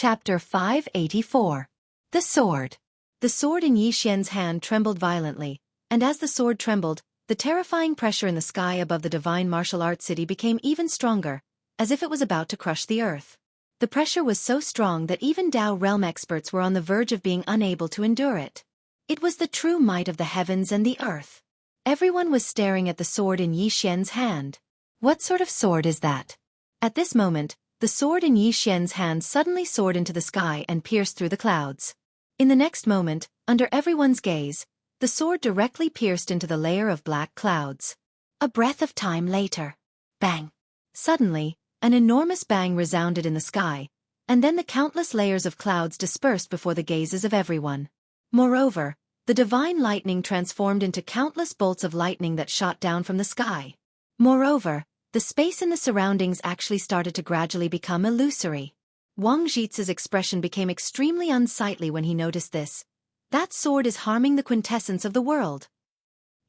Chapter 584. The Sword. The sword in Yi Xian's hand trembled violently, and as the sword trembled, the terrifying pressure in the sky above the divine martial arts city became even stronger, as if it was about to crush the earth. The pressure was so strong that even Dao realm experts were on the verge of being unable to endure it. It was the true might of the heavens and the earth. Everyone was staring at the sword in Yi Xian's hand. What sort of sword is that? At this moment, the sword in Yi Xian's hand suddenly soared into the sky and pierced through the clouds. In the next moment, under everyone's gaze, the sword directly pierced into the layer of black clouds. A breath of time later. Bang! Suddenly, an enormous bang resounded in the sky, and then the countless layers of clouds dispersed before the gazes of everyone. Moreover, the divine lightning transformed into countless bolts of lightning that shot down from the sky. Moreover, the space in the surroundings actually started to gradually become illusory. Wang Jitsu's expression became extremely unsightly when he noticed this. That sword is harming the quintessence of the world.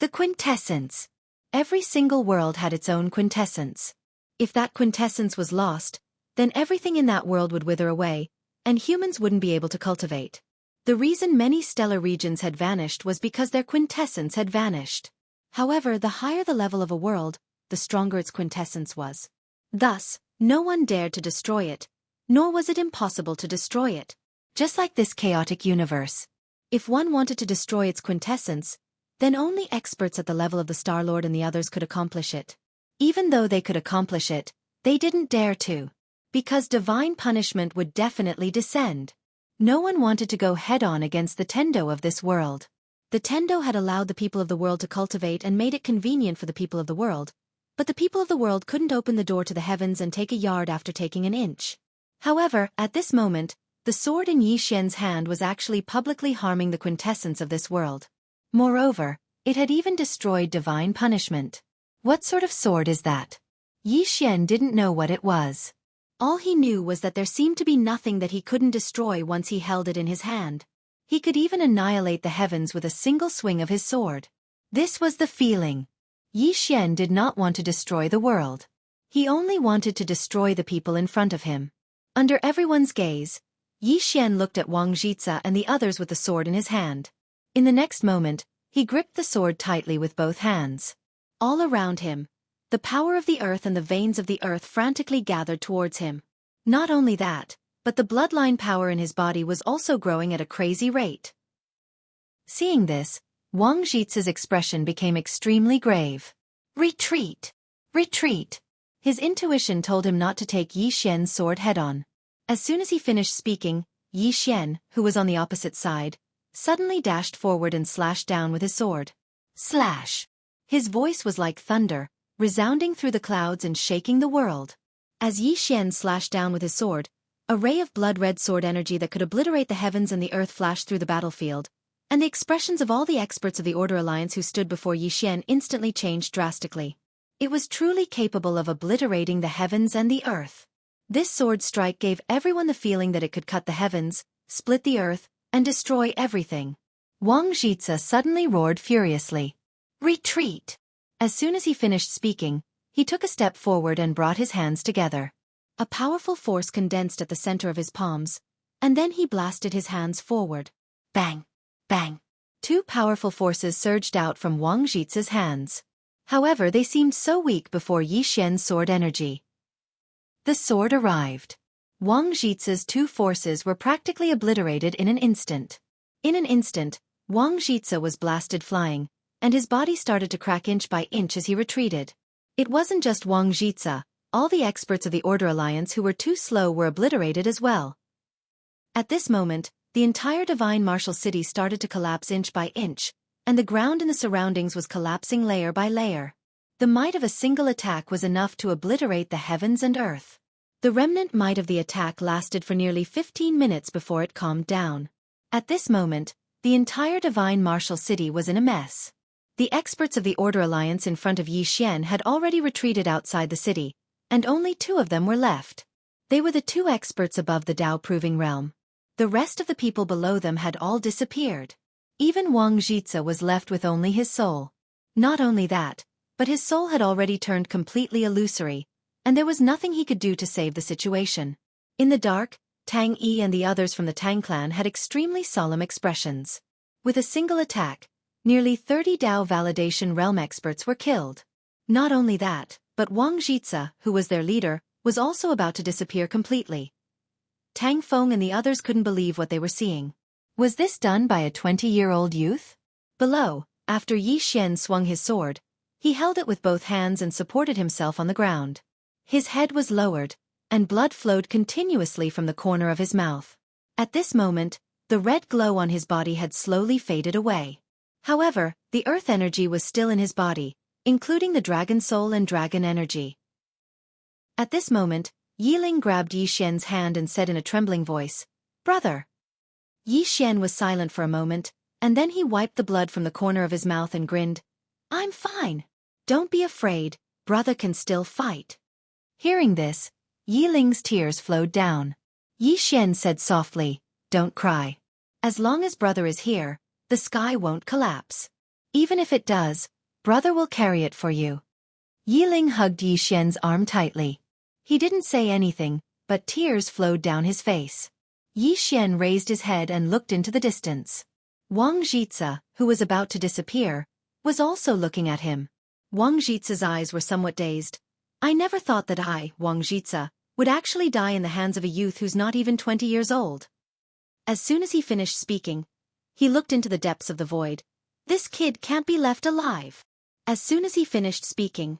The quintessence. Every single world had its own quintessence. If that quintessence was lost, then everything in that world would wither away, and humans wouldn't be able to cultivate. The reason many stellar regions had vanished was because their quintessence had vanished. However, the higher the level of a world, the stronger its quintessence was. Thus, no one dared to destroy it, nor was it impossible to destroy it. Just like this chaotic universe. If one wanted to destroy its quintessence, then only experts at the level of the Star-Lord and the others could accomplish it. Even though they could accomplish it, they didn't dare to. Because divine punishment would definitely descend. No one wanted to go head-on against the Tendo of this world. The Tendo had allowed the people of the world to cultivate and made it convenient for the people of the world, but the people of the world couldn't open the door to the heavens and take a yard after taking an inch. However, at this moment, the sword in Yi Xian's hand was actually publicly harming the quintessence of this world. Moreover, it had even destroyed divine punishment. What sort of sword is that? Yi Xian didn't know what it was. All he knew was that there seemed to be nothing that he couldn't destroy once he held it in his hand. He could even annihilate the heavens with a single swing of his sword. This was the feeling. Yi Xian did not want to destroy the world. He only wanted to destroy the people in front of him. Under everyone's gaze, Yi Xian looked at Wang Jitsu and the others with the sword in his hand. In the next moment, he gripped the sword tightly with both hands. All around him, the power of the earth and the veins of the earth frantically gathered towards him. Not only that, but the bloodline power in his body was also growing at a crazy rate. Seeing this, Wang Jitsu's expression became extremely grave. Retreat! Retreat! His intuition told him not to take Yi Xian's sword head-on. As soon as he finished speaking, Yi Xian, who was on the opposite side, suddenly dashed forward and slashed down with his sword. Slash! His voice was like thunder, resounding through the clouds and shaking the world. As Yi Xian slashed down with his sword, a ray of blood-red sword energy that could obliterate the heavens and the earth flashed through the battlefield, and the expressions of all the experts of the Order Alliance who stood before Yi Xian instantly changed drastically. It was truly capable of obliterating the heavens and the earth. This sword strike gave everyone the feeling that it could cut the heavens, split the earth, and destroy everything. Wang Jitsu suddenly roared furiously. Retreat! As soon as he finished speaking, he took a step forward and brought his hands together. A powerful force condensed at the center of his palms, and then he blasted his hands forward. Bang! Bang! Two powerful forces surged out from Wang Jitsu's hands. However, they seemed so weak before Yi Xian's sword energy. The sword arrived. Wang Jitsu's two forces were practically obliterated in an instant. In an instant, Wang Jitsu was blasted flying, and his body started to crack inch by inch as he retreated. It wasn't just Wang Jitsu, all the experts of the Order Alliance who were too slow were obliterated as well. At this moment, the entire divine martial city started to collapse inch by inch, and the ground in the surroundings was collapsing layer by layer. The might of a single attack was enough to obliterate the heavens and earth. The remnant might of the attack lasted for nearly 15 minutes before it calmed down. At this moment, the entire divine martial city was in a mess. The experts of the Order Alliance in front of Yi Xian had already retreated outside the city, and only 2 of them were left. They were the 2 experts above the Tao-proving realm. The rest of the people below them had all disappeared. Even Wang Jitsu was left with only his soul. Not only that, but his soul had already turned completely illusory, and there was nothing he could do to save the situation. In the dark, Tang Yi and the others from the Tang clan had extremely solemn expressions. With a single attack, nearly 30 Dao validation realm experts were killed. Not only that, but Wang Jitze, who was their leader, was also about to disappear completely. Tang Feng and the others couldn't believe what they were seeing. Was this done by a 20-year-old youth? Below, after Yi Xian swung his sword, he held it with both hands and supported himself on the ground. His head was lowered, and blood flowed continuously from the corner of his mouth. At this moment, the red glow on his body had slowly faded away. However, the earth energy was still in his body, including the dragon soul and dragon energy. At this moment, Yi Ling grabbed Yi Xian's hand and said in a trembling voice, "Brother." Yi Xian was silent for a moment, and then he wiped the blood from the corner of his mouth and grinned. "I'm fine. Don't be afraid, brother can still fight." Hearing this, Yi Ling's tears flowed down. Yi Xian said softly, "Don't cry. As long as brother is here, the sky won't collapse. Even if it does, brother will carry it for you." Yi Ling hugged Yi Xian's arm tightly. He didn't say anything, but tears flowed down his face. Yi Xian raised his head and looked into the distance. Wang Jitze, who was about to disappear, was also looking at him. Wang Jitze's eyes were somewhat dazed. "I never thought that I, Wang Jitze, would actually die in the hands of a youth who's not even 20 years old." As soon as he finished speaking, he looked into the depths of the void. "This kid can't be left alive." As soon as he finished speaking,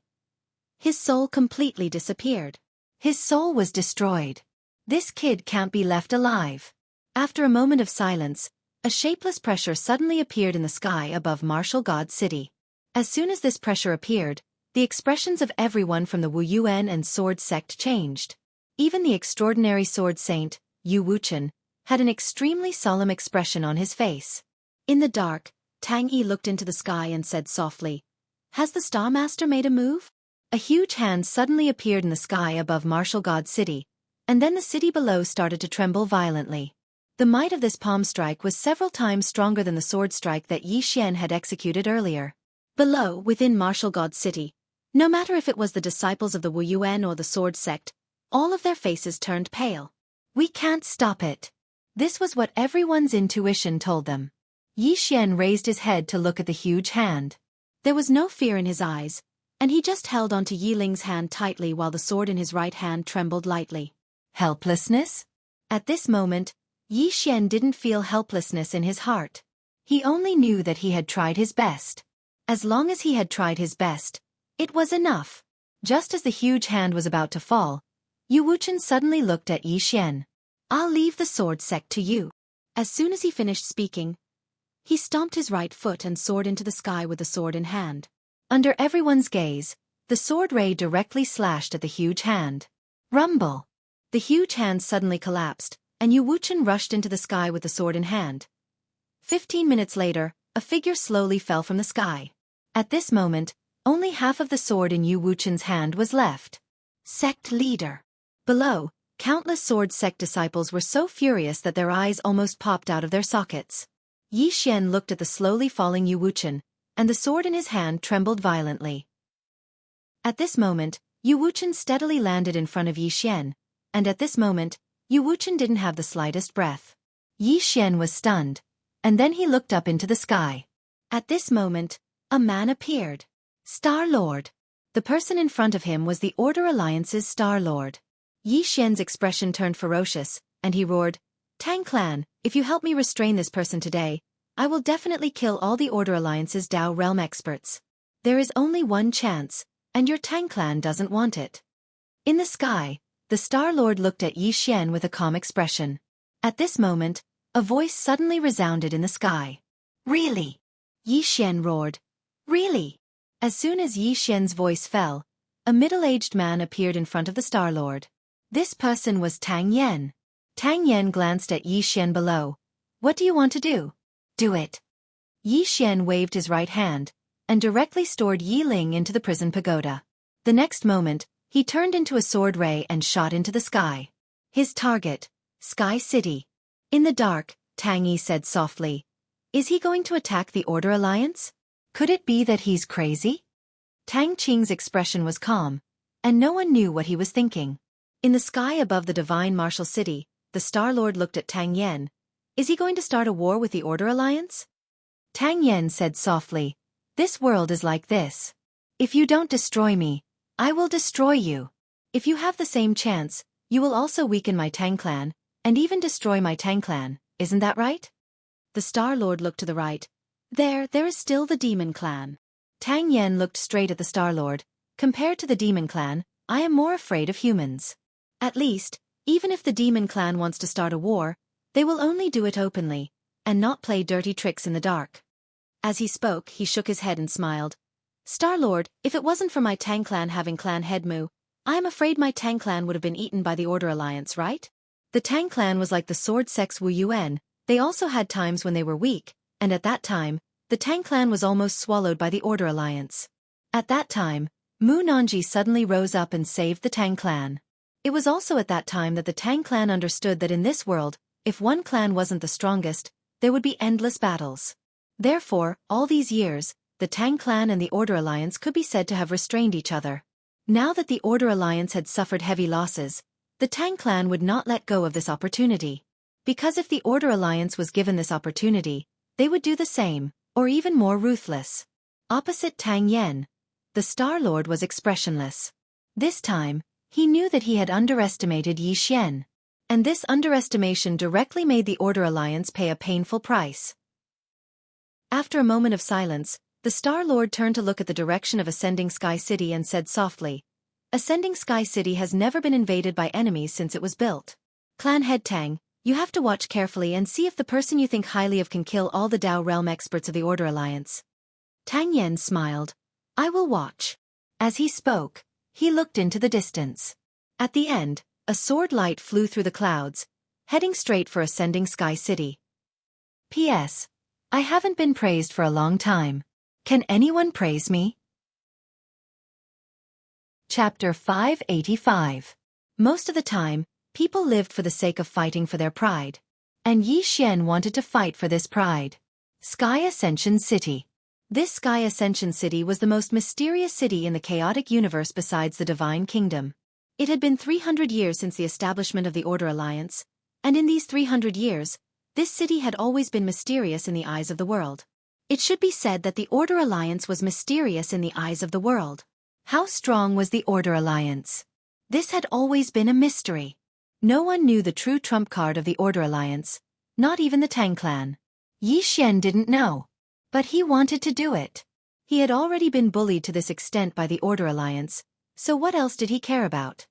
his soul completely disappeared. His soul was destroyed. This kid can't be left alive. After a moment of silence, a shapeless pressure suddenly appeared in the sky above Martial God City. As soon as this pressure appeared, the expressions of everyone from the Wu Yuan and Sword sect changed. Even the extraordinary sword saint, Yu Wuchen, had an extremely solemn expression on his face. In the dark, Tang Yi looked into the sky and said softly, "Has the Star Master made a move?" A huge hand suddenly appeared in the sky above Martial God City, and then the city below started to tremble violently. The might of this palm strike was several times stronger than the sword strike that Yi Xian had executed earlier. Below, within Martial God City, no matter if it was the disciples of the Wu Yuan or the Sword sect, all of their faces turned pale. "We can't stop it." This was what everyone's intuition told them. Yi Xian raised his head to look at the huge hand. There was no fear in his eyes, and he just held onto Yi Ling's hand tightly while the sword in his right hand trembled lightly. Helplessness? At this moment, Yi Xian didn't feel helplessness in his heart. He only knew that he had tried his best. As long as he had tried his best, it was enough. Just as the huge hand was about to fall, Yu Wuchen suddenly looked at Yi Xian. "I'll leave the sword sect to you." As soon as he finished speaking, he stomped his right foot and soared into the sky with the sword in hand. Under everyone's gaze, the sword ray directly slashed at the huge hand. Rumble! The huge hand suddenly collapsed, and Yu Wuchen rushed into the sky with the sword in hand. 15 minutes later, a figure slowly fell from the sky. At this moment, only half of the sword in Yu Wuchen's hand was left. Sect leader. Below, countless sword sect disciples were so furious that their eyes almost popped out of their sockets. Yi Xian looked at the slowly falling Yu Wuchen, and the sword in his hand trembled violently. At this moment, Yu Wuchen steadily landed in front of Yi Xian, and at this moment, Yu Wuchen didn't have the slightest breath. Yi Xian was stunned, and then he looked up into the sky. At this moment, a man appeared. Star-Lord. The person in front of him was the Order Alliance's Star-Lord. Yi Xian's expression turned ferocious, and he roared, "Tang Clan, if you help me restrain this person today, I will definitely kill all the Order Alliance's Dao realm experts. There is only one chance, and your Tang Clan doesn't want it." In the sky, the Star-Lord looked at Yi Xian with a calm expression. At this moment, a voice suddenly resounded in the sky. "Really?" Yi Xian roared. "Really?" As soon as Yi Xian's voice fell, a middle-aged man appeared in front of the Star-Lord. This person was Tang Yan. Tang Yan glanced at Yi Xian below. "What do you want to do?" "Do it." Yi Xian waved his right hand, and directly stored Yi Ling into the prison pagoda. The next moment, he turned into a sword ray and shot into the sky. His target, Sky City. In the dark, Tang Yi said softly, "Is he going to attack the Order Alliance? Could it be that he's crazy?" Tang Qing's expression was calm, and no one knew what he was thinking. In the sky above the divine martial city, the Star-Lord looked at Tang Yen. Is he going to start a war with the Order Alliance? Tang Yen said softly, this world is like this. If you don't destroy me, I will destroy you. If you have the same chance, you will also weaken my Tang clan, and even destroy my Tang clan, isn't that right? The Star-Lord looked to the right. There is still the Demon clan. Tang Yen looked straight at the Star-Lord. Compared to the Demon clan, I am more afraid of humans. At least, even if the Demon clan wants to start a war, they will only do it openly, and not play dirty tricks in the dark. As he spoke, he shook his head and smiled. Star-Lord, if it wasn't for my Tang clan having clan head Mu, I am afraid my Tang clan would have been eaten by the Order Alliance, right? The Tang clan was like the sword sex Wu Yuan. They also had times when they were weak, and at that time, the Tang clan was almost swallowed by the Order Alliance. At that time, Mu Nanji suddenly rose up and saved the Tang clan. It was also at that time that the Tang clan understood that in this world, if one clan wasn't the strongest, there would be endless battles. Therefore, all these years, the Tang clan and the Order Alliance could be said to have restrained each other. Now that the Order Alliance had suffered heavy losses, the Tang clan would not let go of this opportunity. Because if the Order Alliance was given this opportunity, they would do the same, or even more ruthless. Opposite Tang Yen, the Star-Lord was expressionless. This time, he knew that he had underestimated Yi Xian. And this underestimation directly made the Order Alliance pay a painful price. After a moment of silence, the Star-Lord turned to look at the direction of Ascending Sky City and said softly, Ascending Sky City has never been invaded by enemies since it was built. Clan Head Tang, you have to watch carefully and see if the person you think highly of can kill all the Dao Realm experts of the Order Alliance. Tang Yen smiled. I will watch. As he spoke, he looked into the distance. At the end, a sword light flew through the clouds, heading straight for Ascending Sky City. P.S. I haven't been praised for a long time. Can anyone praise me? Chapter 585. Most of the time, people lived for the sake of fighting for their pride. And Yi Xian wanted to fight for this pride. Sky Ascension City. This Sky Ascension City was the most mysterious city in the chaotic universe besides the Divine Kingdom. It had been 300 years since the establishment of the Order Alliance, and in these 300 years, this city had always been mysterious in the eyes of the world. It should be said that the Order Alliance was mysterious in the eyes of the world. How strong was the Order Alliance? This had always been a mystery. No one knew the true trump card of the Order Alliance, not even the Tang clan. Yi Xian didn't know. But he wanted to do it. He had already been bullied to this extent by the Order Alliance, so what else did he care about?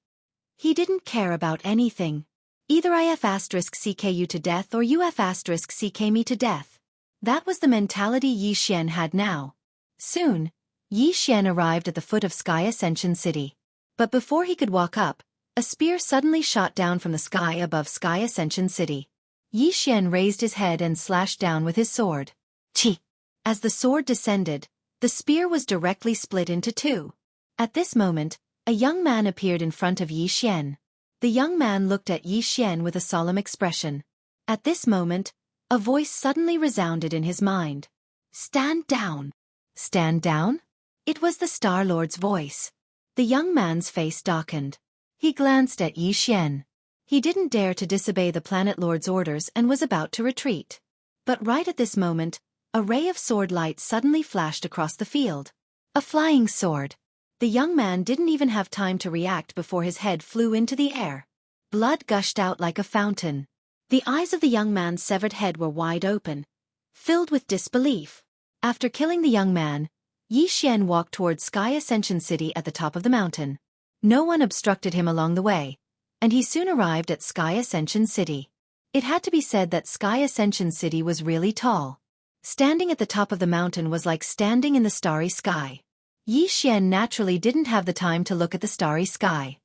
He didn't care about anything. Either IF*CK you to death or UF*CK me to death. That was the mentality Yi Xian had now. Soon, Yi Xian arrived at the foot of Sky Ascension City. But before he could walk up, a spear suddenly shot down from the sky above Sky Ascension City. Yi Xian raised his head and slashed down with his sword. Chi! As the sword descended, the spear was directly split into two. At this moment, a young man appeared in front of Yi Xian. The young man looked at Yi Xian with a solemn expression. At this moment, a voice suddenly resounded in his mind. Stand down. Stand down? It was the Star-Lord's voice. The young man's face darkened. He glanced at Yi Xian. He didn't dare to disobey the Planet Lord's orders and was about to retreat. But right at this moment, a ray of sword light suddenly flashed across the field. A flying sword. The young man didn't even have time to react before his head flew into the air. Blood gushed out like a fountain. The eyes of the young man's severed head were wide open, filled with disbelief. After killing the young man, Yi Xian walked towards Sky Ascension City at the top of the mountain. No one obstructed him along the way, and he soon arrived at Sky Ascension City. It had to be said that Sky Ascension City was really tall. Standing at the top of the mountain was like standing in the starry sky. Yi Xian naturally didn't have the time to look at the starry sky.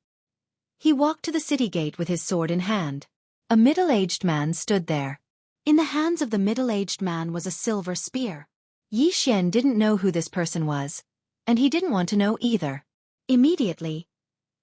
He walked to the city gate with his sword in hand. A middle-aged man stood there. In the hands of the middle-aged man was a silver spear. Yi Xian didn't know who this person was, and he didn't want to know either. Immediately,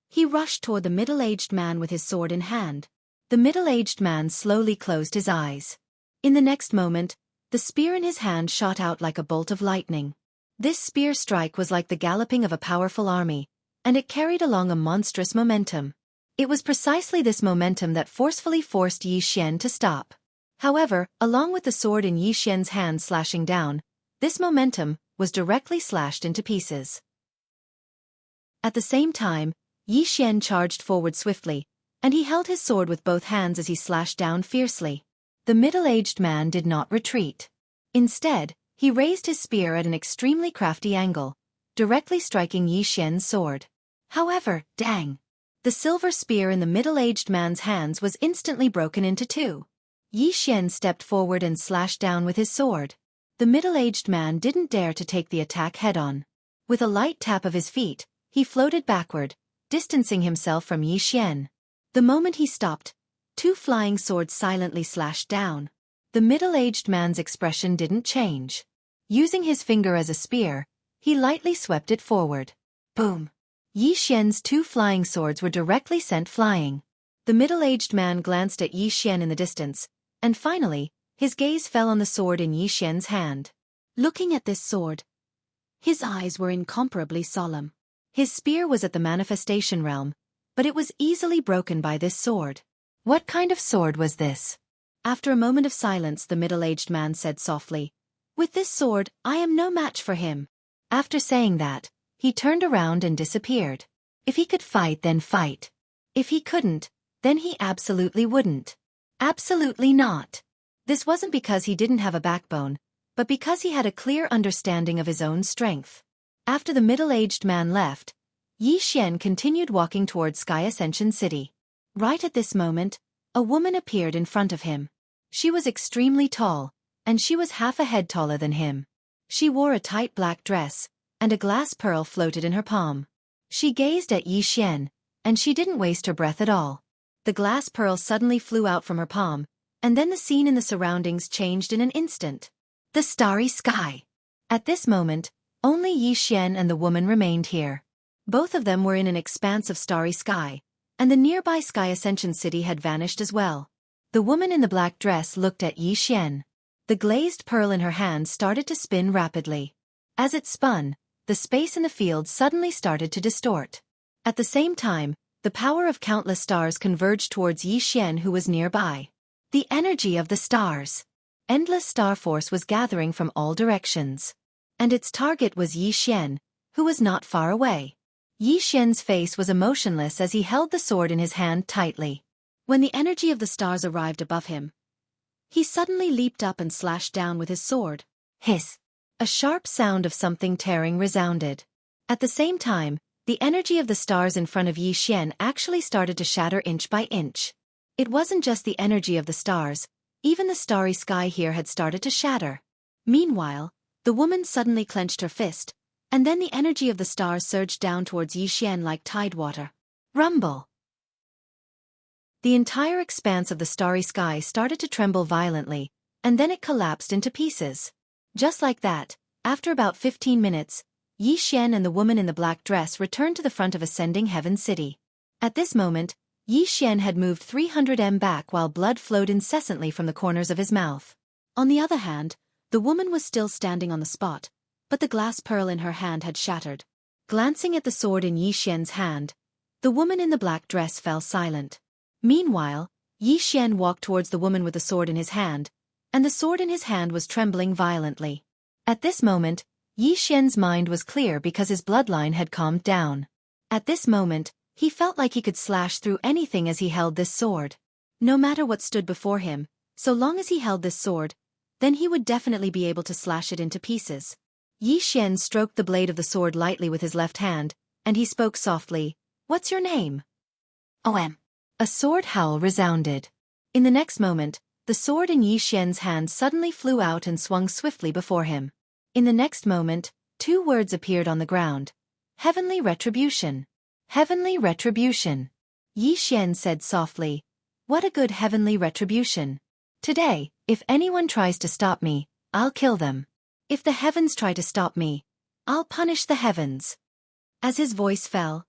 he rushed toward the middle-aged man with his sword in hand. The middle-aged man slowly closed his eyes. In the next moment, the spear in his hand shot out like a bolt of lightning. This spear strike was like the galloping of a powerful army, and it carried along a monstrous momentum. It was precisely this momentum that forcefully forced Yi Xian to stop. However, along with the sword in Yi Xian's hand slashing down, this momentum was directly slashed into pieces. At the same time, Yi Xian charged forward swiftly, and he held his sword with both hands as he slashed down fiercely. The middle-aged man did not retreat. Instead, he raised his spear at an extremely crafty angle, directly striking Yi Xian's sword. However, dang! The silver spear in the middle-aged man's hands was instantly broken into two. Yi Xian stepped forward and slashed down with his sword. The middle-aged man didn't dare to take the attack head-on. With a light tap of his feet, he floated backward, distancing himself from Yi Xian. The moment he stopped, two flying swords silently slashed down. The middle-aged man's expression didn't change. Using his finger as a spear, he lightly swept it forward. Boom! Yi Xian's two flying swords were directly sent flying. The middle-aged man glanced at Yi Xian in the distance, and finally, his gaze fell on the sword in Yi Xian's hand. Looking at this sword, his eyes were incomparably solemn. His spear was at the manifestation realm, but it was easily broken by this sword. What kind of sword was this? After a moment of silence, the middle-aged man said softly, "With this sword, I am no match for him." After saying that, he turned around and disappeared. If he could fight, then fight. If he couldn't, then he absolutely wouldn't. Absolutely not. This wasn't because he didn't have a backbone, but because he had a clear understanding of his own strength. After the middle-aged man left, Yi Xian continued walking towards Sky Ascension City. Right at this moment, a woman appeared in front of him. She was extremely tall, and she was half a head taller than him. She wore a tight black dress, and a glass pearl floated in her palm. She gazed at Yi Xian, and she didn't waste her breath at all. The glass pearl suddenly flew out from her palm, and then the scene in the surroundings changed in an instant. The starry sky. At this moment, only Yi Xian and the woman remained here. Both of them were in an expanse of starry sky, and the nearby Sky Ascension City had vanished as well. The woman in the black dress looked at Yi Xian. The glazed pearl in her hand started to spin rapidly. As it spun, the space in the field suddenly started to distort. At the same time, the power of countless stars converged towards Yi Xian, who was nearby. The energy of the stars. Endless star force was gathering from all directions. And its target was Yi Xian, who was not far away. Yi Xian's face was emotionless as he held the sword in his hand tightly. When the energy of the stars arrived above him, he suddenly leaped up and slashed down with his sword. Hiss! A sharp sound of something tearing resounded. At the same time, the energy of the stars in front of Yi Xian actually started to shatter inch by inch. It wasn't just the energy of the stars, even the starry sky here had started to shatter. Meanwhile, the woman suddenly clenched her fist, and then the energy of the stars surged down towards Yi Xian like tidewater. Rumble! The entire expanse of the starry sky started to tremble violently, and then it collapsed into pieces. Just like that, after about 15 minutes, Yi Xian and the woman in the black dress returned to the front of Ascending Heaven City. At this moment, Yi Xian had moved 300 m back while blood flowed incessantly from the corners of his mouth. On the other hand, the woman was still standing on the spot, but the glass pearl in her hand had shattered. Glancing at the sword in Yi Xian's hand, the woman in the black dress fell silent. Meanwhile, Yi Xian walked towards the woman with the sword in his hand, and the sword in his hand was trembling violently. At this moment, Yi Xian's mind was clear because his bloodline had calmed down. At this moment, he felt like he could slash through anything as he held this sword. No matter what stood before him, so long as he held this sword, then he would definitely be able to slash it into pieces. Yi Xian stroked the blade of the sword lightly with his left hand, and he spoke softly, "What's your name?" "OM." A sword howl resounded. In the next moment, the sword in Yi Xian's hand suddenly flew out and swung swiftly before him. In the next moment, two words appeared on the ground. Heavenly retribution. Heavenly retribution. Yi Xian said softly, "What a good heavenly retribution. Today, if anyone tries to stop me, I'll kill them. If the heavens try to stop me, I'll punish the heavens." As his voice fell,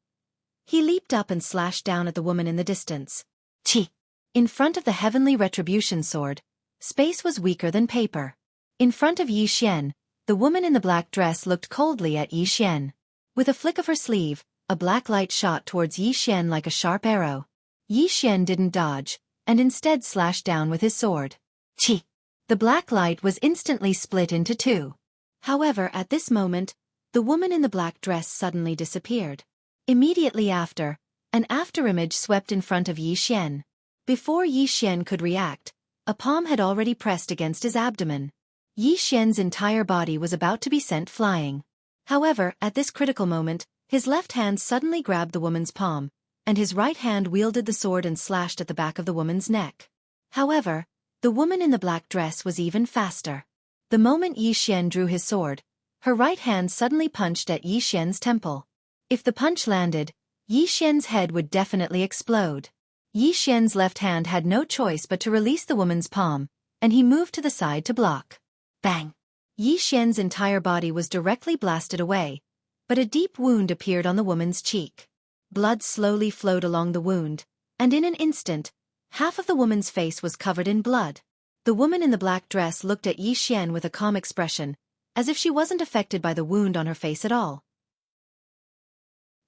he leaped up and slashed down at the woman in the distance. Chi! In front of the heavenly retribution sword, space was weaker than paper. In front of Yi Xian, the woman in the black dress looked coldly at Yi Xian. With a flick of her sleeve, a black light shot towards Yi Xian like a sharp arrow. Yi Xian didn't dodge, and instead slashed down with his sword. Chi! The black light was instantly split into two. However, at this moment, the woman in the black dress suddenly disappeared. Immediately after, an afterimage swept in front of Yi Xian. Before Yi Xian could react, a palm had already pressed against his abdomen. Yi Xian's entire body was about to be sent flying. However, at this critical moment, his left hand suddenly grabbed the woman's palm, and his right hand wielded the sword and slashed at the back of the woman's neck. However, the woman in the black dress was even faster. The moment Yi Xian drew his sword, her right hand suddenly punched at Yi Xian's temple. If the punch landed, Yi Xian's head would definitely explode. Yi Xian's left hand had no choice but to release the woman's palm, and he moved to the side to block. Bang! Yi Xian's entire body was directly blasted away, but a deep wound appeared on the woman's cheek. Blood slowly flowed along the wound, and in an instant, half of the woman's face was covered in blood. The woman in the black dress looked at Yi Xian with a calm expression, as if she wasn't affected by the wound on her face at all.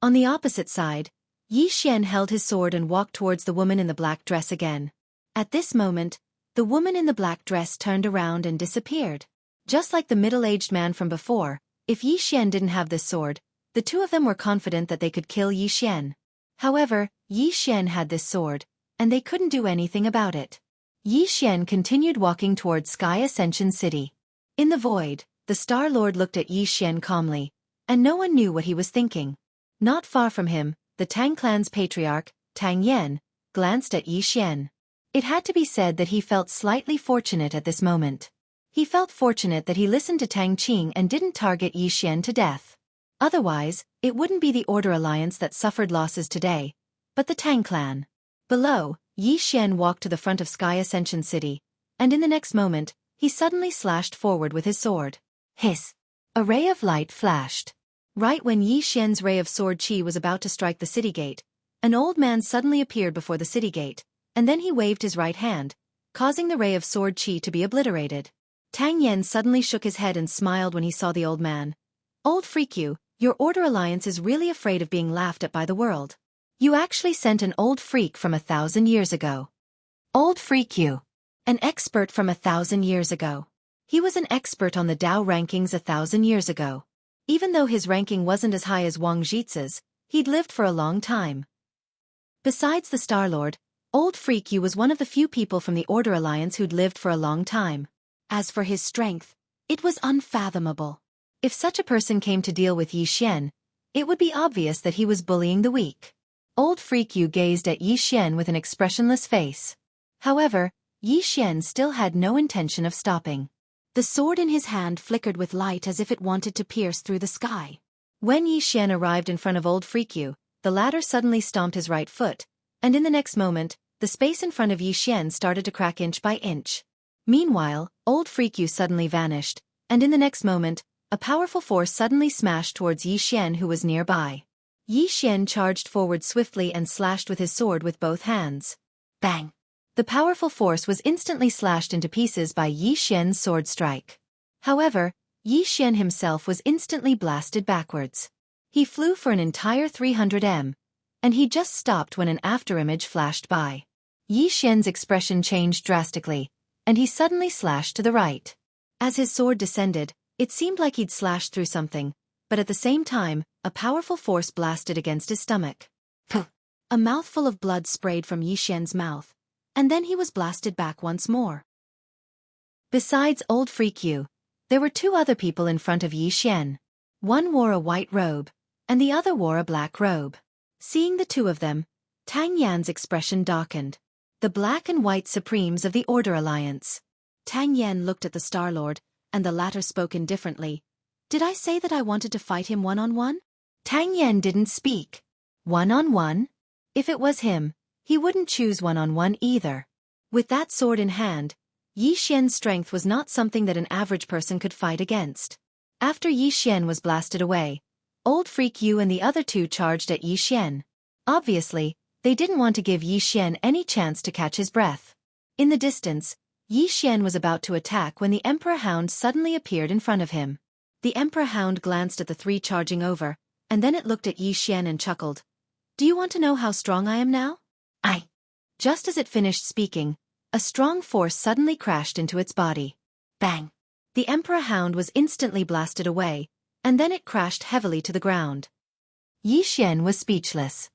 On the opposite side, Yi Xian held his sword and walked towards the woman in the black dress again. At this moment, the woman in the black dress turned around and disappeared. Just like the middle-aged man from before, if Yi Xian didn't have this sword, the two of them were confident that they could kill Yi Xian. However, Yi Xian had this sword, and they couldn't do anything about it. Yi Xian continued walking towards Sky Ascension City. In the void, the Star Lord looked at Yi Xian calmly, and no one knew what he was thinking. Not far from him, the Tang clan's patriarch, Tang Yan, glanced at Yi Xian. It had to be said that he felt slightly fortunate at this moment. He felt fortunate that he listened to Tang Qing and didn't target Yi Xian to death. Otherwise, it wouldn't be the Order Alliance that suffered losses today, but the Tang clan. Below, Yi Xian walked to the front of Sky Ascension City, and in the next moment, he suddenly slashed forward with his sword. Hiss! A ray of light flashed. Right when Yi Xian's ray of sword qi was about to strike the city gate, an old man suddenly appeared before the city gate, and then he waved his right hand, causing the ray of sword qi to be obliterated. Tang Yan suddenly shook his head and smiled when he saw the old man. Old freak you, your Order Alliance is really afraid of being laughed at by the world. You actually sent an old freak from 1,000 years ago. Old freak you. An expert from 1,000 years ago. He was an expert on the Dao rankings 1,000 years ago. Even though his ranking wasn't as high as Wang Jitse's, he'd lived for a long time. Besides the Star-Lord, Old Freak Yu was one of the few people from the Order Alliance who'd lived for a long time. As for his strength, it was unfathomable. If such a person came to deal with Yi Xian, it would be obvious that he was bullying the weak. Old Freak Yu gazed at Yi Xian with an expressionless face. However, Yi Xian still had no intention of stopping. The sword in his hand flickered with light as if it wanted to pierce through the sky. When Yi Xian arrived in front of Old Freak Yu, the latter suddenly stomped his right foot, and in the next moment, the space in front of Yi Xian started to crack inch by inch. Meanwhile, Old Freak Yu suddenly vanished, and in the next moment, a powerful force suddenly smashed towards Yi Xian who was nearby. Yi Xian charged forward swiftly and slashed with his sword with both hands. Bang! The powerful force was instantly slashed into pieces by Yi Xian's sword strike. However, Yi Xian himself was instantly blasted backwards. He flew for an entire 300 m, and he just stopped when an afterimage flashed by. Yi Xian's expression changed drastically, and he suddenly slashed to the right. As his sword descended, it seemed like he'd slashed through something, but at the same time, a powerful force blasted against his stomach. Puh! A mouthful of blood sprayed from Yi Xian's mouth, and then he was blasted back once more. Besides Old Freak Yu, there were two other people in front of Yi Xian. One wore a white robe, and the other wore a black robe. Seeing the two of them, Tang Yan's expression darkened. The black and white supremes of the Order Alliance. Tang Yan looked at the Star-Lord, and the latter spoke indifferently. Did I say that I wanted to fight him one-on-one? Tang Yan didn't speak. One-on-one? If it was him, he wouldn't choose one-on-one either. With that sword in hand, Yi Xian's strength was not something that an average person could fight against. After Yi Xian was blasted away, Old Freak Yu and the other two charged at Yi Xian. Obviously, they didn't want to give Yi Xian any chance to catch his breath. In the distance, Yi Xian was about to attack when the Emperor Hound suddenly appeared in front of him. The Emperor Hound glanced at the three charging over, and then it looked at Yi Xian and chuckled. Do you want to know how strong I am now? I. Just as it finished speaking, a strong force suddenly crashed into its body. Bang! The Emperor Hound was instantly blasted away, and then it crashed heavily to the ground. Yi Xian was speechless.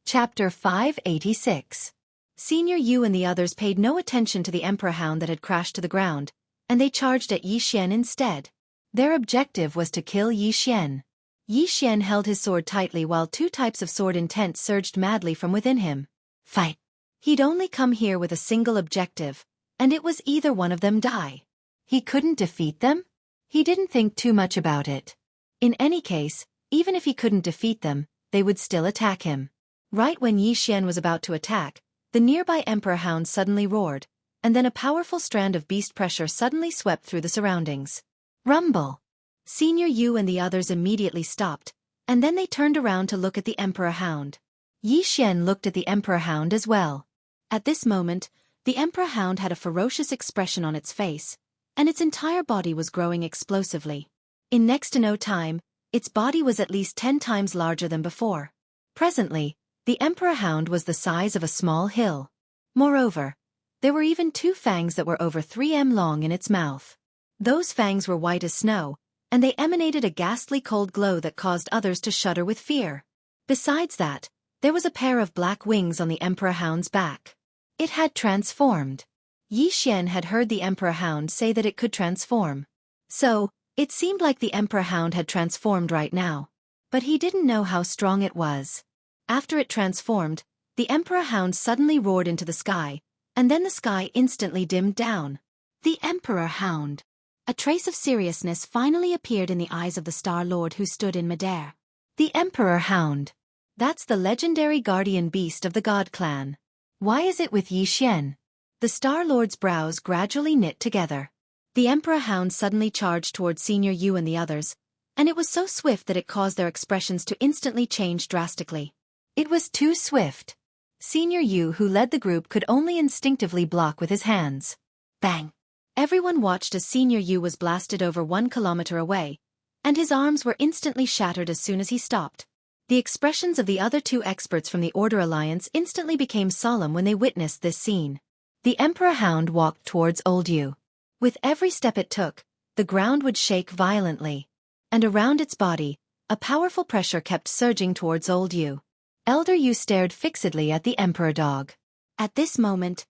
Chapter 586. Senior Yu and the others paid no attention to the Emperor Hound that had crashed to the ground, and they charged at Yi Xian instead. Their objective was to kill Yi Xian. Yi Xian held his sword tightly while two types of sword intent surged madly from within him. Fight! He'd only come here with a single objective, and it was either one of them die. He couldn't defeat them? He didn't think too much about it. In any case, even if he couldn't defeat them, they would still attack him. Right when Yi Xian was about to attack, the nearby Emperor Hound suddenly roared, and then a powerful strand of beast pressure suddenly swept through the surroundings. Rumble! Senior Yu and the others immediately stopped, and then they turned around to look at the Emperor Hound. Yi Xian looked at the Emperor Hound as well. At this moment, the Emperor Hound had a ferocious expression on its face, and its entire body was growing explosively. In next to no time, its body was at least 10 times larger than before. Presently, the Emperor Hound was the size of a small hill. Moreover, there were even 2 fangs that were over 3 m long in its mouth. Those fangs were white as snow, and they emanated a ghastly cold glow that caused others to shudder with fear. Besides that, there was a pair of black wings on the Emperor Hound's back. It had transformed. Yi Xian had heard the Emperor Hound say that it could transform. So, it seemed like the Emperor Hound had transformed right now. But he didn't know how strong it was. After it transformed, the Emperor Hound suddenly roared into the sky, and then the sky instantly dimmed down. The Emperor Hound. A trace of seriousness finally appeared in the eyes of the Star Lord who stood in midair. The Emperor Hound. That's the legendary guardian beast of the God Clan. Why is it with Yi Xian? The Star Lord's brows gradually knit together. The Emperor Hound suddenly charged towards Senior Yu and the others, and it was so swift that it caused their expressions to instantly change drastically. It was too swift. Senior Yu, who led the group, could only instinctively block with his hands. Bang! Everyone watched as Senior Yu was blasted over 1 kilometer away, and his arms were instantly shattered as soon as he stopped. The expressions of the other 2 experts from the Order Alliance instantly became solemn when they witnessed this scene. The Emperor Hound walked towards Old Yu. With every step it took, the ground would shake violently, and around its body, a powerful pressure kept surging towards Old Yu. Elder Yu stared fixedly at the Emperor Dog. At this moment,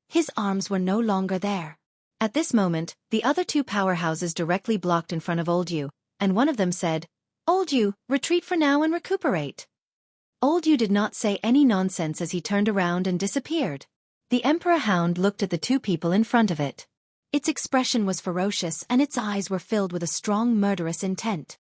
his arms were no longer there. At this moment, the other 2 powerhouses directly blocked in front of Old Yu, and one of them said, "Old Yu, retreat for now and recuperate." Old Yu did not say any nonsense as he turned around and disappeared. The Emperor Hound looked at the 2 people in front of it. Its expression was ferocious and its eyes were filled with a strong murderous intent.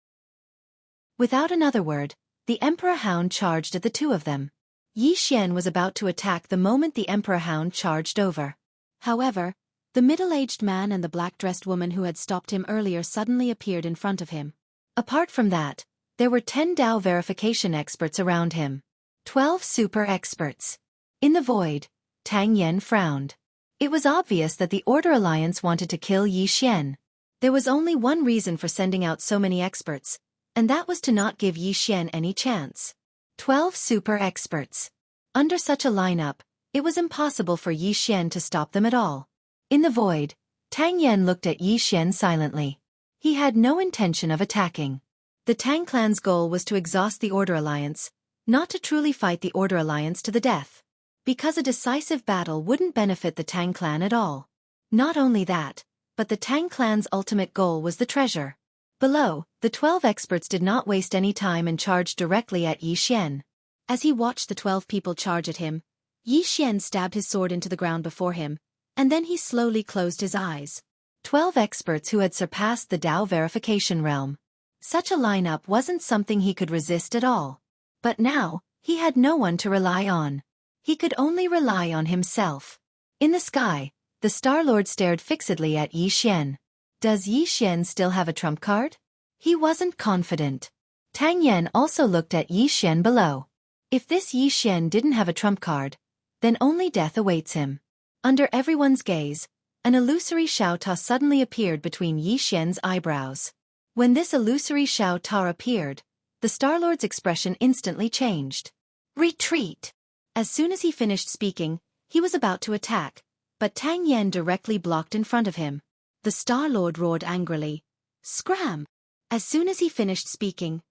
Without another word, the Emperor Hound charged at the 2 of them. Yi Xian was about to attack the moment the Emperor Hound charged over. However, the middle-aged man and the black-dressed woman who had stopped him earlier suddenly appeared in front of him. Apart from that, there were 10 Dao verification experts around him. 12 super experts. In the void, Tang Yen frowned. It was obvious that the Order Alliance wanted to kill Yi Xian. There was only one reason for sending out so many experts, and that was to not give Yi Xian any chance. 12 super experts. Under such a lineup, it was impossible for Yi Xian to stop them at all. In the void, Tang Yen looked at Yi Xian silently. He had no intention of attacking. The Tang clan's goal was to exhaust the Order Alliance, not to truly fight the Order Alliance to the death. Because a decisive battle wouldn't benefit the Tang clan at all. Not only that, but the Tang clan's ultimate goal was the treasure. Below, the 12 experts did not waste any time and charged directly at Yi Xian. As he watched the 12 people charge at him, Yi Xian stabbed his sword into the ground before him, and then he slowly closed his eyes. 12 experts who had surpassed the Dao verification realm. Such a lineup wasn't something he could resist at all. But now, he had no one to rely on. He could only rely on himself. In the sky, the Star Lord stared fixedly at Yi Xian. Does Yi Xian still have a trump card? He wasn't confident. Tang Yen also looked at Yi Xian below. If this Yi Xian didn't have a trump card, then only death awaits him. Under everyone's gaze, an illusory Shao Ta suddenly appeared between Yi Xian's eyebrows. When this illusory Shao Ta appeared, the Star Lord's expression instantly changed. Retreat! As soon as he finished speaking, he was about to attack, but Tang Yen directly blocked in front of him. The Star-Lord roared angrily. Scram! As soon as he finished speaking,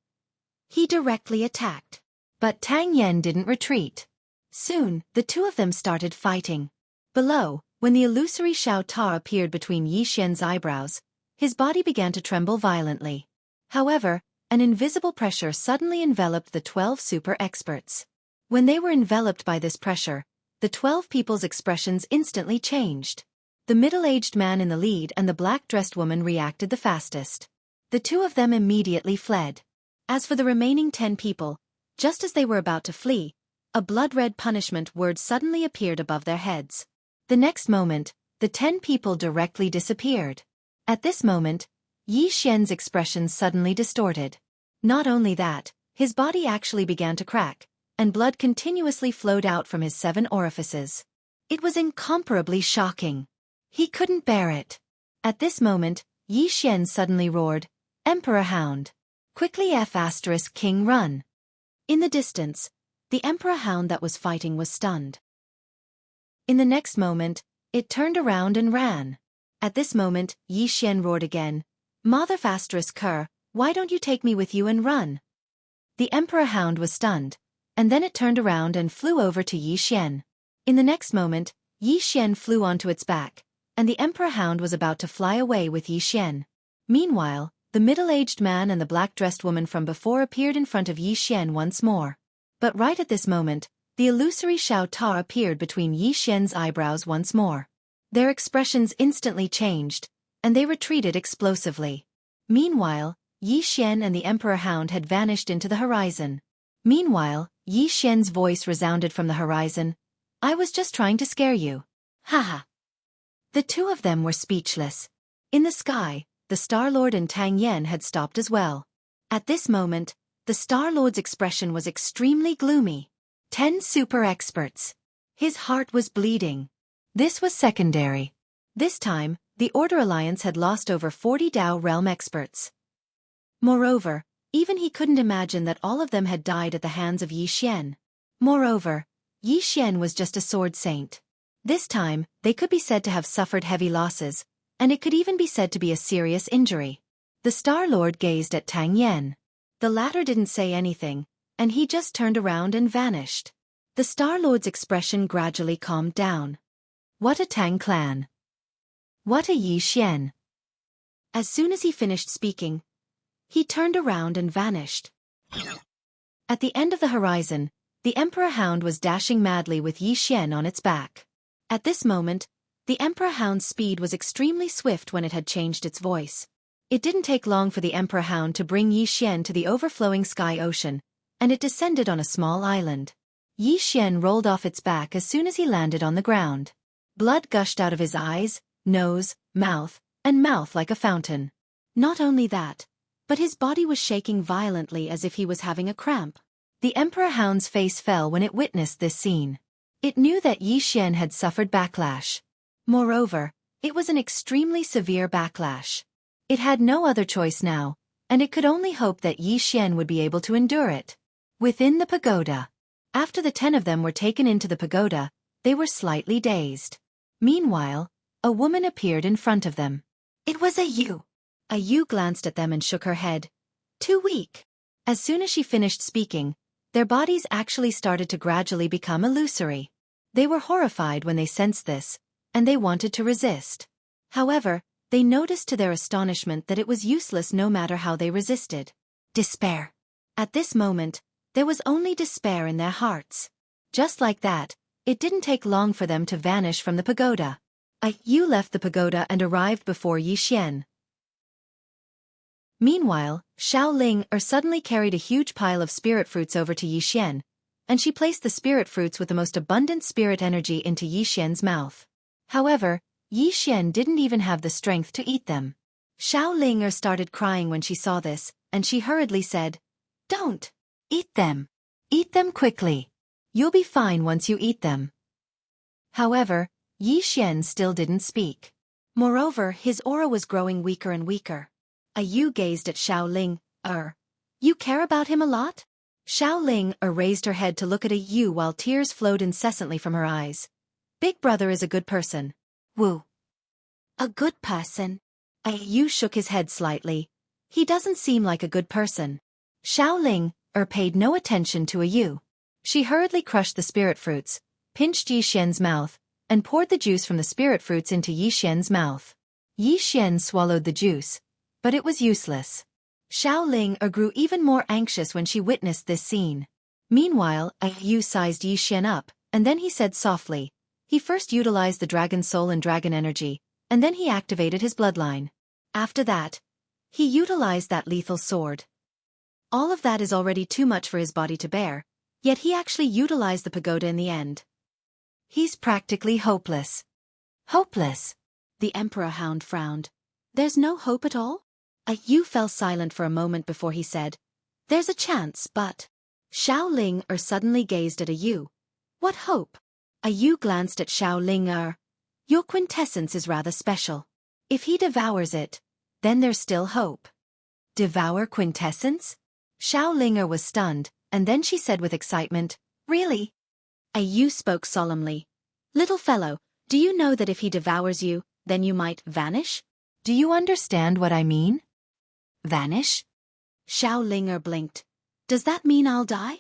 he directly attacked. But Tang Yen didn't retreat. Soon, the two of them started fighting. Below, when the illusory Xiao Ta appeared between Yi Xian's eyebrows, his body began to tremble violently. However, an invisible pressure suddenly enveloped the 12 super experts. When they were enveloped by this pressure, the 12 people's expressions instantly changed. The middle-aged man in the lead and the black-dressed woman reacted the fastest. The two of them immediately fled. As for the remaining 10 people, just as they were about to flee, a blood-red punishment word suddenly appeared above their heads. The next moment, the 10 people directly disappeared. At this moment, Yi Xian's expression suddenly distorted. Not only that, his body actually began to crack, and blood continuously flowed out from his 7 orifices. It was incomparably shocking. He couldn't bear it. At this moment, Yi Xian suddenly roared, Emperor Hound! Quickly King run! In the distance, the Emperor Hound that was fighting was stunned. In the next moment, it turned around and ran. At this moment, Yi Xian roared again, Mother Cur, why don't you take me with you and run? The Emperor Hound was stunned, and then it turned around and flew over to Yi Xian. In the next moment, Yi Xian flew onto its back, and the Emperor Hound was about to fly away with Yi Xian. Meanwhile, the middle-aged man and the black-dressed woman from before appeared in front of Yi Xian once more. But right at this moment, the illusory Xiao Ta appeared between Yi Xian's eyebrows once more. Their expressions instantly changed, and they retreated explosively. Meanwhile, Yi Xian and the Emperor Hound had vanished into the horizon. Meanwhile, Yi Xian's voice resounded from the horizon, I was just trying to scare you. Haha. The two of them were speechless. In the sky, the Star-Lord and Tang Yen had stopped as well. At this moment, the Star-Lord's expression was extremely gloomy. 10 super experts. His heart was bleeding. This was secondary. This time, the Order Alliance had lost over 40 Dao Realm experts. Moreover, even he couldn't imagine that all of them had died at the hands of Yi Xian. Moreover, Yi Xian was just a sword saint. This time, they could be said to have suffered heavy losses, and it could even be said to be a serious injury. The Star-Lord gazed at Tang Yen. The latter didn't say anything, and he just turned around and vanished. The Star-Lord's expression gradually calmed down. What a Tang clan! What a Yi Xian! As soon as he finished speaking, he turned around and vanished. At the end of the horizon, the Emperor Hound was dashing madly with Yi Xian on its back. At this moment, the Emperor Hound's speed was extremely swift when it had changed its voice. It didn't take long for the Emperor Hound to bring Yi Xian to the overflowing sky ocean, and it descended on a small island. Yi Xian rolled off its back as soon as he landed on the ground. Blood gushed out of his eyes, nose, mouth, and mouth like a fountain. Not only that, but his body was shaking violently as if he was having a cramp. The Emperor Hound's face fell when it witnessed this scene. It knew that Yi Xian had suffered backlash. Moreover, it was an extremely severe backlash. It had no other choice now, and it could only hope that Yi Xian would be able to endure it. Within the pagoda. After the 10 of them were taken into the pagoda, they were slightly dazed. Meanwhile, a woman appeared in front of them. It was a Yu. A Yu glanced at them and shook her head. Too weak. As soon as she finished speaking, their bodies actually started to gradually become illusory. They were horrified when they sensed this, and they wanted to resist. However, they noticed to their astonishment that it was useless no matter how they resisted. Despair. At this moment, there was only despair in their hearts. Just like that, it didn't take long for them to vanish from the pagoda. A Yu left the pagoda and arrived before Yi Xian. Meanwhile, Xiao Ling suddenly carried a huge pile of spirit fruits over to Yi Xian, and she placed the spirit fruits with the most abundant spirit energy into Yi Xian's mouth. However, Yi Xian didn't even have the strength to eat them. Xiao Ling started crying when she saw this, and she hurriedly said, Don't! Eat them! Eat them quickly! You'll be fine once you eat them. However, Yi Xian still didn't speak. Moreover, his aura was growing weaker and weaker. A Yu gazed at Xiao Ling. You care about him a lot? Xiaoling raised her head to look at Yu while tears flowed incessantly from her eyes. Big brother is a good person. Woo. A good person? Yu shook his head slightly. He doesn't seem like a good person. Xiaoling paid no attention to Yu. She hurriedly crushed the spirit fruits, pinched Yi Xian's mouth, and poured the juice from the spirit fruits into Yi Xian's mouth. Yi Xian swallowed the juice, but it was useless. Xiaoling grew even more anxious when she witnessed this scene. Meanwhile, Yu sized Yi Xian up, and then he said softly. He first utilized the dragon soul and dragon energy, and then he activated his bloodline. After that, he utilized that lethal sword. All of that is already too much for his body to bear, yet he actually utilized the pagoda in the end. He's practically hopeless. Hopeless? The Emperor Hound frowned. There's no hope at all? Yu fell silent for a moment before he said, there's a chance, but... Xiaoling suddenly gazed at Yu. What hope? Yu glanced at Xiaoling. Your quintessence is rather special. If he devours it, then there's still hope. Devour quintessence? Xiaoling was stunned, and then she said with excitement, really? Yu spoke solemnly. Little fellow, do you know that if he devours you, then you might vanish? Do you understand what I mean? Vanish? Xiaoling blinked. Does that mean I'll die?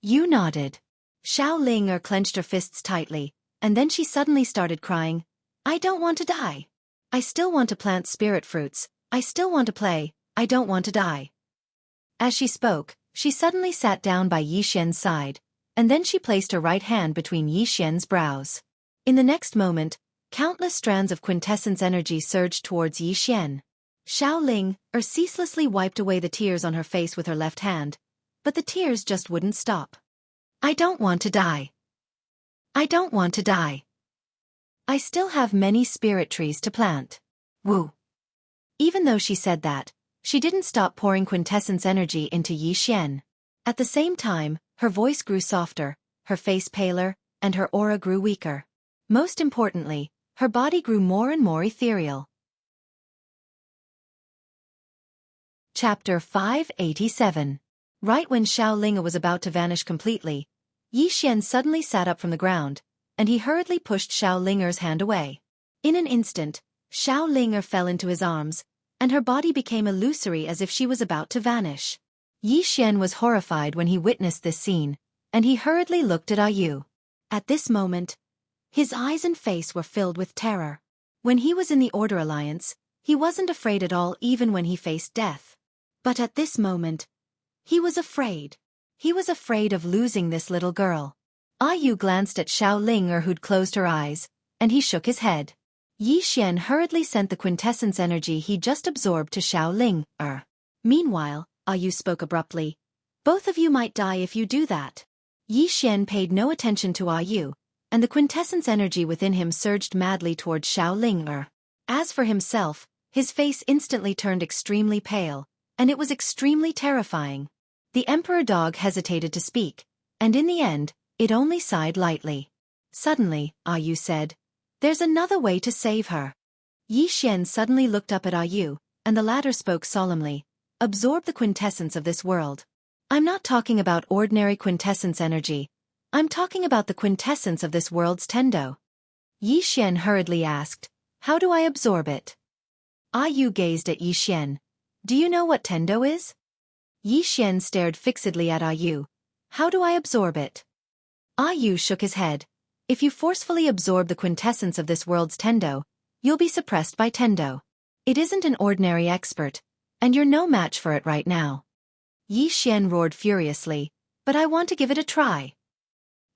Yu nodded. Xiaoling clenched her fists tightly, and then she suddenly started crying. I don't want to die. I still want to plant spirit fruits. I still want to play. I don't want to die. As she spoke, she suddenly sat down by Yi Xian's side, and then she placed her right hand between Yi Xian's brows. In the next moment, countless strands of quintessence energy surged towards Yi Xian. Xiaoling ceaselessly wiped away the tears on her face with her left hand, but the tears just wouldn't stop. I don't want to die. I don't want to die. I still have many spirit trees to plant. Woo. Even though she said that, she didn't stop pouring quintessence energy into Yi Xian. At the same time, her voice grew softer, her face paler, and her aura grew weaker. Most importantly, her body grew more and more ethereal. Chapter 587. Right when Xiaoling was about to vanish completely, Yi Xian suddenly sat up from the ground, and he hurriedly pushed Xiaoling's hand away. In an instant, Xiaoling fell into his arms, and her body became illusory as if she was about to vanish. Yi Xian was horrified when he witnessed this scene, and he hurriedly looked at Yu. At this moment, his eyes and face were filled with terror. When he was in the Order Alliance, he wasn't afraid at all even when he faced death. But at this moment, he was afraid. He was afraid of losing this little girl. Yu glanced at Xiaoling who'd closed her eyes, and he shook his head. Yi Xian hurriedly sent the quintessence energy he just absorbed to Xiaoling. Meanwhile, Yu spoke abruptly. Both of you might die if you do that. Yi Xian paid no attention to Yu, and the quintessence energy within him surged madly towards Xiaoling. As for himself, his face instantly turned extremely pale, and it was extremely terrifying. The Emperor Dog hesitated to speak, and in the end, it only sighed lightly. Suddenly, Yu said, there's another way to save her. Yi Xian suddenly looked up at Yu, and the latter spoke solemnly. Absorb the quintessence of this world. I'm not talking about ordinary quintessence energy. I'm talking about the quintessence of this world's Tendo. Yi Xian hurriedly asked, how do I absorb it? Yu gazed at Yi Xian. Do you know what Tendo is? Yi Xian stared fixedly at Yu. How do I absorb it? Yu shook his head. If you forcefully absorb the quintessence of this world's Tendo, you'll be suppressed by Tendo. It isn't an ordinary expert, and you're no match for it right now. Yi Xian roared furiously, but I want to give it a try.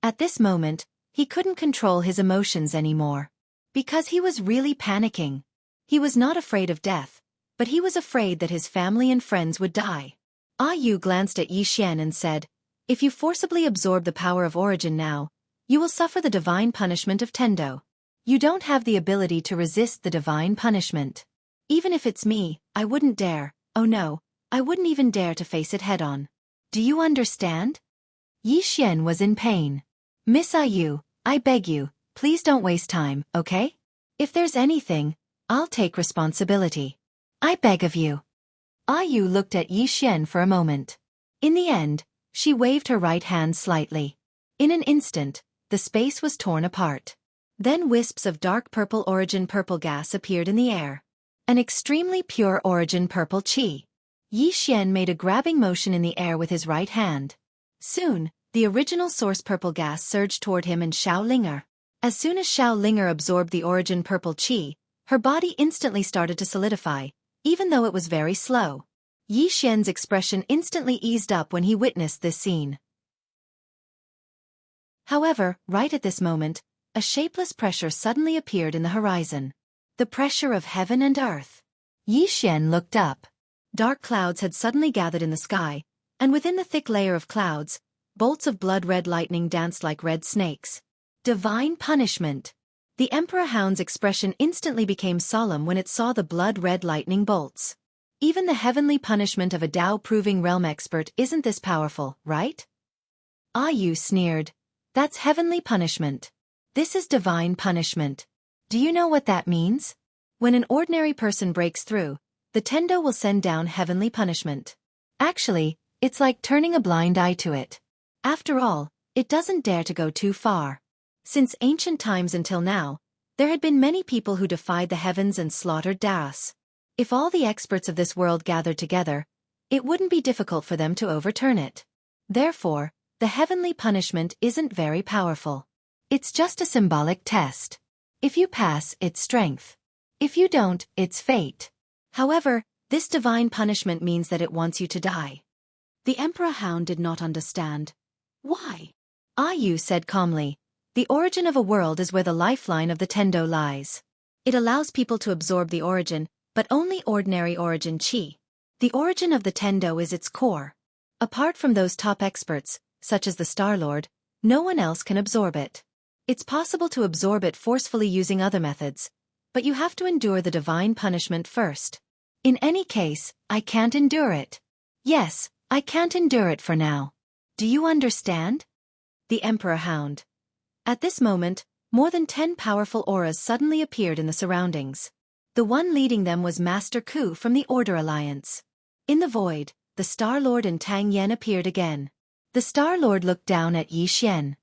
At this moment, he couldn't control his emotions anymore. Because he was really panicking. He was not afraid of death, but he was afraid that his family and friends would die. Yu glanced at Yi Xian and said, if you forcibly absorb the power of origin now, you will suffer the divine punishment of Tendo. You don't have the ability to resist the divine punishment. Even if it's me, I wouldn't dare, oh no, I wouldn't even dare to face it head-on. Do you understand? Yi Xian was in pain. Miss Yu, I beg you, please don't waste time, okay? If there's anything, I'll take responsibility. I beg of you. Yu looked at Yi Xian for a moment. In the end, She waved her right hand slightly. In an instant, the space was torn apart. Then wisps of dark purple origin purple gas appeared in the air. An extremely pure origin purple qi. Yi Xian made a grabbing motion in the air with his right hand. Soon, the original source purple gas surged toward him and Xiaolinger. As soon as Xiaolinger absorbed the origin purple qi, her body instantly started to solidify, even though it was very slow. Yi Xian's expression instantly eased up when he witnessed this scene. However, right at this moment, a shapeless pressure suddenly appeared in the horizon. The pressure of heaven and earth. Yi Xian looked up. Dark clouds had suddenly gathered in the sky, and within the thick layer of clouds, bolts of blood-red lightning danced like red snakes. Divine punishment. The Emperor Hound's expression instantly became solemn when it saw the blood-red lightning bolts. Even the heavenly punishment of a Tao-proving realm expert isn't this powerful, right? Ah, Yu sneered. That's heavenly punishment. This is divine punishment. Do you know what that means? When an ordinary person breaks through, the Tendo will send down heavenly punishment. Actually, it's like turning a blind eye to it. After all, it doesn't dare to go too far. Since ancient times until now, there had been many people who defied the heavens and slaughtered Daos. If all the experts of this world gathered together, it wouldn't be difficult for them to overturn it. Therefore, the heavenly punishment isn't very powerful. It's just a symbolic test. If you pass, it's strength. If you don't, it's fate. However, this divine punishment means that it wants you to die. The Emperor Hound did not understand. Why? Ah Yu said calmly. The origin of a world is where the lifeline of the Tendo lies. It allows people to absorb the origin, but only ordinary origin qi. The origin of the Tendo is its core. Apart from those top experts, such as the Star Lord, no one else can absorb it. It's possible to absorb it forcefully using other methods, but you have to endure the divine punishment first. In any case, I can't endure it. Yes, I can't endure it for now. Do you understand? The Emperor Hound. At this moment, more than 10 powerful auras suddenly appeared in the surroundings. The one leading them was Master Ku from the Order Alliance. In the void, the Star Lord and Tang Yen appeared again. The Star Lord looked down at Yi Xian.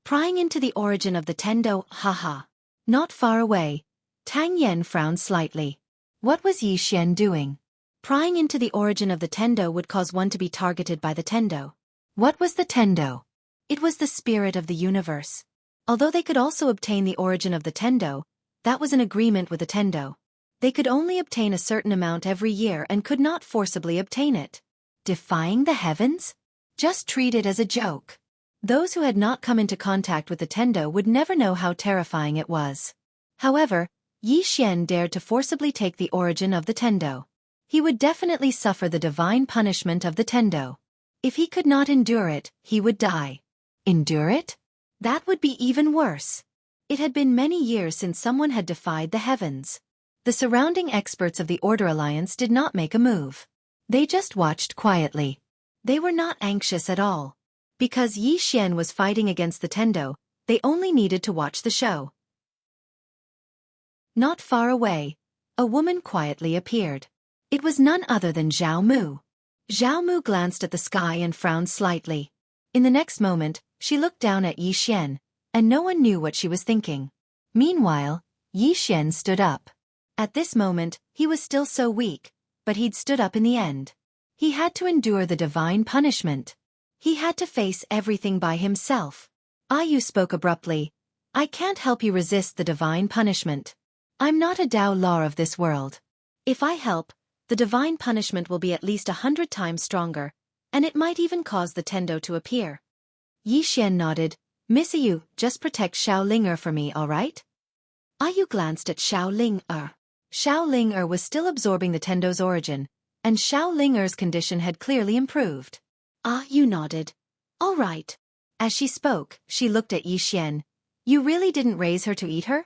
Prying into the origin of the Tendo, haha. Not far away, Tang Yen frowned slightly. What was Yi Xian doing? Prying into the origin of the Tendo would cause one to be targeted by the Tendo. What was the Tendo? It was the spirit of the universe. Although they could also obtain the origin of the Tendo, that was an agreement with the Tendo. They could only obtain a certain amount every year and could not forcibly obtain it. Defying the heavens? Just treat it as a joke. Those who had not come into contact with the Tendo would never know how terrifying it was. However, Yi Xian dared to forcibly take the origin of the Tendo. He would definitely suffer the divine punishment of the Tendo. If he could not endure it, he would die. Endure it? That would be even worse. It had been many years since someone had defied the heavens. The surrounding experts of the Order Alliance did not make a move. They just watched quietly. They were not anxious at all. Because Yi Xian was fighting against the Tendo, they only needed to watch the show. Not far away, a woman quietly appeared. It was none other than Zhao Mu. Zhao Mu glanced at the sky and frowned slightly. In the next moment, she looked down at Yi Xian, and no one knew what she was thinking. Meanwhile, Yi Xian stood up. At this moment, he was still so weak, but he'd stood up in the end. He had to endure the divine punishment. He had to face everything by himself. Ayu spoke abruptly. I can't help you resist the divine punishment. I'm not a Tao law of this world. If I help, the divine punishment will be at least 100 times stronger, and it might even cause the Tendo to appear. Yi Xian nodded. Miss Ayu, just protect Xiaolinger for me, all right? Ayu glanced at Xiaolinger. Xiaolinger was still absorbing the Tendo's origin, and Xiaolinger's condition had clearly improved. Ayu nodded. All right. As she spoke, she looked at Yi Xian. You really didn't raise her to eat her?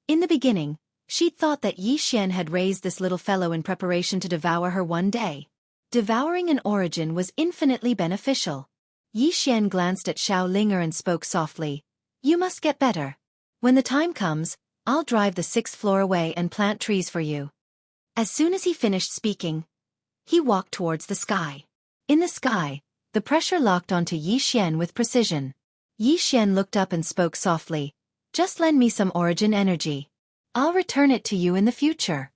In the beginning, she'd thought that Yi Xian had raised this little fellow in preparation to devour her one day. Devouring an origin was infinitely beneficial. Yi Xian glanced at Xiaolinger and spoke softly. You must get better. When the time comes, I'll drive the 6th floor away and plant trees for you. As soon as he finished speaking, he walked towards the sky. In the sky, the pressure locked onto Yi Xian with precision. Yi Xian looked up and spoke softly. Just lend me some origin energy. I'll return it to you in the future.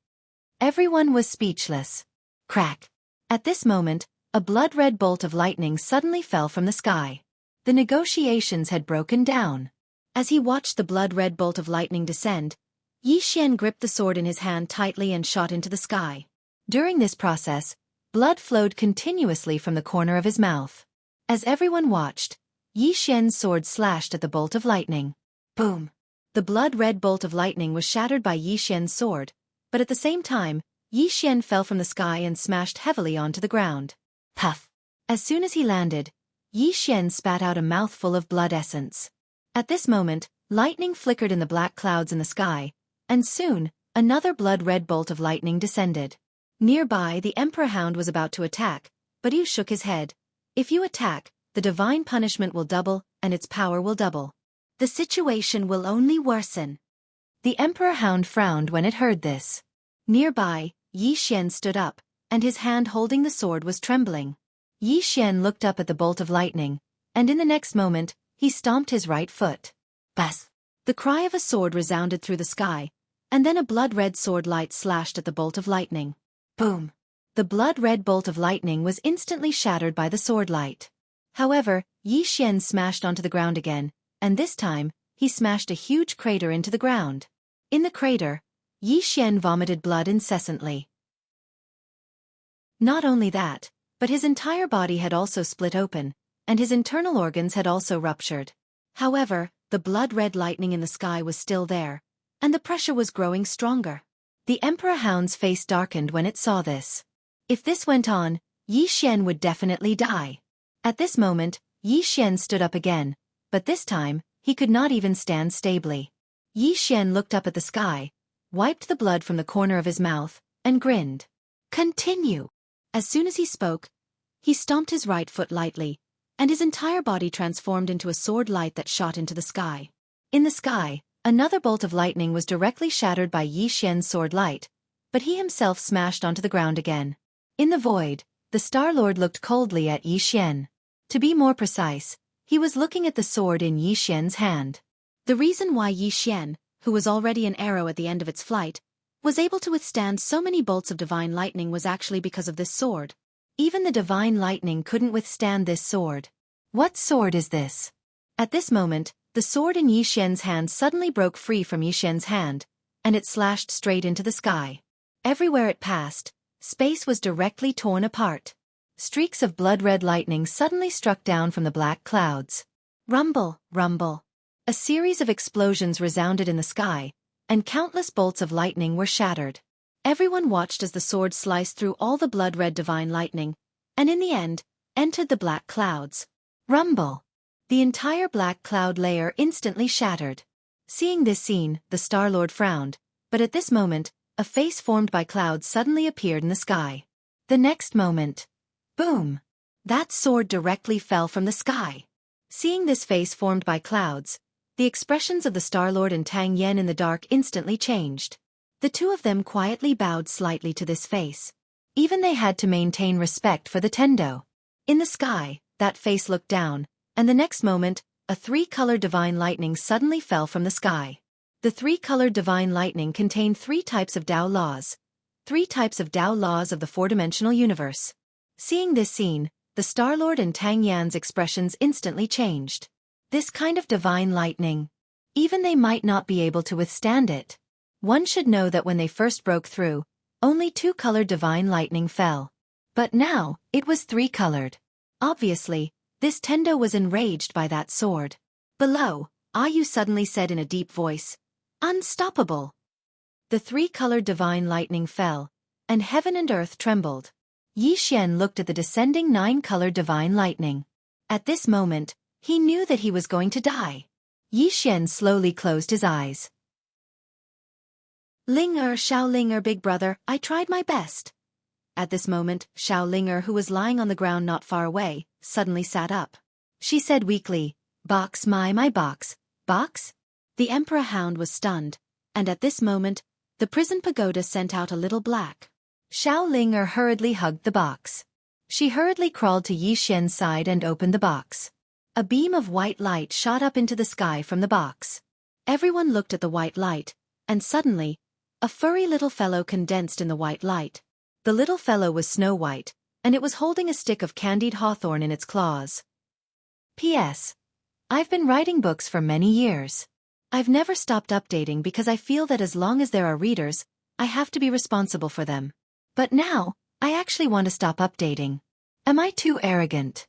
Everyone was speechless. Crack. At this moment, a blood-red bolt of lightning suddenly fell from the sky. The negotiations had broken down. As he watched the blood-red bolt of lightning descend, Yi Xian gripped the sword in his hand tightly and shot into the sky. During this process, blood flowed continuously from the corner of his mouth. As everyone watched, Yi Xian's sword slashed at the bolt of lightning. Boom! The blood-red bolt of lightning was shattered by Yi Xian's sword, but at the same time, Yi Xian fell from the sky and smashed heavily onto the ground. Puff! As soon as he landed, Yi Xian spat out a mouthful of blood essence. At this moment, lightning flickered in the black clouds in the sky, and soon, another blood-red bolt of lightning descended. Nearby, the Emperor Hound was about to attack, but Yu shook his head. If you attack, the divine punishment will double, and its power will double. The situation will only worsen. The Emperor Hound frowned when it heard this. Nearby, Yi Xian stood up, and his hand holding the sword was trembling. Yi Xian looked up at the bolt of lightning, and in the next moment, he stomped his right foot. Bas! The cry of a sword resounded through the sky, and then a blood-red sword light slashed at the bolt of lightning. Boom! The blood-red bolt of lightning was instantly shattered by the sword light. However, Yi Xian smashed onto the ground again, and this time, he smashed a huge crater into the ground. In the crater, Yi Xian vomited blood incessantly. Not only that, but his entire body had also split open, and his internal organs had also ruptured. However, the blood-red lightning in the sky was still there, and the pressure was growing stronger. The Emperor Hound's face darkened when it saw this. If this went on, Yi Xian would definitely die. At this moment, Yi Xian stood up again, but this time, he could not even stand stably. Yi Xian looked up at the sky, wiped the blood from the corner of his mouth, and grinned. Continue! As soon as he spoke, he stomped his right foot lightly, and his entire body transformed into a sword light that shot into the sky. In the sky, another bolt of lightning was directly shattered by Yi Xian's sword light, but he himself smashed onto the ground again. In the void, the Star-Lord looked coldly at Yi Xian. To be more precise, he was looking at the sword in Yi Xian's hand. The reason why Yi Xian, who was already an arrow at the end of its flight, was able to withstand so many bolts of divine lightning was actually because of this sword. Even the divine lightning couldn't withstand this sword. What sword is this? At this moment, the sword in Yi Xian's hand suddenly broke free from Yi Xian's hand, and it slashed straight into the sky. Everywhere it passed, space was directly torn apart. Streaks of blood-red lightning suddenly struck down from the black clouds. Rumble, rumble. A series of explosions resounded in the sky, and countless bolts of lightning were shattered. Everyone watched as the sword sliced through all the blood-red divine lightning, and in the end, entered the black clouds. Rumble! The entire black cloud layer instantly shattered. Seeing this scene, the Star-Lord frowned, but at this moment, a face formed by clouds suddenly appeared in the sky. The next moment, boom! That sword directly fell from the sky. Seeing this face formed by clouds, the expressions of the Star-Lord and Tang Yen in the dark instantly changed. The two of them quietly bowed slightly to this face. Even they had to maintain respect for the Tendo. In the sky, that face looked down, and the next moment, a three-colored divine lightning suddenly fell from the sky. The three-colored divine lightning contained 3 types of Tao laws. 3 types of Tao laws of the four-dimensional universe. Seeing this scene, the Star-Lord and Tang Yan's expressions instantly changed. This kind of divine lightning. Even they might not be able to withstand it. One should know that when they first broke through, only 2-colored divine lightning fell. But now, it was 3-colored. Obviously, this Tendo was enraged by that sword. Below, Ayu suddenly said in a deep voice, "Unstoppable!" The 3-colored divine lightning fell, and heaven and earth trembled. Yi Xian looked at the descending 9-colored divine lightning. At this moment, he knew that he was going to die. Yi Xian slowly closed his eyes. "Ling-er, Xiao-Ling-er, big brother, I tried my best." At this moment, Xiao-Ling-er, who was lying on the ground not far away, suddenly sat up. She said weakly, "Box my box, box?" The Emperor Hound was stunned, and at this moment, the prison pagoda sent out a little black. Xiao-Ling-er hurriedly hugged the box. She hurriedly crawled to Yi Xian's side and opened the box. A beam of white light shot up into the sky from the box. Everyone looked at the white light, and suddenly, a furry little fellow condensed in the white light. The little fellow was snow white, and it was holding a stick of candied hawthorn in its claws. P.S. I've been writing books for many years. I've never stopped updating because I feel that as long as there are readers, I have to be responsible for them. But now, I actually want to stop updating. Am I too arrogant?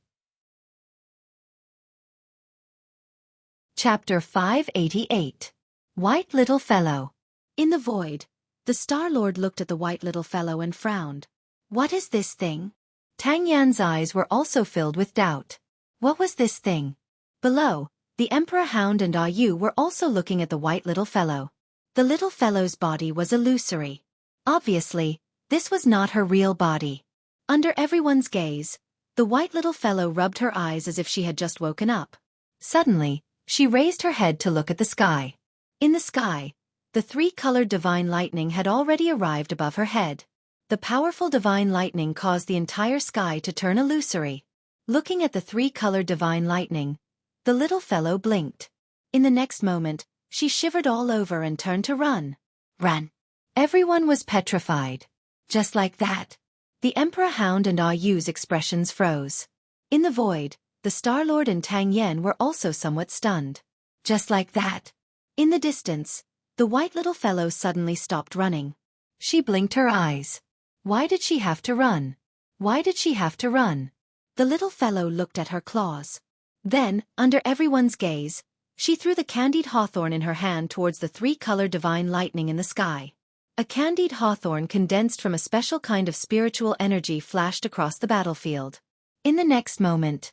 Chapter 588. White Little Fellow. In the void, the Star-Lord looked at the white little fellow and frowned. What is this thing? Tang Yan's eyes were also filled with doubt. What was this thing? Below, the Emperor Hound and Ah Yu were also looking at the white little fellow. The little fellow's body was illusory. Obviously, this was not her real body. Under everyone's gaze, the white little fellow rubbed her eyes as if she had just woken up. Suddenly, she raised her head to look at the sky. In the sky, the three-colored divine lightning had already arrived above her head. The powerful divine lightning caused the entire sky to turn illusory. Looking at the three-colored divine lightning, the little fellow blinked. In the next moment, she shivered all over and turned to run. Run! Everyone was petrified. Just like that, the Emperor Hound and Ah Yu's expressions froze. In the void, the Star-Lord and Tang Yan were also somewhat stunned. Just like that. In the distance, the white little fellow suddenly stopped running. She blinked her eyes. Why did she have to run? Why did she have to run? The little fellow looked at her claws. Then, under everyone's gaze, she threw the candied hawthorn in her hand towards the three-colored divine lightning in the sky. A candied hawthorn condensed from a special kind of spiritual energy flashed across the battlefield. In the next moment,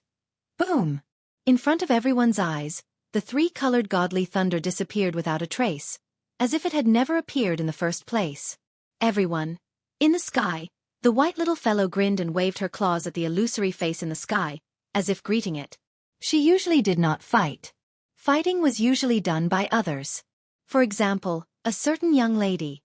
boom! In front of everyone's eyes, the three-colored godly thunder disappeared without a trace, as if it had never appeared in the first place. Everyone. In the sky, the white little fellow grinned and waved her claws at the illusory face in the sky, as if greeting it. She usually did not fight. Fighting was usually done by others. For example, a certain young lady.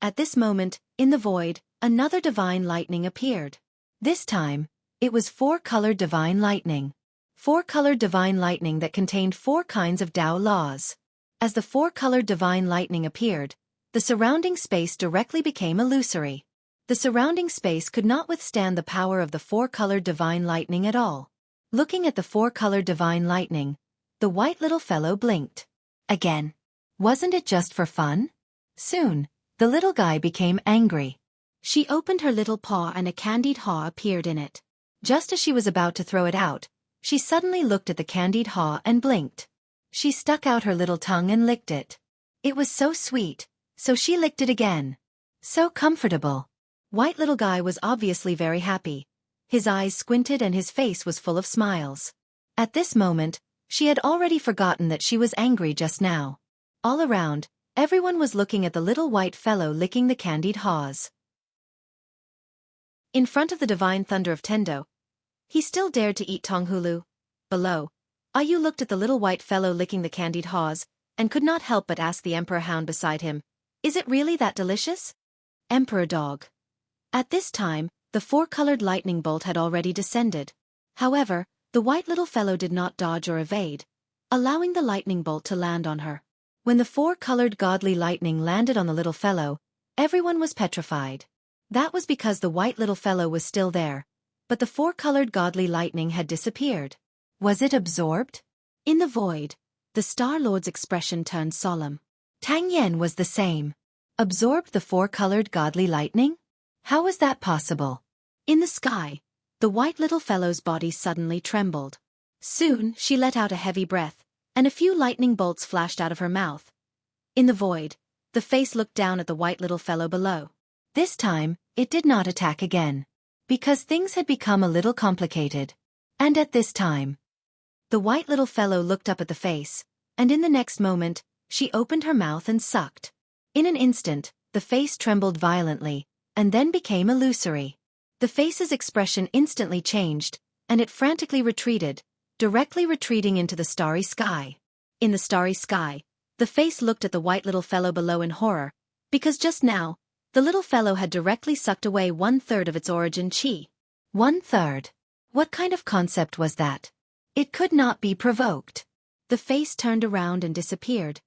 At this moment, in the void, another divine lightning appeared. This time, it was four-colored divine lightning. Four-colored divine lightning that contained four kinds of Tao laws. As the four-colored divine lightning appeared, the surrounding space directly became illusory. The surrounding space could not withstand the power of the four-colored divine lightning at all. Looking at the four-colored divine lightning, the white little fellow blinked. Again. Wasn't it just for fun? Soon, the little guy became angry. She opened her little paw and a candied haw appeared in it. Just as she was about to throw it out, she suddenly looked at the candied haw and blinked. She stuck out her little tongue and licked it. It was so sweet, so she licked it again. So comfortable. White little guy was obviously very happy. His eyes squinted and his face was full of smiles. At this moment, she had already forgotten that she was angry just now. All around, everyone was looking at the little white fellow licking the candied haws. In front of the divine thunder of Tendo, he still dared to eat Tonghulu. Below, Ah Yu looked at the little white fellow licking the candied haws, and could not help but ask the Emperor Hound beside him, "Is it really that delicious?" Emperor Dog. At this time, the four-colored lightning bolt had already descended. However, the white little fellow did not dodge or evade, allowing the lightning bolt to land on her. When the four-colored godly lightning landed on the little fellow, everyone was petrified. That was because the white little fellow was still there, but the four-colored godly lightning had disappeared. Was it absorbed? In the void, the Star-Lord's expression turned solemn. Tang Yan was the same. Absorbed the four-colored godly lightning? How was that possible? In the sky, the white little fellow's body suddenly trembled. Soon, she let out a heavy breath, and a few lightning bolts flashed out of her mouth. In the void, the face looked down at the white little fellow below. This time, it did not attack again. Because things had become a little complicated. And at this time, the white little fellow looked up at the face, and in the next moment, she opened her mouth and sucked. In an instant, the face trembled violently, and then became illusory. The face's expression instantly changed, and it frantically retreated, directly retreating into the starry sky. In the starry sky, the face looked at the white little fellow below in horror, because just now, the little fellow had directly sucked away 1/3 of its origin chi. 1/3. What kind of concept was that? It could not be provoked. The face turned around and disappeared,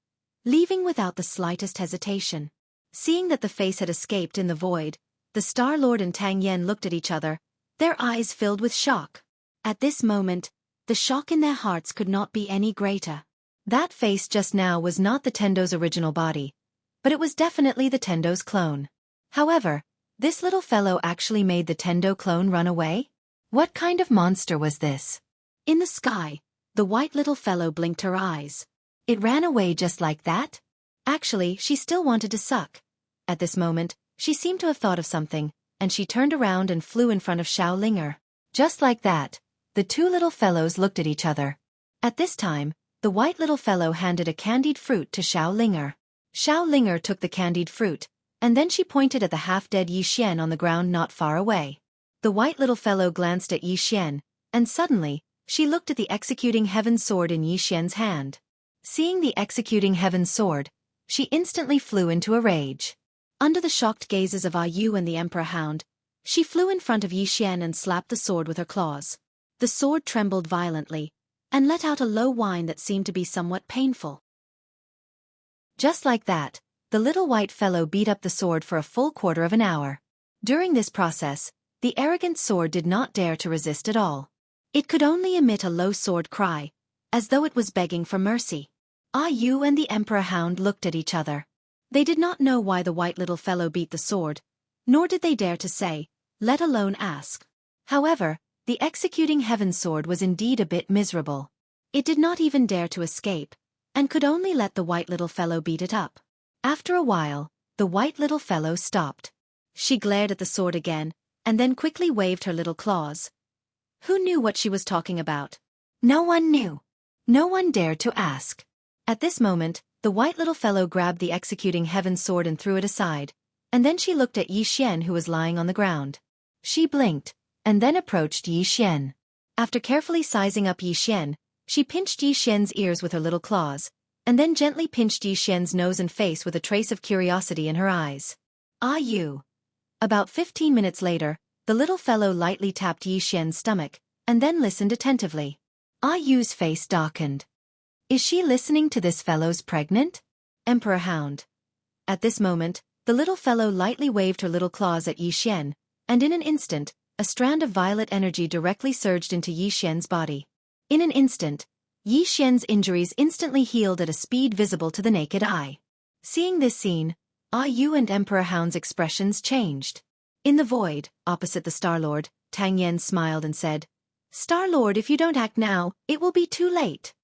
leaving without the slightest hesitation. Seeing that the face had escaped in the void, the Star-Lord and Tang Yen looked at each other, their eyes filled with shock. At this moment, the shock in their hearts could not be any greater. That face just now was not the Tendo's original body, but it was definitely the Tendo's clone. However, this little fellow actually made the Tendo clone run away? What kind of monster was this? In the sky, the white little fellow blinked her eyes. It ran away just like that? Actually, she still wanted to suck. At this moment, she seemed to have thought of something, and she turned around and flew in front of Xiao Linger. Just like that, the two little fellows looked at each other. At this time, the white little fellow handed a candied fruit to Xiao Linger. Xiao Linger took the candied fruit, and then she pointed at the half-dead Yi Xian on the ground not far away. The white little fellow glanced at Yi Xian, and suddenly, she looked at the executing heaven sword in Yi Xian's hand. Seeing the executing heaven sword, she instantly flew into a rage. Under the shocked gazes of Ah Yu and the Emperor Hound, she flew in front of Yi Xian and slapped the sword with her claws. The sword trembled violently, and let out a low whine that seemed to be somewhat painful. Just like that, the little white fellow beat up the sword for a full quarter of an hour. During this process, the arrogant sword did not dare to resist at all. It could only emit a low sword cry, as though it was begging for mercy. Ah Yu and the Emperor Hound looked at each other. They did not know why the white little fellow beat the sword, nor did they dare to say, let alone ask. However, the executing heaven sword was indeed a bit miserable. It did not even dare to escape, and could only let the white little fellow beat it up. After a while, the white little fellow stopped. She glared at the sword again, and then quickly waved her little claws. Who knew what she was talking about? No one knew. No one dared to ask. At this moment, the white little fellow grabbed the executing heaven sword and threw it aside, and then she looked at Yi Xian who was lying on the ground. She blinked, and then approached Yi Xian. After carefully sizing up Yi Xian, she pinched Yi Xian's ears with her little claws, and then gently pinched Yi Xian's nose and face with a trace of curiosity in her eyes. Ah Yu. About 15 minutes later, the little fellow lightly tapped Yi Xian's stomach, and then listened attentively. Ah Yu's face darkened. Is she listening to this fellow's pregnant? Emperor Hound. At this moment, the little fellow lightly waved her little claws at Yi Xian, and in an instant, a strand of violet energy directly surged into Yi Xian's body. In an instant, Yi Xian's injuries instantly healed at a speed visible to the naked eye. Seeing this scene, Ah Yu and Emperor Hound's expressions changed. In the void, opposite the Star-Lord, Tang Yen smiled and said, Star-Lord, if you don't act now, it will be too late.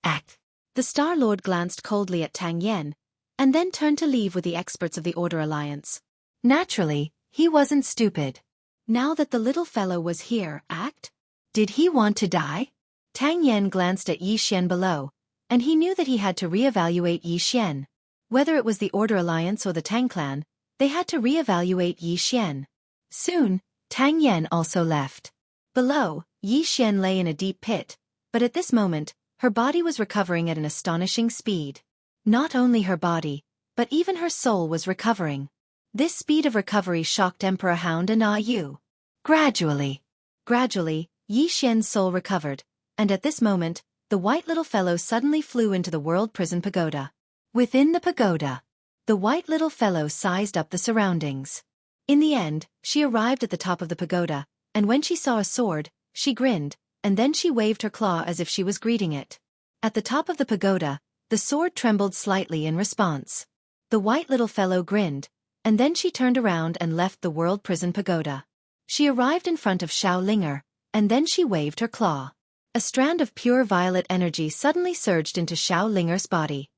Act. The Star-Lord glanced coldly at Tang Yen, and then turned to leave with the experts of the Order Alliance. Naturally, he wasn't stupid. Now that the little fellow was here, act? Did he want to die? Tang Yen glanced at Yi Xian below, and he knew that he had to re-evaluate Yi Xian. Whether it was the Order Alliance or the Tang clan, they had to re-evaluate Yi Xian. Soon, Tang Yen also left. Below, Yi Xian lay in a deep pit, but at this moment, her body was recovering at an astonishing speed. Not only her body, but even her soul was recovering. This speed of recovery shocked Emperor Hound and Ah Yu. Gradually, Yi Xian's soul recovered, and at this moment, the white little fellow suddenly flew into the World Prison Pagoda. Within the pagoda, the white little fellow sized up the surroundings. In the end, she arrived at the top of the pagoda, and when she saw a sword, she grinned, and then she waved her claw as if she was greeting it. At the top of the pagoda, the sword trembled slightly in response. The white little fellow grinned, and then she turned around and left the World Prison Pagoda. She arrived in front of Xiao Linger, and then she waved her claw. A strand of pure violet energy suddenly surged into Xiao Linger's body.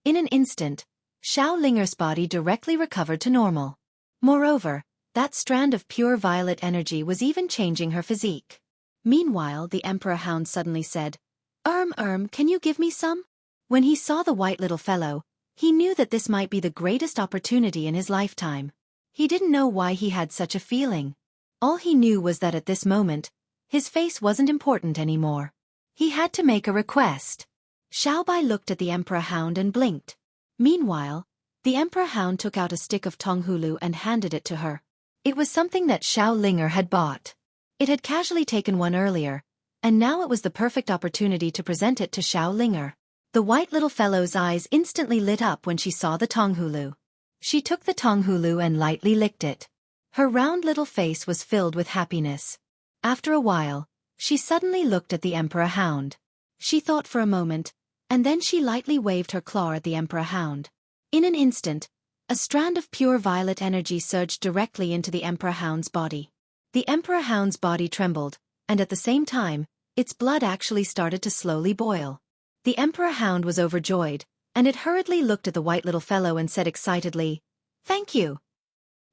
In an instant, Xiao Linger's body directly recovered to normal. Moreover, that strand of pure violet energy was even changing her physique. Meanwhile, the Emperor Hound suddenly said, can you give me some? When he saw the white little fellow, he knew that this might be the greatest opportunity in his lifetime. He didn't know why he had such a feeling. All he knew was that at this moment, his face wasn't important anymore. He had to make a request. Xiao Bai looked at the Emperor Hound and blinked. Meanwhile, the Emperor Hound took out a stick of Tonghulu and handed it to her. It was something that Xiao Linger had bought. It had casually taken one earlier, and now it was the perfect opportunity to present it to Xiao Linger. The white little fellow's eyes instantly lit up when she saw the tonghulu. She took the tonghulu and lightly licked it. Her round little face was filled with happiness. After a while, she suddenly looked at the emperor hound. She thought for a moment, and then she lightly waved her claw at the emperor hound. In an instant, a strand of pure violet energy surged directly into the emperor hound's body. The emperor hound's body trembled, and at the same time, its blood actually started to slowly boil. The emperor hound was overjoyed, and it hurriedly looked at the white little fellow and said excitedly, "Thank you."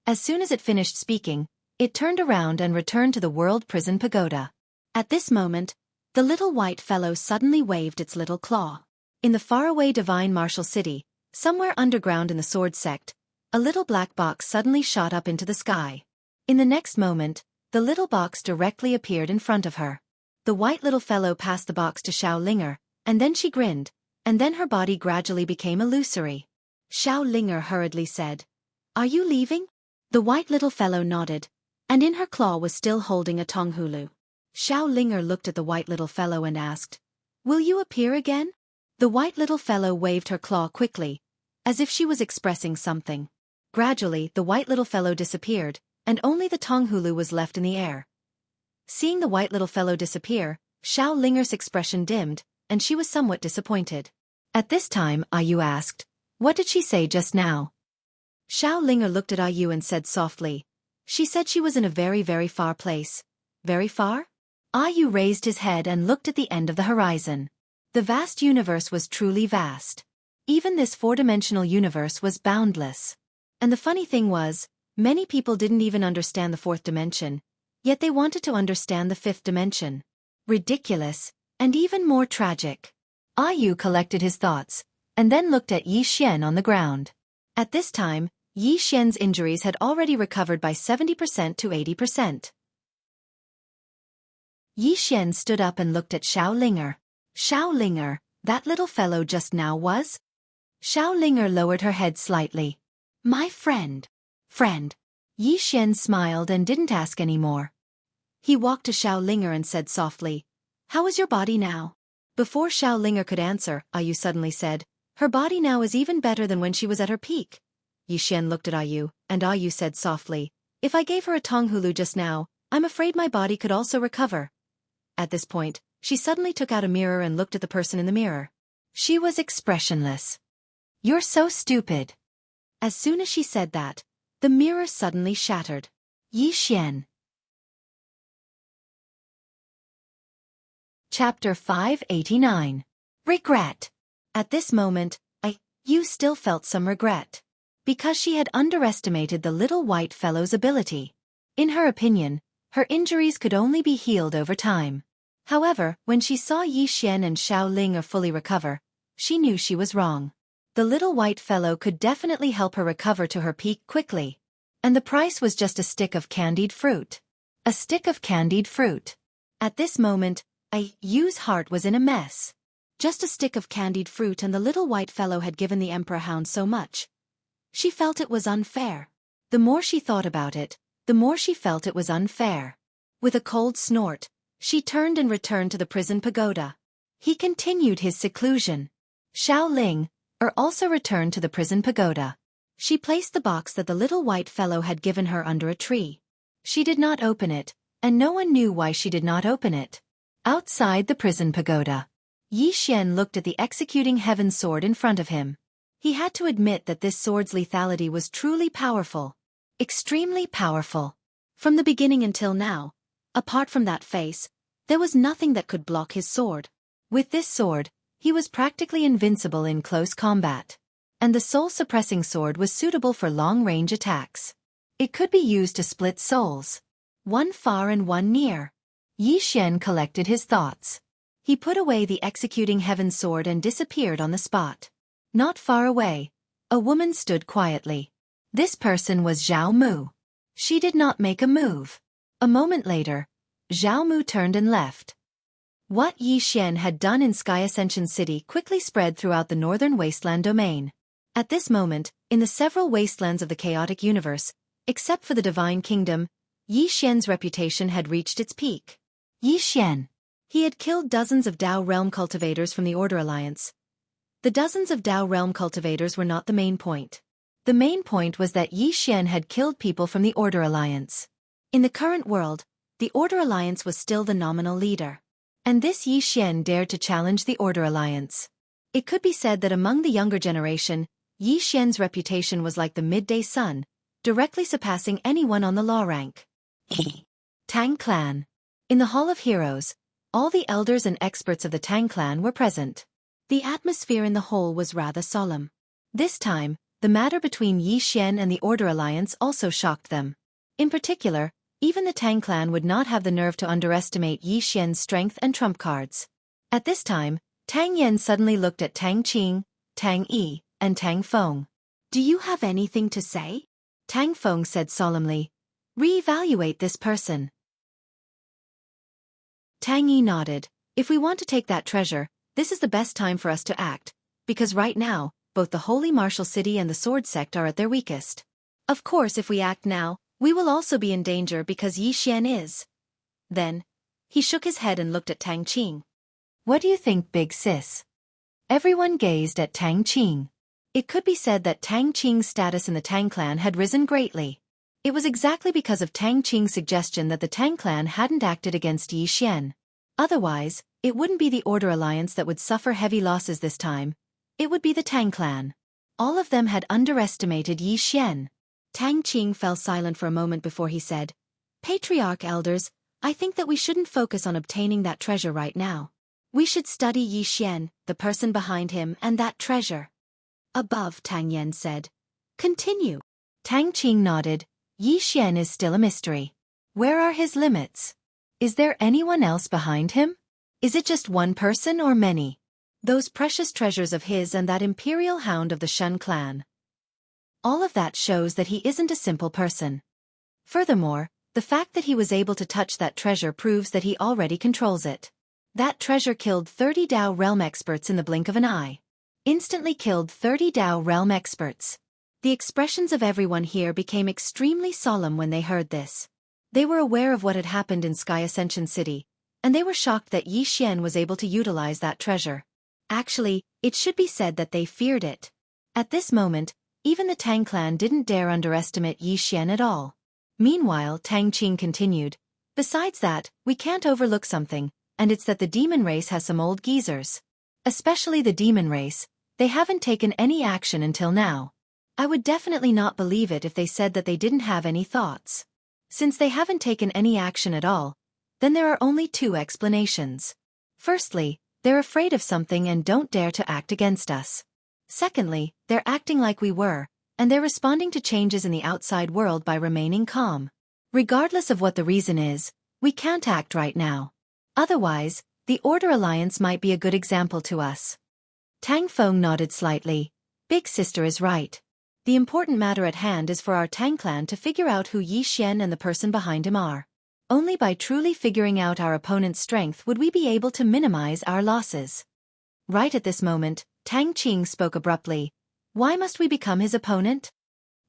As soon as it finished speaking, it turned around and returned to the world prison pagoda. At this moment, the little white fellow suddenly waved its little claw. In the faraway divine martial city, somewhere underground in the sword sect, a little black box suddenly shot up into the sky. In the next moment, the little box directly appeared in front of her. The white little fellow passed the box to Xiao Linger, and then she grinned, and then her body gradually became illusory. Xiao Linger hurriedly said, "Are you leaving?" The white little fellow nodded, and in her claw was still holding a tonghulu. Xiao Linger looked at the white little fellow and asked, "Will you appear again?" The white little fellow waved her claw quickly, as if she was expressing something. Gradually, the white little fellow disappeared, and only the tonghulu was left in the air. Seeing the white little fellow disappear, Xiao Linger's expression dimmed, and she was somewhat disappointed. At this time, Ayu asked, "What did she say just now?" Xiao Linger looked at Ayu and said softly, "She said she was in a very, very far place." "Very far?" Ayu raised his head and looked at the end of the horizon. The vast universe was truly vast. Even this four-dimensional universe was boundless. And the funny thing was, many people didn't even understand the fourth dimension, yet they wanted to understand the fifth dimension. Ridiculous, and even more tragic. Ayu collected his thoughts, and then looked at Yi Xian on the ground. At this time, Yi Xian's injuries had already recovered by 70% to 80%. Yi Xian stood up and looked at Xiao Linger. "Xiao Linger, that little fellow just now was?" Xiao Linger lowered her head slightly. "My friend." "Friend." Yi Xian smiled and didn't ask any more. He walked to Xiao Linger and said softly, "How is your body now?" Before Xiao Linger could answer, Ayu suddenly said, "Her body now is even better than when she was at her peak." Yi Xian looked at Ayu, and Ayu said softly, "If I gave her a tonghulu just now, I'm afraid my body could also recover." At this point, she suddenly took out a mirror and looked at the person in the mirror. She was expressionless. "You're so stupid." As soon as she said that, the mirror suddenly shattered. Yi Xian. Chapter 589. Regret. At this moment, Ayu still felt some regret. Because she had underestimated the little white fellow's ability. In her opinion, her injuries could only be healed over time. However, when she saw Yi Xian and Xiao Linger fully recover, she knew she was wrong. The little white fellow could definitely help her recover to her peak quickly. And the price was just a stick of candied fruit. A stick of candied fruit. At this moment, Ayu's heart was in a mess. Just a stick of candied fruit, and the little white fellow had given the emperor hound so much. She felt it was unfair. The more she thought about it, the more she felt it was unfair. With a cold snort, she turned and returned to the prison pagoda. He continued his seclusion. Xiao Ling also returned to the prison pagoda. She placed the box that the little white fellow had given her under a tree. She did not open it, and no one knew why she did not open it. Outside the prison pagoda, Yi Xian looked at the executing heaven sword in front of him. He had to admit that this sword's lethality was truly powerful. Extremely powerful. From the beginning until now, apart from that face, there was nothing that could block his sword. With this sword, he was practically invincible in close combat. And the soul-suppressing sword was suitable for long-range attacks. It could be used to split souls. One far and one near. Yi Xian collected his thoughts. He put away the executing heaven sword and disappeared on the spot. Not far away, a woman stood quietly. This person was Zhao Mu. She did not make a move. A moment later, Zhao Mu turned and left. What Yi Xian had done in Sky Ascension City quickly spread throughout the northern wasteland domain. At this moment, in the several wastelands of the chaotic universe, Except for the Divine Kingdom, Yi Xian's reputation had reached its peak. Yi Xian. He had killed dozens of Dao Realm cultivators from the Order Alliance. The dozens of Dao Realm cultivators were not the main point. The main point was that Yi Xian had killed people from the Order Alliance. In the current world, the Order Alliance was still the nominal leader. And this Yi Xian dared to challenge the Order Alliance. It could be said that among the younger generation, Yi Xian's reputation was like the midday sun, directly surpassing anyone on the law rank. Tang Clan. In the Hall of Heroes, all the elders and experts of the Tang Clan were present. The atmosphere in the hall was rather solemn. This time, the matter between Yi Xian and the Order Alliance also shocked them. In particular, even the Tang Clan would not have the nerve to underestimate Yi Xian's strength and trump cards. At this time, Tang Yan suddenly looked at Tang Qing, Tang Yi, and Tang Feng. "Do you have anything to say?" Tang Feng said solemnly. "Re-evaluate this person." Tang Yi nodded. "If we want to take that treasure, this is the best time for us to act, because right now, both the Holy Martial City and the Sword Sect are at their weakest. Of course, if we act now, we will also be in danger because Yi Xian is." Then, he shook his head and looked at Tang Qing. "What do you think, big sis?" Everyone gazed at Tang Qing. It could be said that Tang Qing's status in the Tang Clan had risen greatly. It was exactly because of Tang Qing's suggestion that the Tang Clan hadn't acted against Yi Xian. Otherwise, it wouldn't be the Order Alliance that would suffer heavy losses this time. It would be the Tang Clan. All of them had underestimated Yi Xian. Tang Qing fell silent for a moment before he said, "Patriarch elders, I think that we shouldn't focus on obtaining that treasure right now. We should study Yi Xian, the person behind him, and that treasure." "Above," Tang Yan said. "Continue." Tang Qing nodded. "Yi Xian is still a mystery. Where are his limits? Is there anyone else behind him? Is it just one person or many? Those precious treasures of his and that imperial hound of the Shun clan. All of that shows that he isn't a simple person. Furthermore, the fact that he was able to touch that treasure proves that he already controls it. That treasure killed 30 Dao Realm experts in the blink of an eye. Instantly killed 30 Dao Realm experts." The expressions of everyone here became extremely solemn when they heard this. They were aware of what had happened in Sky Ascension City, and they were shocked that Yi Xian was able to utilize that treasure. Actually, it should be said that they feared it. At this moment, even the Tang Clan didn't dare underestimate Yi Xian at all. Meanwhile, Tang Qing continued, "Besides that, we can't overlook something, and it's that the demon race has some old geezers. Especially the demon race, they haven't taken any action until now. I would definitely not believe it if they said that they didn't have any thoughts. Since they haven't taken any action at all, then there are only two explanations. Firstly, they're afraid of something and don't dare to act against us. Secondly, they're acting like we were, and they're responding to changes in the outside world by remaining calm. Regardless of what the reason is, we can't act right now. Otherwise, the Order Alliance might be a good example to us." Tang Feng nodded slightly. "Big sister is right. The important matter at hand is for our Tang Clan to figure out who Yi Xian and the person behind him are. Only by truly figuring out our opponent's strength would we be able to minimize our losses." Right at this moment, Tang Qing spoke abruptly. "Why must we become his opponent?"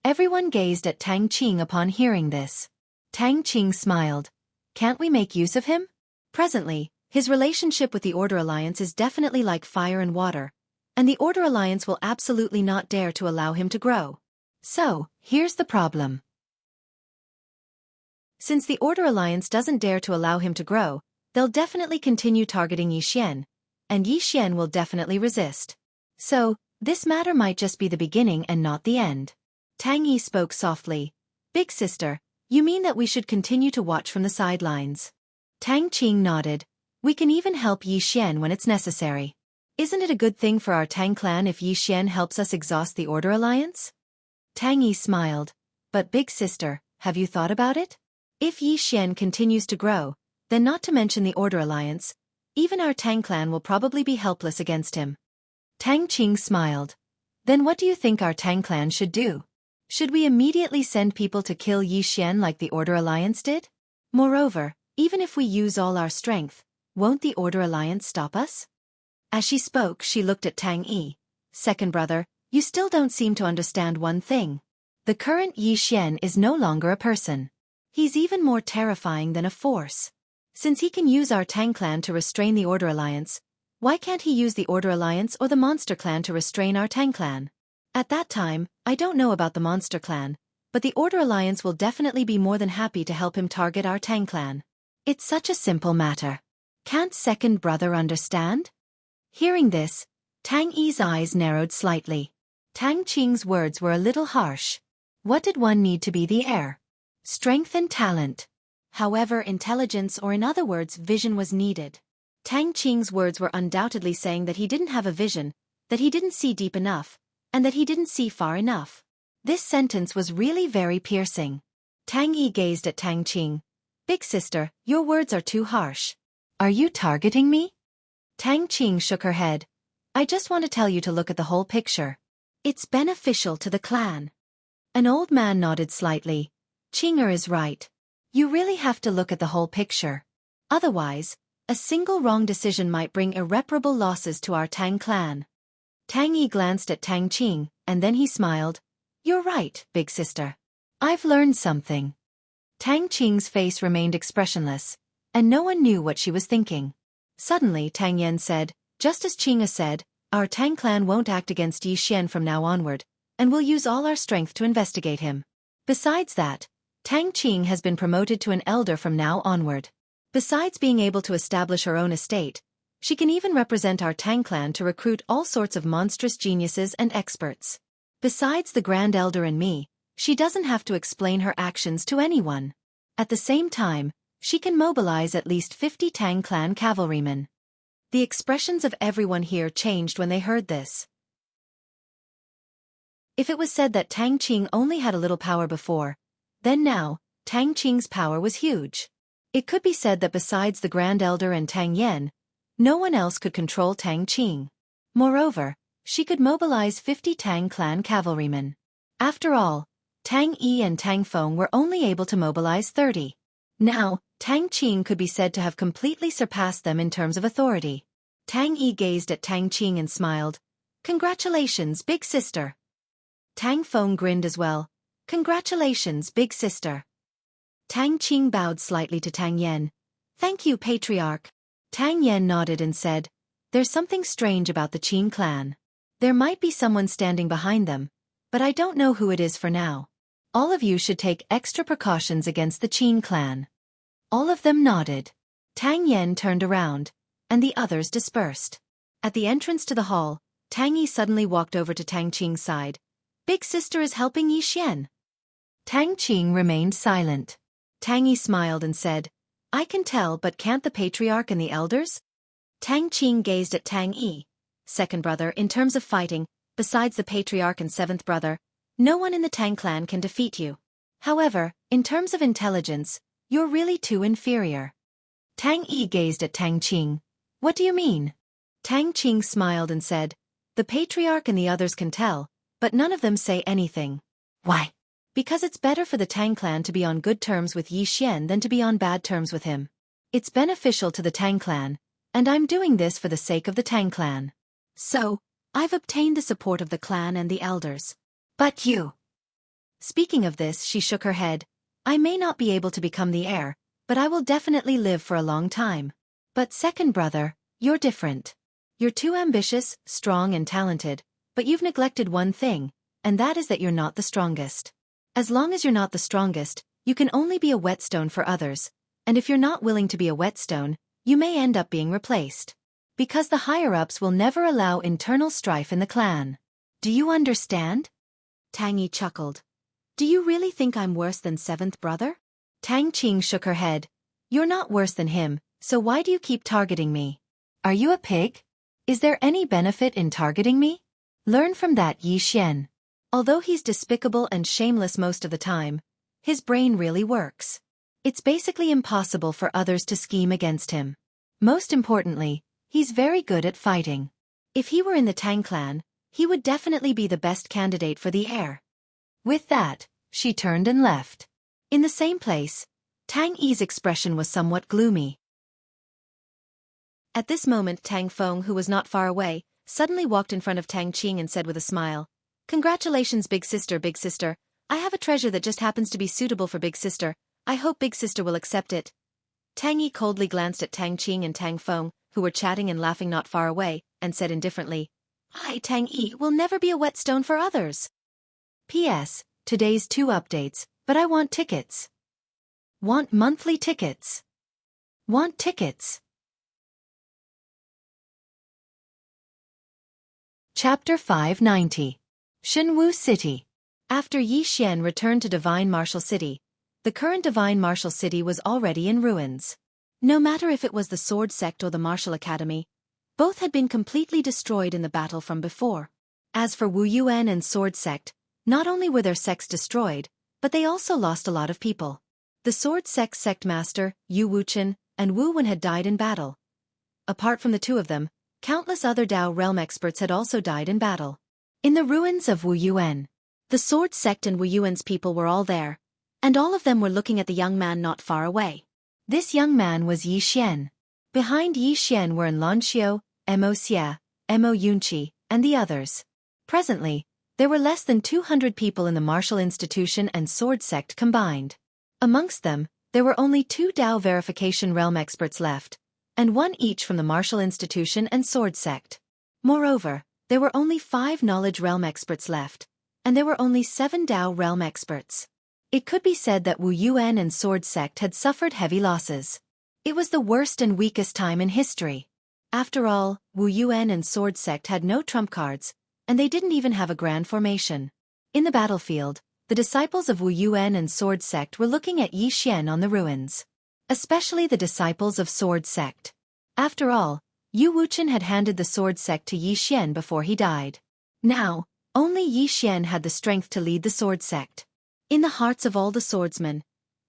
Everyone gazed at Tang Qing upon hearing this. Tang Qing smiled. "Can't we make use of him? Presently, his relationship with the Order Alliance is definitely like fire and water, and the Order Alliance will absolutely not dare to allow him to grow. So, here's the problem. Since the Order Alliance doesn't dare to allow him to grow, they'll definitely continue targeting Yi Xian, and Yi Xian will definitely resist. So, this matter might just be the beginning and not the end." Tang Yi spoke softly. "Big sister, you mean that we should continue to watch from the sidelines?" Tang Qing nodded. "We can even help Yi Xian when it's necessary. Isn't it a good thing for our Tang Clan if Yi Xian helps us exhaust the Order Alliance?" Tang Yi smiled. "But big sister, have you thought about it? If Yi Xian continues to grow, then not to mention the Order Alliance, even our Tang Clan will probably be helpless against him." Tang Qing smiled. "Then what do you think our Tang Clan should do? Should we immediately send people to kill Yi Xian like the Order Alliance did? Moreover, even if we use all our strength, won't the Order Alliance stop us?" As she spoke, she looked at Tang Yi. "Second brother, you still don't seem to understand one thing. The current Yi Xian is no longer a person. He's even more terrifying than a force. Since he can use our Tang clan to restrain the Order Alliance, why can't he use the Order Alliance or the Monster Clan to restrain our Tang clan? At that time, I don't know about the Monster Clan, but the Order Alliance will definitely be more than happy to help him target our Tang clan. It's such a simple matter. Can't second brother understand? Hearing this, Tang Yi's eyes narrowed slightly. Tang Qing's words were a little harsh. What did one need to be the heir? Strength and talent. However, intelligence, or in other words, vision, was needed. Tang Qing's words were undoubtedly saying that he didn't have a vision, that he didn't see deep enough, and that he didn't see far enough. This sentence was really very piercing. Tang Yi gazed at Tang Qing. Big sister, your words are too harsh. Are you targeting me? Tang Qing shook her head. I just want to tell you to look at the whole picture. It's beneficial to the clan. An old man nodded slightly. Qinger is right. You really have to look at the whole picture. Otherwise, a single wrong decision might bring irreparable losses to our Tang clan. Tang Yi glanced at Tang Qing, and then he smiled. You're right, big sister. I've learned something. Tang Qing's face remained expressionless, and no one knew what she was thinking. Suddenly Tang Yan said, just as Qinga said, our Tang clan won't act against Yi Xian from now onward, and we'll use all our strength to investigate him. Besides that, Tang Qing has been promoted to an elder from now onward. Besides being able to establish her own estate, she can even represent our Tang clan to recruit all sorts of monstrous geniuses and experts. Besides the Grand Elder and me, she doesn't have to explain her actions to anyone. At the same time, she can mobilize at least 50 Tang clan cavalrymen. The expressions of everyone here changed when they heard this. If it was said that Tang Qing only had a little power before, then now, Tang Qing's power was huge. It could be said that besides the Grand Elder and Tang Yan, no one else could control Tang Qing. Moreover, she could mobilize 50 Tang clan cavalrymen. After all, Tang Yi and Tang Feng were only able to mobilize 30. Now, Tang Qing could be said to have completely surpassed them in terms of authority. Tang Yi gazed at Tang Qing and smiled. Congratulations, big sister. Tang Feng grinned as well. Congratulations, big sister. Tang Qing bowed slightly to Tang Yan. Thank you, patriarch. Tang Yan nodded and said, there's something strange about the Qin clan. There might be someone standing behind them, but I don't know who it is for now. All of you should take extra precautions against the Qin clan. All of them nodded. Tang Yan turned around, and the others dispersed. At the entrance to the hall, Tang Yi suddenly walked over to Tang Qing's side. Big sister is helping Yi Xian. Tang Qing remained silent. Tang Yi smiled and said, I can tell, but can't the patriarch and the elders? Tang Qing gazed at Tang Yi. Second brother, in terms of fighting, besides the patriarch and seventh brother, no one in the Tang clan can defeat you. However, in terms of intelligence, you're really too inferior. Tang Yi gazed at Tang Qing. What do you mean? Tang Qing smiled and said, the patriarch and the others can tell, but none of them say anything. Why? Because it's better for the Tang clan to be on good terms with Yi Xian than to be on bad terms with him. It's beneficial to the Tang clan, and I'm doing this for the sake of the Tang clan. So, I've obtained the support of the clan and the elders. But you. Speaking of this, she shook her head. I may not be able to become the heir, but I will definitely live for a long time. But second brother, you're different. You're too ambitious, strong and talented, but you've neglected one thing, and that is that you're not the strongest. As long as you're not the strongest, you can only be a whetstone for others, and if you're not willing to be a whetstone, you may end up being replaced. Because the higher-ups will never allow internal strife in the clan. Do you understand? Tang Yi chuckled. Do you really think I'm worse than seventh brother? Tang Qing shook her head. You're not worse than him, so why do you keep targeting me? Are you a pig? Is there any benefit in targeting me? Learn from that Yi Xian. Although he's despicable and shameless most of the time, his brain really works. It's basically impossible for others to scheme against him. Most importantly, he's very good at fighting. If he were in the Tang clan, he would definitely be the best candidate for the heir. With that, she turned and left. In the same place, Tang Yi's expression was somewhat gloomy. At this moment Tang Feng, who was not far away, suddenly walked in front of Tang Qing and said with a smile, Congratulations, big sister, I have a treasure that just happens to be suitable for Big Sister. I hope Big Sister will accept it. Tang Yi coldly glanced at Tang Qing and Tang Feng, who were chatting and laughing not far away, and said indifferently, I, Tang Yi, will never be a whetstone for others. P.S. Today's 2 updates, but I want tickets. Want monthly tickets. Want tickets. Chapter 590. Shenwu City. After Yi Xian returned to Divine Martial City, the current Divine Martial City was already in ruins. No matter if it was the Sword Sect or the Martial Academy, both had been completely destroyed in the battle from before. As for Wu Yuan and Sword Sect, not only were their sects destroyed, but they also lost a lot of people. The Sword Sect sect master, Yu Wuchen, and Wu Wen had died in battle. Apart from the 2 of them, countless other Dao realm experts had also died in battle. In the ruins of Wu Yuan, the Sword Sect and Wu Yuan's people were all there, and all of them were looking at the young man not far away. This young man was Yi Xian. Behind Yi Xian were Lan Xiao, Mo Xia, Mo Yunqi, and the others. Presently, there were less than 200 people in the martial institution and sword sect combined. Amongst them, there were only 2 Dao verification realm experts left, and 1 each from the martial institution and sword sect. Moreover, there were only 5 knowledge realm experts left, and there were only 7 Dao realm experts. It could be said that Wu Yuan and sword sect had suffered heavy losses. It was the worst and weakest time in history. After all, Wu Yuan and sword sect had no trump cards, and they didn't even have a grand formation. In the battlefield, the disciples of Wu Yuan and sword sect were looking at Yi Xian on the ruins. Especially the disciples of sword sect. After all, Yu Wuchen had handed the sword sect to Yi Xian before he died. Now, only Yi Xian had the strength to lead the sword sect. In the hearts of all the swordsmen,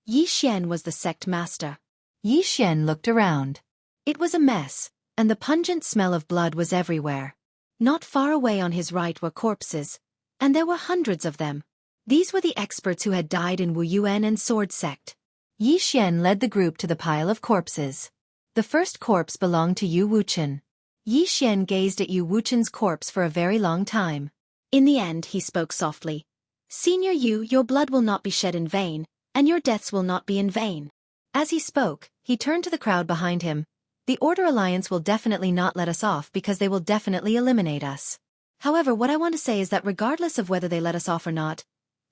Yi Xian was the sect master. Yi Xian looked around. It was a mess, and the pungent smell of blood was everywhere. Not far away on his right were corpses, and there were hundreds of them. These were the experts who had died in Wu Yuan and sword sect. Yi Xian led the group to the pile of corpses. The first corpse belonged to Yu Wuchen. Yi Xian gazed at Yu Wuchen's corpse for a very long time. In the end, he spoke softly. Senior Yu, your blood will not be shed in vain, and your deaths will not be in vain. As he spoke, he turned to the crowd behind him. The Order Alliance will definitely not let us off because they will definitely eliminate us. However, what I want to say is that regardless of whether they let us off or not,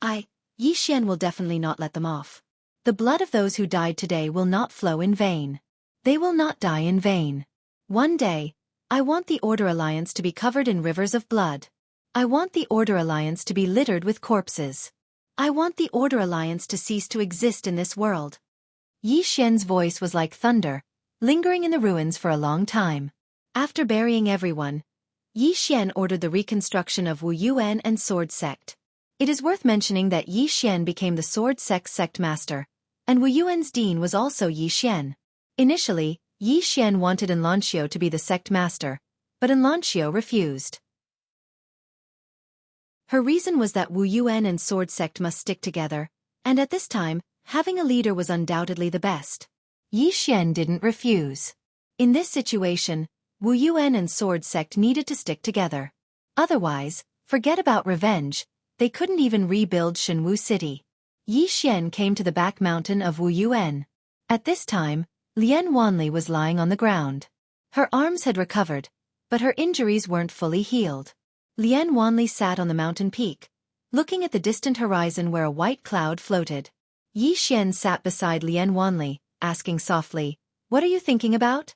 Yi Xian will definitely not let them off. The blood of those who died today will not flow in vain. They will not die in vain. One day, I want the Order Alliance to be covered in rivers of blood. I want the Order Alliance to be littered with corpses. I want the Order Alliance to cease to exist in this world. Yi Xian's voice was like thunder, lingering in the ruins for a long time. After burying everyone, Yi Xian ordered the reconstruction of Wu Yuan and Sword Sect. It is worth mentioning that Yi Xian became the Sword Sect sect master, and Wu Yuan's dean was also Yi Xian. Initially, Yi Xian wanted Lan Xiao to be the sect master, but Lan Xiao refused. Her reason was that Wu Yuan and Sword Sect must stick together, and at this time, having a leader was undoubtedly the best. Yi Xian didn't refuse. In this situation, Wu Yuan and Sword Sect needed to stick together. Otherwise, forget about revenge, they couldn't even rebuild Shenwu City. Yi Xian came to the back mountain of Wu Yuan. At this time, Lian Wanli was lying on the ground. Her arms had recovered, but her injuries weren't fully healed. Lian Wanli sat on the mountain peak, looking at the distant horizon where a white cloud floated. Yi Xian sat beside Lian Wanli, asking softly, "What are you thinking about?"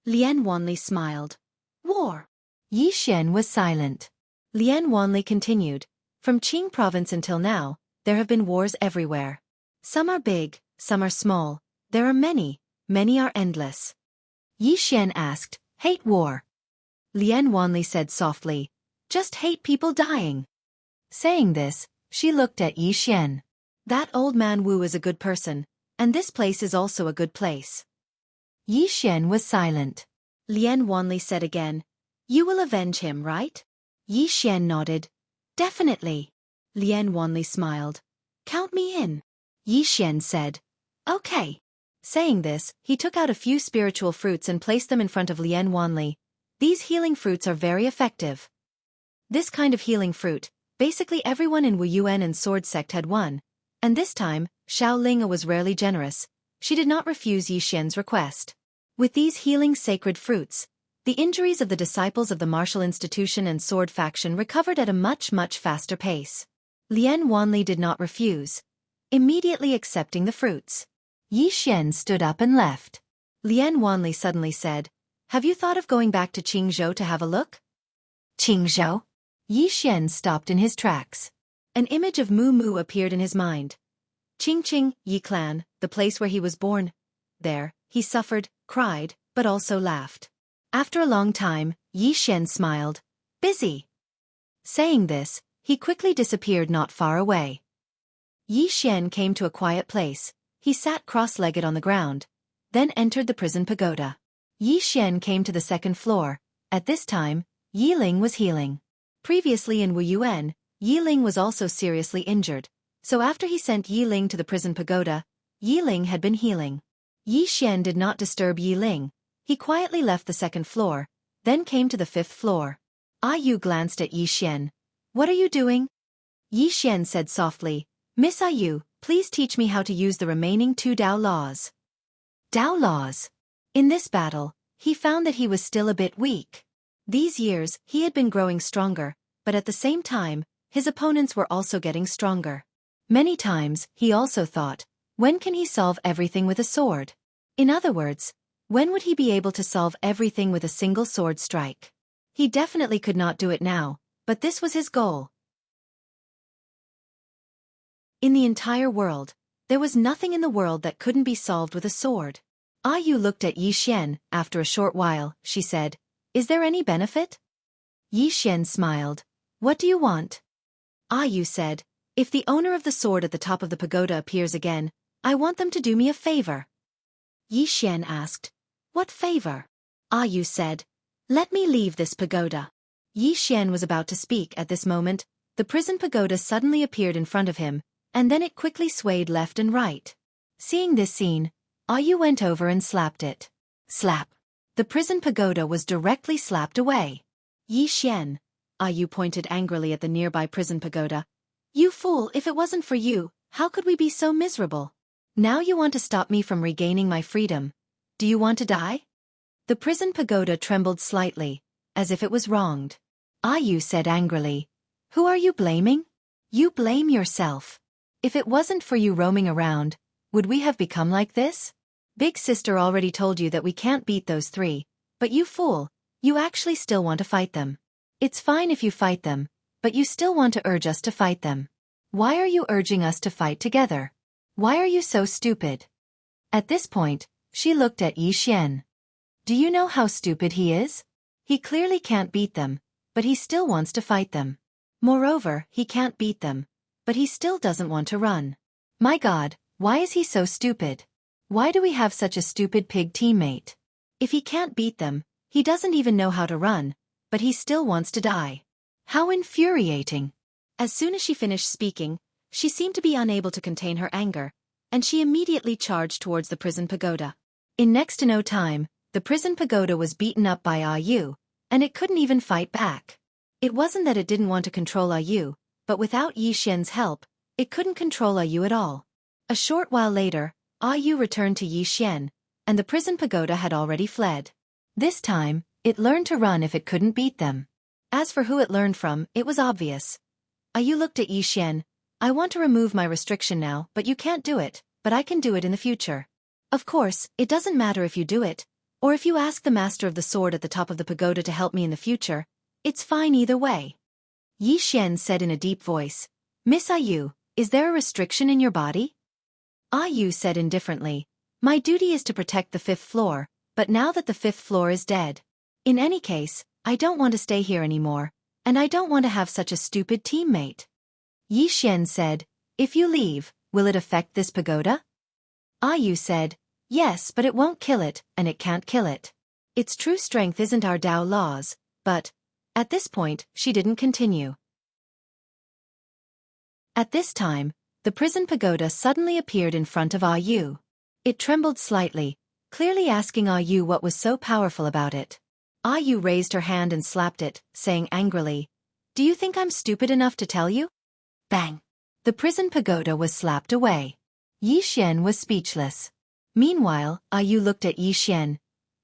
Lian Wanli smiled. "War." Yi Xian was silent. Lian Wanli continued, "From Qing province until now, there have been wars everywhere. Some are big, some are small, there are many, many are endless." Yi Xian asked, "Hate war?" Lian Wanli said softly, "Just hate people dying." Saying this, she looked at Yi Xian. "That old man Wu is a good person, and this place is also a good place." Yi Xian was silent. Lian Wanli said again, "You will avenge him, right?" Yi Xian nodded. "Definitely." Lian Wanli smiled. "Count me in." Yi Xian said, "Okay." Saying this, he took out a few spiritual fruits and placed them in front of Lian Wanli. These healing fruits are very effective. This kind of healing fruit, Basically everyone in Wu Yuan and Sword Sect had won, and this time, Xiao Linga was rarely generous. She did not refuse Yi Xian's request. With these healing sacred fruits, the injuries of the disciples of the martial institution and sword faction recovered at a much faster pace. Lian Wanli did not refuse, immediately accepting the fruits. Yi Xian stood up and left. Lian Wanli suddenly said, "Have you thought of going back to Qingzhou to have a look?" Qingzhou? Yi Xian stopped in his tracks. An image of Mu Mu appeared in his mind. Qingqing, Yi clan, the place where he was born. There, he suffered, cried, but also laughed. After a long time, Yi Xian smiled. Busy. Saying this, he quickly disappeared not far away. Yi Xian came to a quiet place. He sat cross-legged on the ground, then entered the prison pagoda. Yi Xian came to the second floor. At this time, Yi Ling was healing. Previously in Wu Yuan, Yi Ling was also seriously injured, so after he sent Yi Ling to the prison pagoda, Yi Ling had been healing. Yi Xian did not disturb Yi Ling. He quietly left the second floor, then came to the fifth floor. Yu glanced at Yi Xian. "What are you doing?" Yi Xian said softly, "Miss Yu, please teach me how to use the remaining 2 Dao laws." Dao laws. In this battle, he found that he was still a bit weak. These years, he had been growing stronger, but at the same time, his opponents were also getting stronger. Many times, he also thought, when can he solve everything with a sword? In other words, when would he be able to solve everything with a single sword strike? He definitely could not do it now, but this was his goal. In the entire world, there was nothing in the world that couldn't be solved with a sword. Yu looked at Yi Xian. After a short while, she said, "Is there any benefit?" Yi Xian smiled. "What do you want?" Yu said, "If the owner of the sword at the top of the pagoda appears again, I want them to do me a favor." Yi Xian asked, "What favor?" Yu said, "Let me leave this pagoda." Yi Xian was about to speak. At this moment, the prison pagoda suddenly appeared in front of him, and then it quickly swayed left and right. Seeing this scene, Yu went over and slapped it. Slap. The prison pagoda was directly slapped away. "Yi Xian," Yu pointed angrily at the nearby prison pagoda. "You fool, if it wasn't for you, how could we be so miserable? Now you want to stop me from regaining my freedom. Do you want to die?" The prison pagoda trembled slightly, as if it was wronged. Yu said angrily, "Who are you blaming? You blame yourself. If it wasn't for you roaming around, would we have become like this? Big sister already told you that we can't beat those 3, but you fool, you actually still want to fight them. It's fine if you fight them, but you still want to urge us to fight them. Why are you urging us to fight together? Why are you so stupid?" At this point, she looked at Yi Xian. "Do you know how stupid he is? He clearly can't beat them, but he still wants to fight them. Moreover, he can't beat them, but he still doesn't want to run. My God, why is he so stupid? Why do we have such a stupid pig teammate? If he can't beat them, he doesn't even know how to run, but he still wants to die. How infuriating." As soon as she finished speaking, she seemed to be unable to contain her anger, and she immediately charged towards the prison pagoda. In next to no time, the prison pagoda was beaten up by Yu, and it couldn't even fight back. It wasn't that it didn't want to control Yu, but without Yi Xian's help, it couldn't control Yu at all. A short while later, Yu returned to Yi Xian, and the prison pagoda had already fled. This time, it learned to run if it couldn't beat them. As for who it learned from, it was obvious. Yu looked at Yi Xian. "I want to remove my restriction now, but you can't do it, but I can do it in the future. Of course, it doesn't matter if you do it, or if you ask the master of the sword at the top of the pagoda to help me in the future. It's fine either way." Yi Xian said in a deep voice, "Miss Yu, is there a restriction in your body?" Yu said indifferently, "My duty is to protect the 5th floor, but now that the 5th floor is dead. In any case, I don't want to stay here anymore, and I don't want to have such a stupid teammate." Yi Xian said, "If you leave, will it affect this pagoda?" Yu said, "Yes, but it won't kill it, and it can't kill it. Its true strength isn't our Dao laws, but..." At this point, she didn't continue. At this time, the prison pagoda suddenly appeared in front of Yu. It trembled slightly, clearly asking Yu what was so powerful about it. Yu raised her hand and slapped it, saying angrily, Do you think I'm stupid enough to tell you? Bang! The prison pagoda was slapped away. Yi Xian was speechless. Meanwhile, Yu looked at Yi Xian.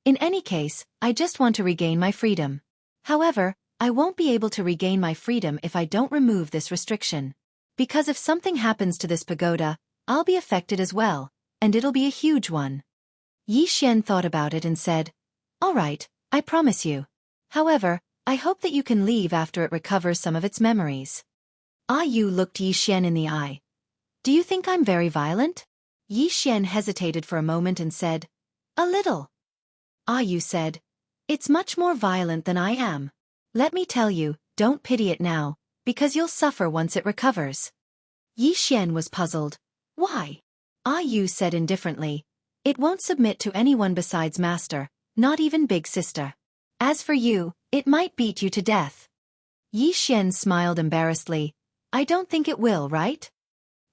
In any case, I just want to regain my freedom. However, I won't be able to regain my freedom if I don't remove this restriction. Because if something happens to this pagoda, I'll be affected as well, and it'll be a huge one. Yi Xian thought about it and said, "All right, I promise you. However, I hope that you can leave after it recovers some of its memories." Yu looked Yi Xian in the eye. "Do you think I'm very violent?" Yi Xian hesitated for a moment and said, "A little." Yu said, "It's much more violent than I am. Let me tell you, don't pity it now, because you'll suffer once it recovers." Yi Xian was puzzled. "Why?" Yu said indifferently, "It won't submit to anyone besides Master, not even Big Sister. As for you, it might beat you to death." Yi Xian smiled embarrassedly. "I don't think it will, right?"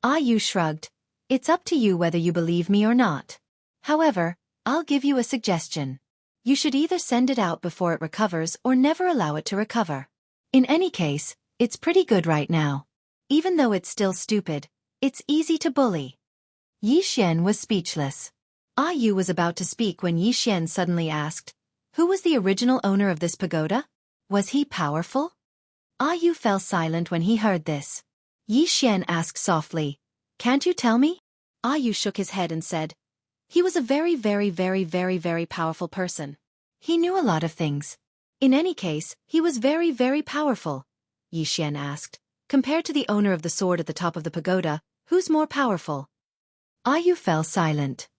Yu shrugged. "It's up to you whether you believe me or not. However, I'll give you a suggestion. You should either send it out before it recovers or never allow it to recover. In any case, it's pretty good right now. Even though it's still stupid, it's easy to bully." Yi Xian was speechless. Yu was about to speak when Yi Xian suddenly asked, "Who was the original owner of this pagoda? Was he powerful?" Yu fell silent when he heard this. Yi Xian asked softly, "Can't you tell me?" Yu shook his head and said, "He was a very, very, very, very, very powerful person. He knew a lot of things. In any case, he was very, very powerful." Yi Xian asked, "Compared to the owner of the sword at the top of the pagoda, who's more powerful?" Yu fell silent.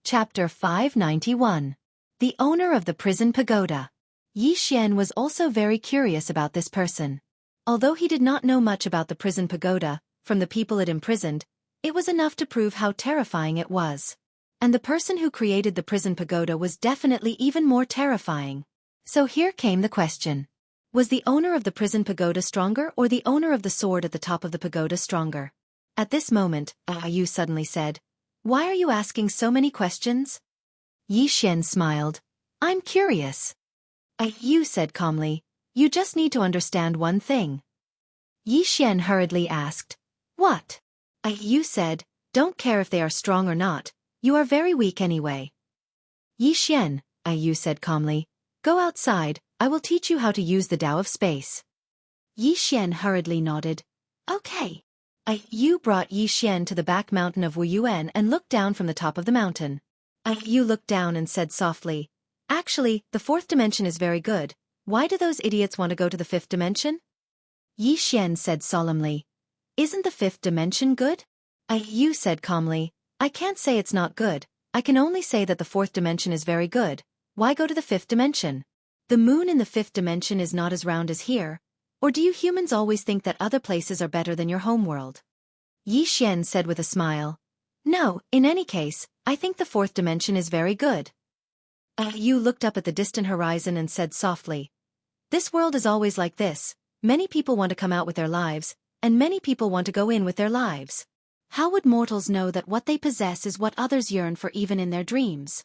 Chapter 591. The owner of the prison pagoda. Yi Xian was also very curious about this person. Although he did not know much about the prison pagoda, from the people it imprisoned, it was enough to prove how terrifying it was. And the person who created the prison pagoda was definitely even more terrifying. So here came the question. Was the owner of the prison pagoda stronger or the owner of the sword at the top of the pagoda stronger? At this moment, Yu suddenly said, "Why are you asking so many questions?" Yi Xian smiled. "I'm curious." Yu said calmly, "You just need to understand one thing." Yi Xian hurriedly asked, "What?" Yu said, "Don't care if they are strong or not, you are very weak anyway." "Yi Xian," Yu said calmly, "go outside, I will teach you how to use the Tao of space." Yi Xian hurriedly nodded. "Okay." Yu brought Yi Xian to the back mountain of Wuyuan and looked down from the top of the mountain. Yu looked down and said softly, "Actually, the fourth dimension is very good. Why do those idiots want to go to the fifth dimension?" Yi Xian said solemnly, "Isn't the fifth dimension good?" Yu said calmly, "I can't say it's not good, I can only say that the fourth dimension is very good. Why go to the fifth dimension? The moon in the fifth dimension is not as round as here. Or do you humans always think that other places are better than your homeworld?" Yi Xian said with a smile, "No, in any case, I think the fourth dimension is very good." Yu looked up at the distant horizon and said softly, "This world is always like this. Many people want to come out with their lives, and many people want to go in with their lives. How would mortals know that what they possess is what others yearn for even in their dreams?"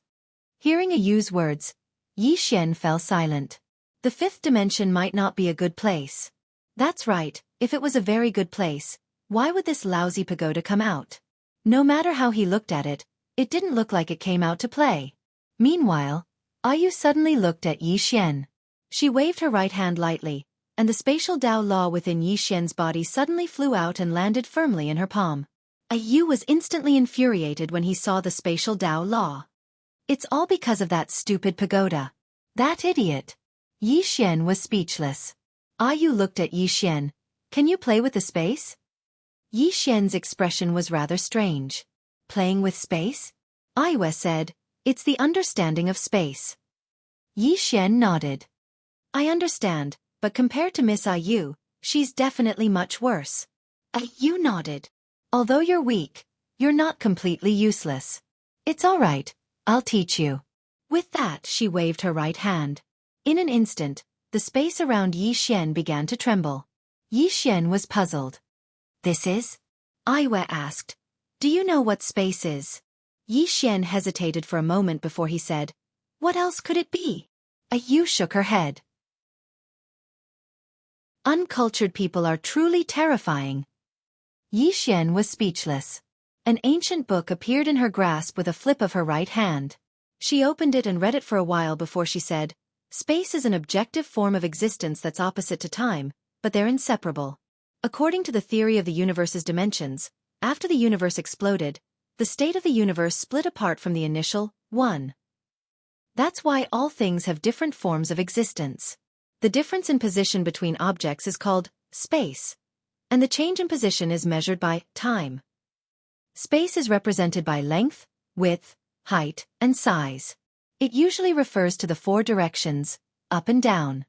Hearing Yu's words, Yi Xian fell silent. The fifth dimension might not be a good place. That's right, if it was a very good place, why would this lousy pagoda come out? No matter how he looked at it, it didn't look like it came out to play. Meanwhile, Yu suddenly looked at Yi Xian. She waved her right hand lightly, and the spatial Tao law within Yi Xian's body suddenly flew out and landed firmly in her palm. Yu was instantly infuriated when he saw the spatial Tao law. It's all because of that stupid pagoda. That idiot. Yi Xian was speechless. Yu looked at Yi Xian. "Can you play with the space?" Yi Xian's expression was rather strange. "Playing with space?" Yu said, "It's the understanding of space." Yi Xian nodded. "I understand, but compared to Miss Yu, she's definitely much worse." Yu nodded. "Although you're weak, you're not completely useless. It's all right, I'll teach you." With that she waved her right hand. In an instant, the space around Yi Xian began to tremble. Yi Xian was puzzled. "This is?" Yu asked. "Do you know what space is?" Yi Xian hesitated for a moment before he said, "What else could it be?" Yu shook her head. Uncultured people are truly terrifying. Yi Xian was speechless. An ancient book appeared in her grasp with a flip of her right hand. She opened it and read it for a while before she said, "Space is an objective form of existence that's opposite to time, but they're inseparable. According to the theory of the universe's dimensions, after the universe exploded, the state of the universe split apart from the initial, one. That's why all things have different forms of existence. The difference in position between objects is called space, and the change in position is measured by time. Space is represented by length, width, height, and size. It usually refers to the four directions, up and down."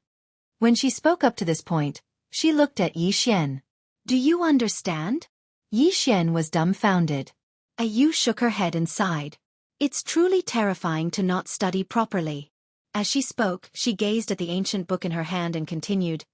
When she spoke up to this point, she looked at Yi Xian. "Do you understand?" Yi Xian was dumbfounded. Yu shook her head and sighed. "It's truly terrifying to not study properly." As she spoke, she gazed at the ancient book in her hand and continued,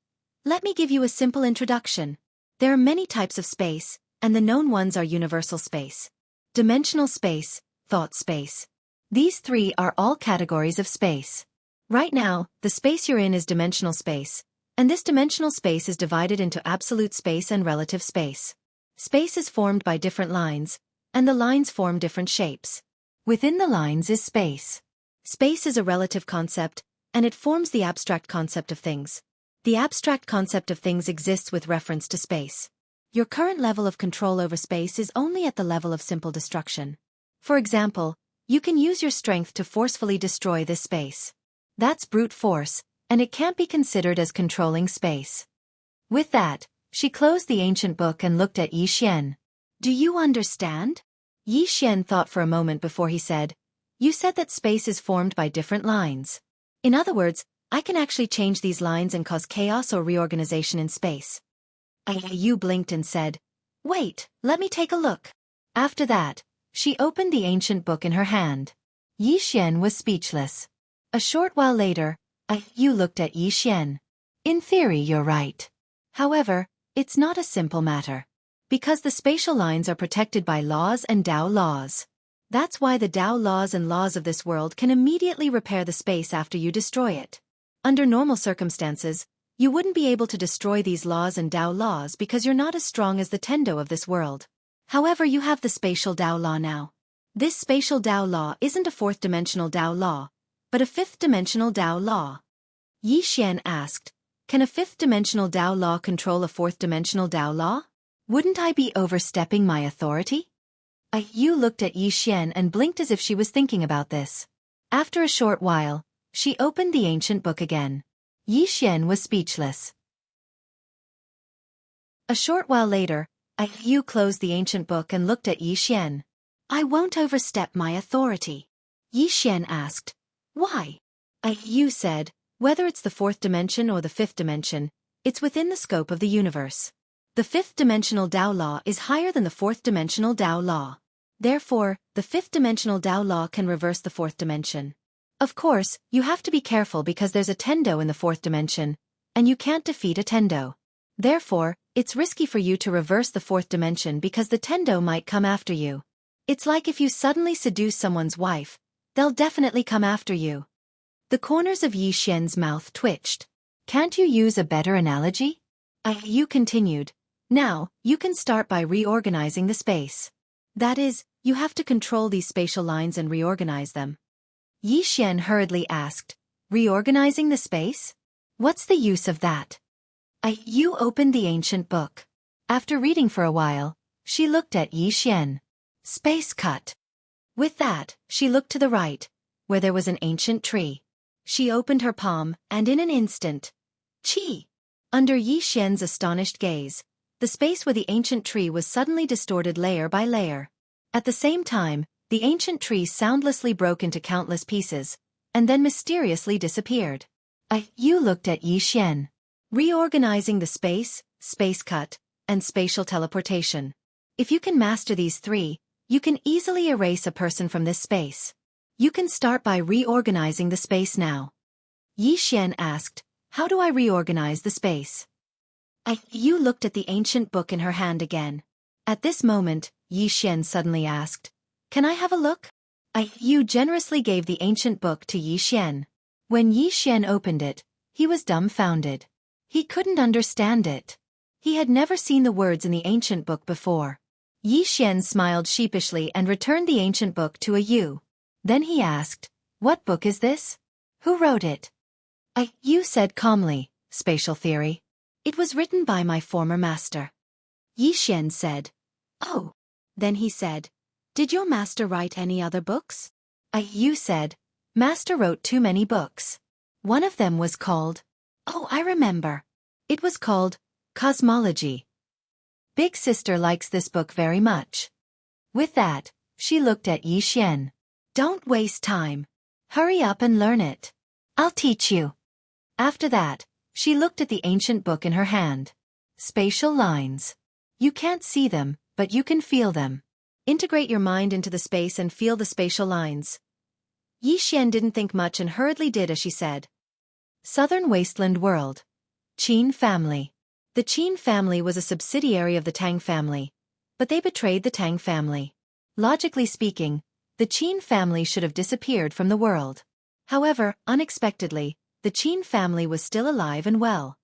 "Let me give you a simple introduction. There are many types of space, and the known ones are universal space, dimensional space, thought space. These three are all categories of space. Right now, the space you're in is dimensional space, and this dimensional space is divided into absolute space and relative space. Space is formed by different lines, and the lines form different shapes. Within the lines is space. Space is a relative concept, and it forms the abstract concept of things. The abstract concept of things exists with reference to space. Your current level of control over space is only at the level of simple destruction. For example, you can use your strength to forcefully destroy this space. That's brute force, and it can't be considered as controlling space." With that, she closed the ancient book and looked at Yi Xian. "Do you understand?" Yi Xian thought for a moment before he said, "You said that space is formed by different lines. In other words, I can actually change these lines and cause chaos or reorganization in space." Yu blinked and said, "Wait, let me take a look." After that, she opened the ancient book in her hand. Yi Xian was speechless. A short while later, Yu looked at Yi Xian. "In theory, you're right. However, it's not a simple matter. Because the spatial lines are protected by laws and Tao laws. That's why the Tao laws and laws of this world can immediately repair the space after you destroy it. Under normal circumstances, you wouldn't be able to destroy these laws and Tao laws because you're not as strong as the Tendo of this world. However, you have the spatial Tao law now. This spatial Tao law isn't a fourth-dimensional Tao law, but a fifth-dimensional Tao law." Yi Xian asked, "Can a fifth-dimensional Tao law control a fourth-dimensional Tao law? Wouldn't I be overstepping my authority?" Yu looked at Yi Xian and blinked as if she was thinking about this. After a short while, she opened the ancient book again. Yi Xian was speechless. A short while later, Yu closed the ancient book and looked at Yi Xian. "I won't overstep my authority." Yi Xian asked, "Why?" Yu said, "Whether it's the fourth dimension or the fifth dimension, it's within the scope of the universe. The fifth-dimensional Tao law is higher than the fourth-dimensional Tao law. Therefore, the fifth-dimensional Tao law can reverse the fourth dimension. Of course, you have to be careful because there's a Tendo in the fourth dimension, and you can't defeat a Tendo. Therefore, it's risky for you to reverse the fourth dimension because the Tendo might come after you. It's like if you suddenly seduce someone's wife, they'll definitely come after you." The corners of Yi Xian's mouth twitched. "Can't you use a better analogy?" Yu continued. "Now, you can start by reorganizing the space. That is, you have to control these spatial lines and reorganize them." Yi Xian hurriedly asked, "Reorganizing the space? What's the use of that?" Yu opened the ancient book. After reading for a while, she looked at Yi Xian. "Space cut." With that, she looked to the right, where there was an ancient tree. She opened her palm, and in an instant, Chi! Under Yi Xian's astonished gaze, the space where the ancient tree was suddenly distorted layer by layer. At the same time, the ancient tree soundlessly broke into countless pieces, and then mysteriously disappeared. Yu looked at Yi Xian. Reorganizing the space cut, and spatial teleportation. If you can master these three, you can easily erase a person from this space. You can start by reorganizing the space now. Yi Xian asked, "How do I reorganize the space?" Yu looked at the ancient book in her hand again. At this moment, Yi Xian suddenly asked, "Can I have a look?" Yu generously gave the ancient book to Yi Xian. When Yi Xian opened it, he was dumbfounded. He couldn't understand it. He had never seen the words in the ancient book before. Yi Xian smiled sheepishly and returned the ancient book to Yu. Then he asked, "What book is this? Who wrote it?" Yu said calmly, "Spatial theory. It was written by my former master." Yi Xian said, "Oh." Then he said, "Did your master write any other books?" Yu said, "Master wrote too many books. One of them was called—" "Oh, I remember. It was called Cosmology. Big sister likes this book very much." With that, she looked at Yi Xian. "Don't waste time. Hurry up and learn it. I'll teach you." After that, she looked at the ancient book in her hand. Spatial lines. You can't see them, but you can feel them. Integrate your mind into the space and feel the spatial lines. Yi Xian didn't think much and hurriedly did as she said. Southern Wasteland World. Qin family. The Qin family was a subsidiary of the Tang family, but they betrayed the Tang family. Logically speaking, the Qin family should have disappeared from the world. However, unexpectedly, the Qin family was still alive and well.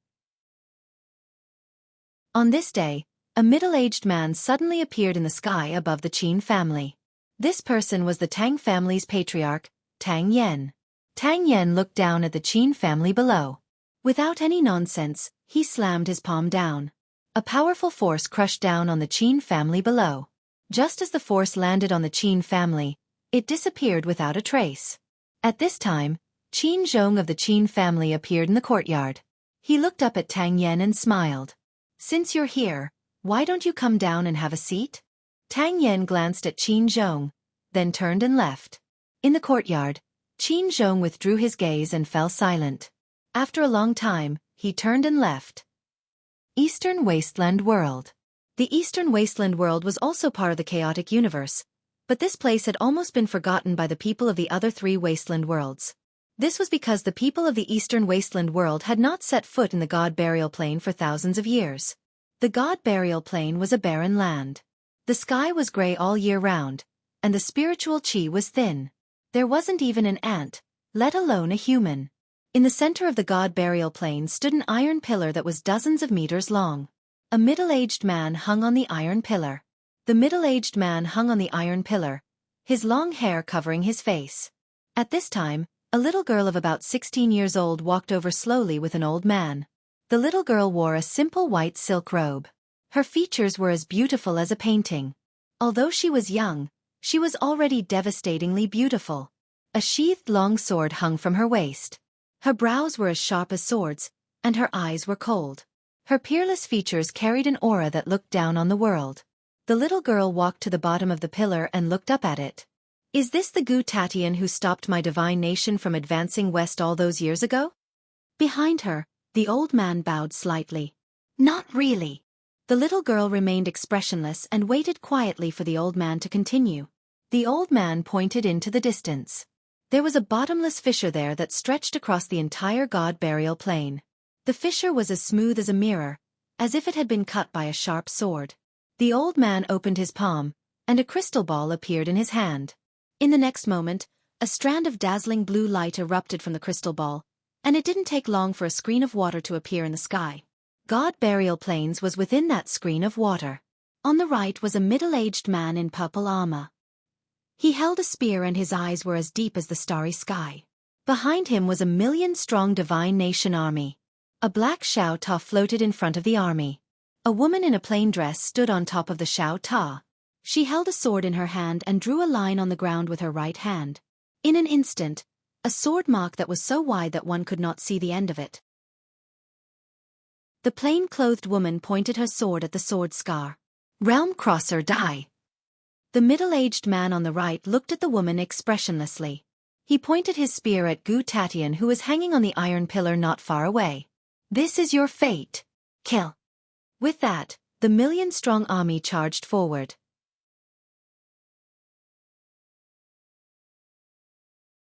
On this day, a middle-aged man suddenly appeared in the sky above the Qin family. This person was the Tang family's patriarch, Tang Yen. Tang Yen looked down at the Qin family below. Without any nonsense, he slammed his palm down. A powerful force crushed down on the Qin family below. Just as the force landed on the Qin family, it disappeared without a trace. At this time, Qin Zhong of the Qin family appeared in the courtyard. He looked up at Tang Yen and smiled. "Since you're here, why don't you come down and have a seat?" Tang Yen glanced at Qin Zhong, then turned and left. In the courtyard, Qin Zhong withdrew his gaze and fell silent. After a long time, he turned and left. Eastern Wasteland World. The Eastern Wasteland World was also part of the chaotic universe, but this place had almost been forgotten by the people of the other three Wasteland Worlds. This was because the people of the Eastern Wasteland World had not set foot in the God Burial Plain for thousands of years. The God Burial Plain was a barren land. The sky was gray all year round, and the spiritual chi was thin. There wasn't even an ant, let alone a human. In the center of the God Burial Plain stood an iron pillar that was dozens of meters long. A middle-aged man hung on the iron pillar. The middle-aged man hung on the iron pillar, his long hair covering his face. At this time, a little girl of about 16 years old walked over slowly with an old man. The little girl wore a simple white silk robe. Her features were as beautiful as a painting. Although she was young, she was already devastatingly beautiful. A sheathed long sword hung from her waist. Her brows were as sharp as swords, and her eyes were cold. Her peerless features carried an aura that looked down on the world. The little girl walked to the bottom of the pillar and looked up at it. "Is this the Gu Tatian who stopped my divine nation from advancing west all those years ago?" Behind her, the old man bowed slightly. "Not really." The little girl remained expressionless and waited quietly for the old man to continue. The old man pointed into the distance. There was a bottomless fissure there that stretched across the entire God Burial Plain. The fissure was as smooth as a mirror, as if it had been cut by a sharp sword. The old man opened his palm, and a crystal ball appeared in his hand. In the next moment, a strand of dazzling blue light erupted from the crystal ball, and it didn't take long for a screen of water to appear in the sky. God Burial Plains was within that screen of water. On the right was a middle-aged man in purple armor. He held a spear and his eyes were as deep as the starry sky. Behind him was a million-strong divine nation army. A black Xiao Ta floated in front of the army. A woman in a plain dress stood on top of the Xiao Ta. She held a sword in her hand and drew a line on the ground with her right hand. In an instant, a sword mark that was so wide that one could not see the end of it. The plain-clothed woman pointed her sword at the sword scar. "Realm Crosser, die!" The middle-aged man on the right looked at the woman expressionlessly. He pointed his spear at Gu Tatian, who was hanging on the iron pillar not far away. "This is your fate. Kill." With that, the million-strong army charged forward.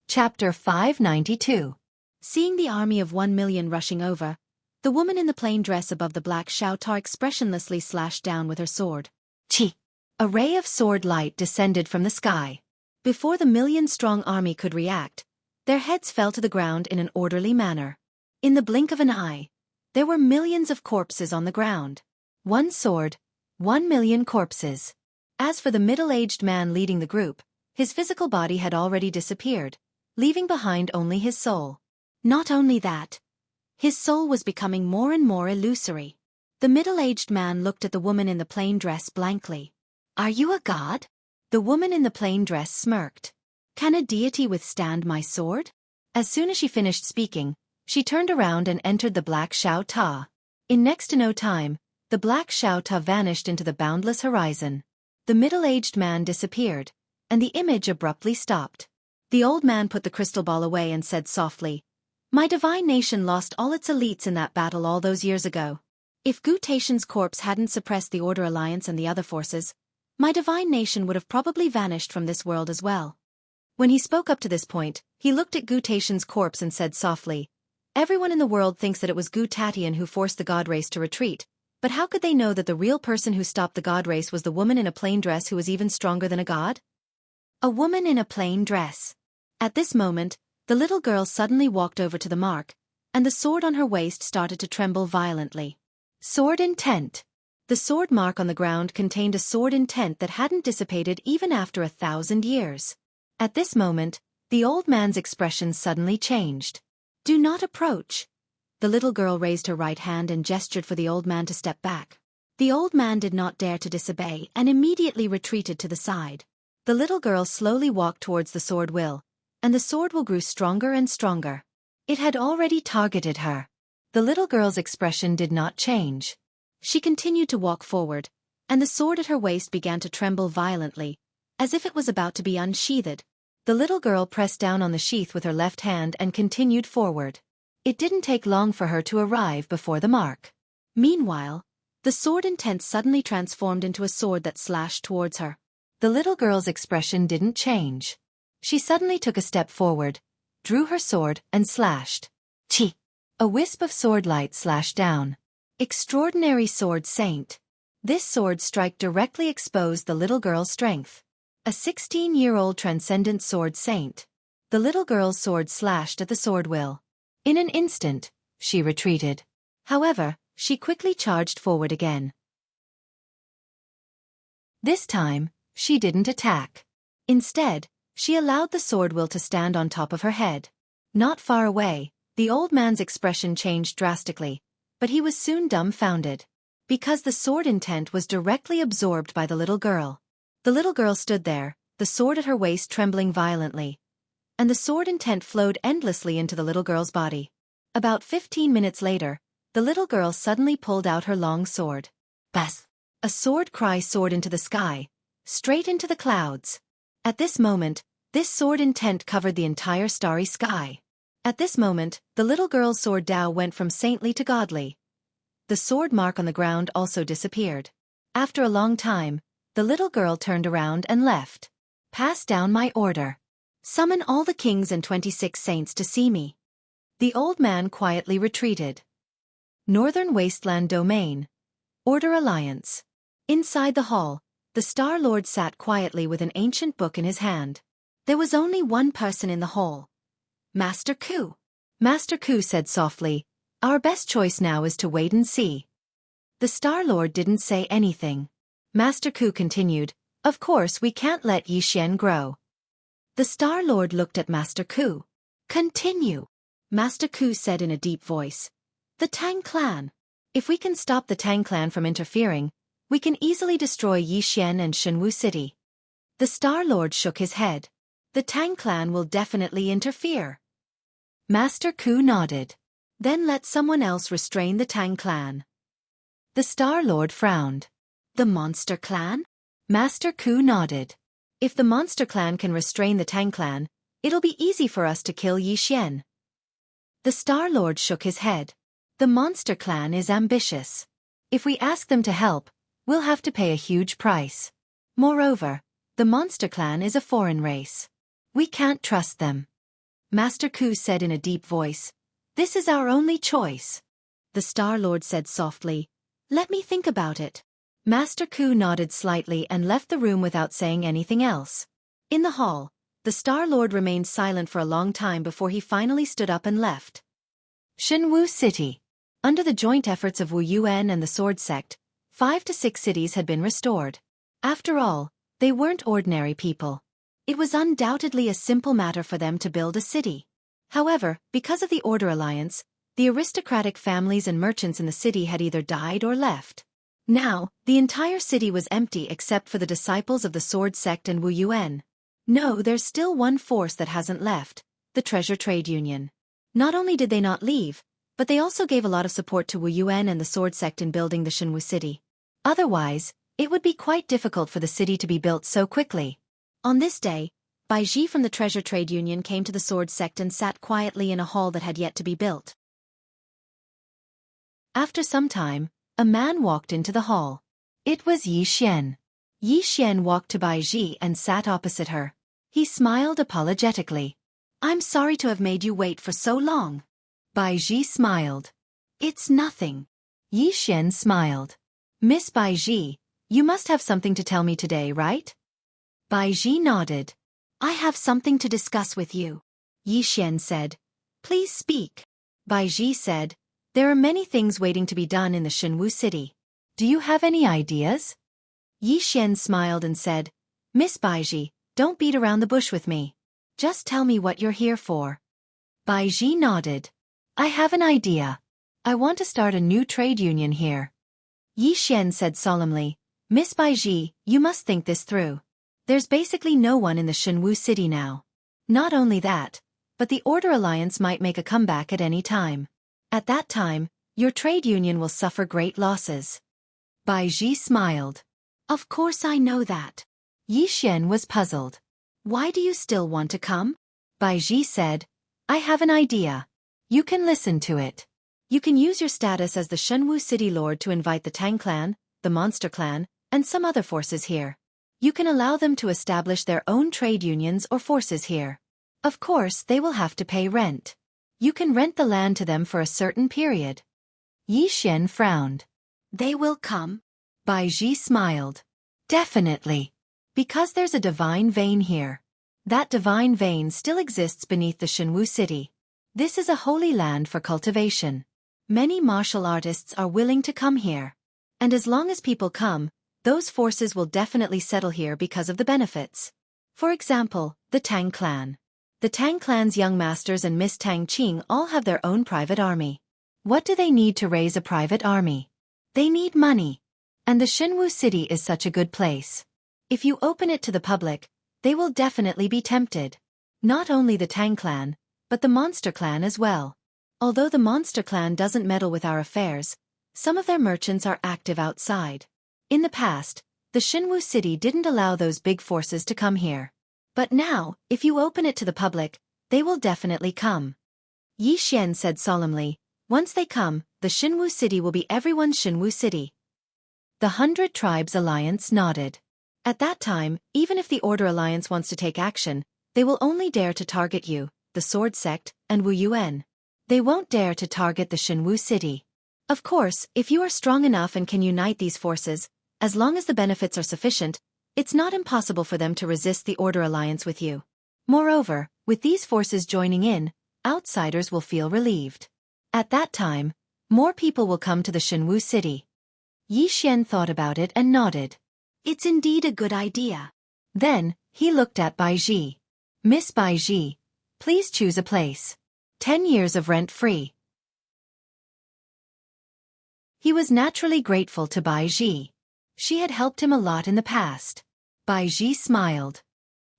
Chapter 592. Seeing the army of 1 million rushing over, the woman in the plain dress above the black Xiao Ta expressionlessly slashed down with her sword. Chi! A ray of sword light descended from the sky. Before the million-strong army could react, Their heads fell to the ground in an orderly manner. In the blink of an eye, there were millions of corpses on the ground. One sword, 1,000,000 corpses. As for the middle-aged man leading the group, his physical body had already disappeared, leaving behind only his soul. Not only that, his soul was becoming more and more illusory. The middle-aged man looked at the woman in the plain dress blankly. "Are you a god?" The woman in the plain dress smirked. "Can a deity withstand my sword?" As soon as she finished speaking, she turned around and entered the black Xiao Ta. In next to no time, the black Xiao Ta vanished into the boundless horizon. The middle-aged man disappeared, and the image abruptly stopped. The old man put the crystal ball away and said softly, "My divine nation lost all its elites in that battle all those years ago. If Gu Taishan's corpse hadn't suppressed the Order Alliance and the other forces, my divine nation would have probably vanished from this world as well." When he spoke up to this point, he looked at Gu Taishan's corpse and said softly, "Everyone in the world thinks that it was Gu Tatian who forced the god race to retreat, but how could they know that the real person who stopped the god race was the woman in a plain dress who was even stronger than a god?" A woman in a plain dress. At this moment, the little girl suddenly walked over to the mark, and the sword on her waist started to tremble violently. Sword intent. The sword mark on the ground contained a sword intent that hadn't dissipated even after 1,000 years. At this moment, the old man's expression suddenly changed. "Do not approach." The little girl raised her right hand and gestured for the old man to step back. The old man did not dare to disobey and immediately retreated to the side. The little girl slowly walked towards the sword will, and the sword will grew stronger and stronger. It had already targeted her. The little girl's expression did not change. She continued to walk forward, and the sword at her waist began to tremble violently, as if it was about to be unsheathed. The little girl pressed down on the sheath with her left hand and continued forward. It didn't take long for her to arrive before the mark. Meanwhile, the sword intent suddenly transformed into a sword that slashed towards her. The little girl's expression didn't change. She suddenly took a step forward, drew her sword, and slashed. Chi! A wisp of sword light slashed down. Extraordinary sword saint. This sword strike directly exposed the little girl's strength. A 16-year-old transcendent sword saint. The little girl's sword slashed at the sword will. In an instant, she retreated. However, she quickly charged forward again. This time, she didn't attack. Instead, she allowed the sword will to stand on top of her head. Not far away, the old man's expression changed drastically, but he was soon dumbfounded. Because the sword intent was directly absorbed by the little girl. The little girl stood there, the sword at her waist trembling violently, and the sword intent flowed endlessly into the little girl's body. About 15 minutes later, the little girl suddenly pulled out her long sword. Bas! A sword cry soared into the sky, straight into the clouds. At this moment, this sword intent covered the entire starry sky. At this moment, the little girl's sword Dao went from saintly to godly. The sword mark on the ground also disappeared. After a long time, the little girl turned around and left. "Pass down my order. Summon all the kings and 26 saints to see me." The old man quietly retreated. Northern Wasteland Domain. Order Alliance. Inside the hall, the Star Lord sat quietly with an ancient book in his hand. There was only one person in the hall. Master Ku. Master Ku said softly, "Our best choice now is to wait and see." The Star Lord didn't say anything. Master Ku continued, "Of course we can't let Yi Xian grow." The Star Lord looked at Master Ku. "Continue." Master Ku said in a deep voice. "The Tang clan. If we can stop the Tang clan from interfering, we can easily destroy Yi Xian and Shenwu City." The Star Lord shook his head. "The Tang clan will definitely interfere." Master Ku nodded. "Then let someone else restrain the Tang clan." The Star Lord frowned. "The Monster clan?" Master Ku nodded. "If the Monster clan can restrain the Tang clan, it'll be easy for us to kill Yi Xian." The Star Lord shook his head. "The Monster clan is ambitious. If we ask them to help, we'll have to pay a huge price. Moreover, the Monster clan is a foreign race. We can't trust them." Master Ku said in a deep voice, "This is our only choice." The Star Lord said softly, "Let me think about it." Master Ku nodded slightly and left the room without saying anything else. In the hall, The Star Lord remained silent for a long time before he finally stood up and left. Shenwu City. Under the joint efforts of Wu Yuan and the Sword Sect, 5 to 6 cities had been restored. After all, they weren't ordinary people. It was undoubtedly a simple matter for them to build a city. However, because of the Order Alliance, the aristocratic families and merchants in the city had either died or left. Now, the entire city was empty except for the disciples of the Sword Sect and Wu Yuan. No, there's still one force that hasn't left, the Treasure Trade Union. Not only did they not leave, but they also gave a lot of support to Wu Yuan and the Sword Sect in building the Shenwu City. Otherwise, it would be quite difficult for the city to be built so quickly. On this day, Bai Ji from the Treasure Trade Union came to the Sword Sect and sat quietly in a hall that had yet to be built. After some time, a man walked into the hall. It was Yi Xian. Yi Xian walked to Bai Ji and sat opposite her. He smiled apologetically. "I'm sorry to have made you wait for so long." Bai Ji smiled. "It's nothing." Yi Xian smiled. "Miss Bai Ji, you must have something to tell me today, right?" Bai Ji nodded. "I have something to discuss with you." Yi Xian said. "Please speak." Bai Ji said, "There are many things waiting to be done in the Shenwu City. Do you have any ideas?" Yi Xian smiled and said, "Miss Bai Ji, don't beat around the bush with me. Just tell me what you're here for." Bai Ji nodded. "I have an idea. I want to start a new trade union here." Yi Xian said solemnly, "Miss Bai Ji, you must think this through. There's basically no one in the Shenwu City now. Not only that, but the Order Alliance might make a comeback at any time. At that time, your trade union will suffer great losses." Bai Ji smiled. "Of course I know that." Yi Xian was puzzled. "Why do you still want to come?" Bai Ji said, "I have an idea. You can listen to it. You can use your status as the Shenwu City Lord to invite the Tang Clan, the Monster Clan, and some other forces here. You can allow them to establish their own trade unions or forces here. Of course, they will have to pay rent. You can rent the land to them for a certain period." Yi Xian frowned. "They will come?" Bai Ji smiled. "Definitely. Because there's a divine vein here. That divine vein still exists beneath the Shenwu City. This is a holy land for cultivation. Many martial artists are willing to come here. And as long as people come, those forces will definitely settle here because of the benefits. For example, the Tang Clan. The Tang Clan's young masters and Miss Tang Qing all have their own private army. What do they need to raise a private army? They need money. And the Shenwu City is such a good place. If you open it to the public, they will definitely be tempted. Not only the Tang Clan, but the Monster Clan as well. Although the Monster Clan doesn't meddle with our affairs, some of their merchants are active outside. In the past, the Shenwu City didn't allow those big forces to come here. But now, if you open it to the public, they will definitely come." Yi Xian said solemnly, "Once they come, the Shenwu City will be everyone's Shenwu City." The 100 Tribes Alliance nodded. At that time, even if the Order Alliance wants to take action, they will only dare to target you, the Sword Sect, and Wu Yuan. They won't dare to target the Shenwu City. Of course, if you are strong enough and can unite these forces, as long as the benefits are sufficient, it's not impossible for them to resist the Order Alliance with you. Moreover, with these forces joining in, outsiders will feel relieved. At that time, more people will come to the Shenwu City. Yi Xian thought about it and nodded. "It's indeed a good idea." Then, he looked at Bai Ji. "Miss Bai Ji, please choose a place. 10 years of rent-free." He was naturally grateful to Bai Ji. She had helped him a lot in the past. Bai Ji smiled.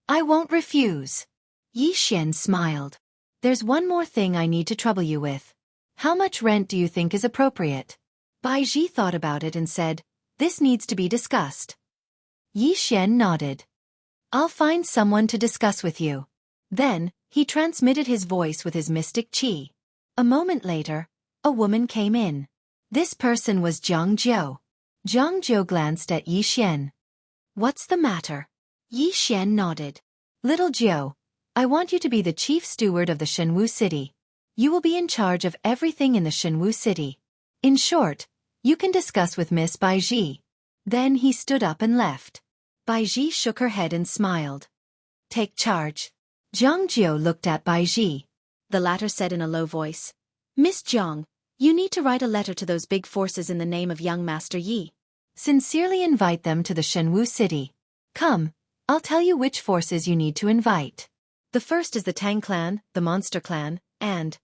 "I won't refuse." Yi Xian smiled. "There's one more thing I need to trouble you with. How much rent do you think is appropriate?" Bai Ji thought about it and said, "This needs to be discussed." Yi Xian nodded. "I'll find someone to discuss with you." Then, he transmitted his voice with his mystic qi. A moment later, a woman came in. This person was Zhang Jiu. Zhang Jiu glanced at Yi Xian. "What's the matter?" Yi Xian nodded. "Little Jiu, I want you to be the chief steward of the Shenwu City. You will be in charge of everything in the Shenwu City. In short, you can discuss with Miss Bai Ji." Then he stood up and left. Bai Ji shook her head and smiled. take charge. Zhang Jiu looked at Bai Ji. The latter said in a low voice, Miss Zhang, you need to write a letter to those big forces in the name of young Master Yi. Sincerely invite them to the Shenwu city. Come, I'll tell you which forces you need to invite. The first is the Tang clan, the Monster clan, and...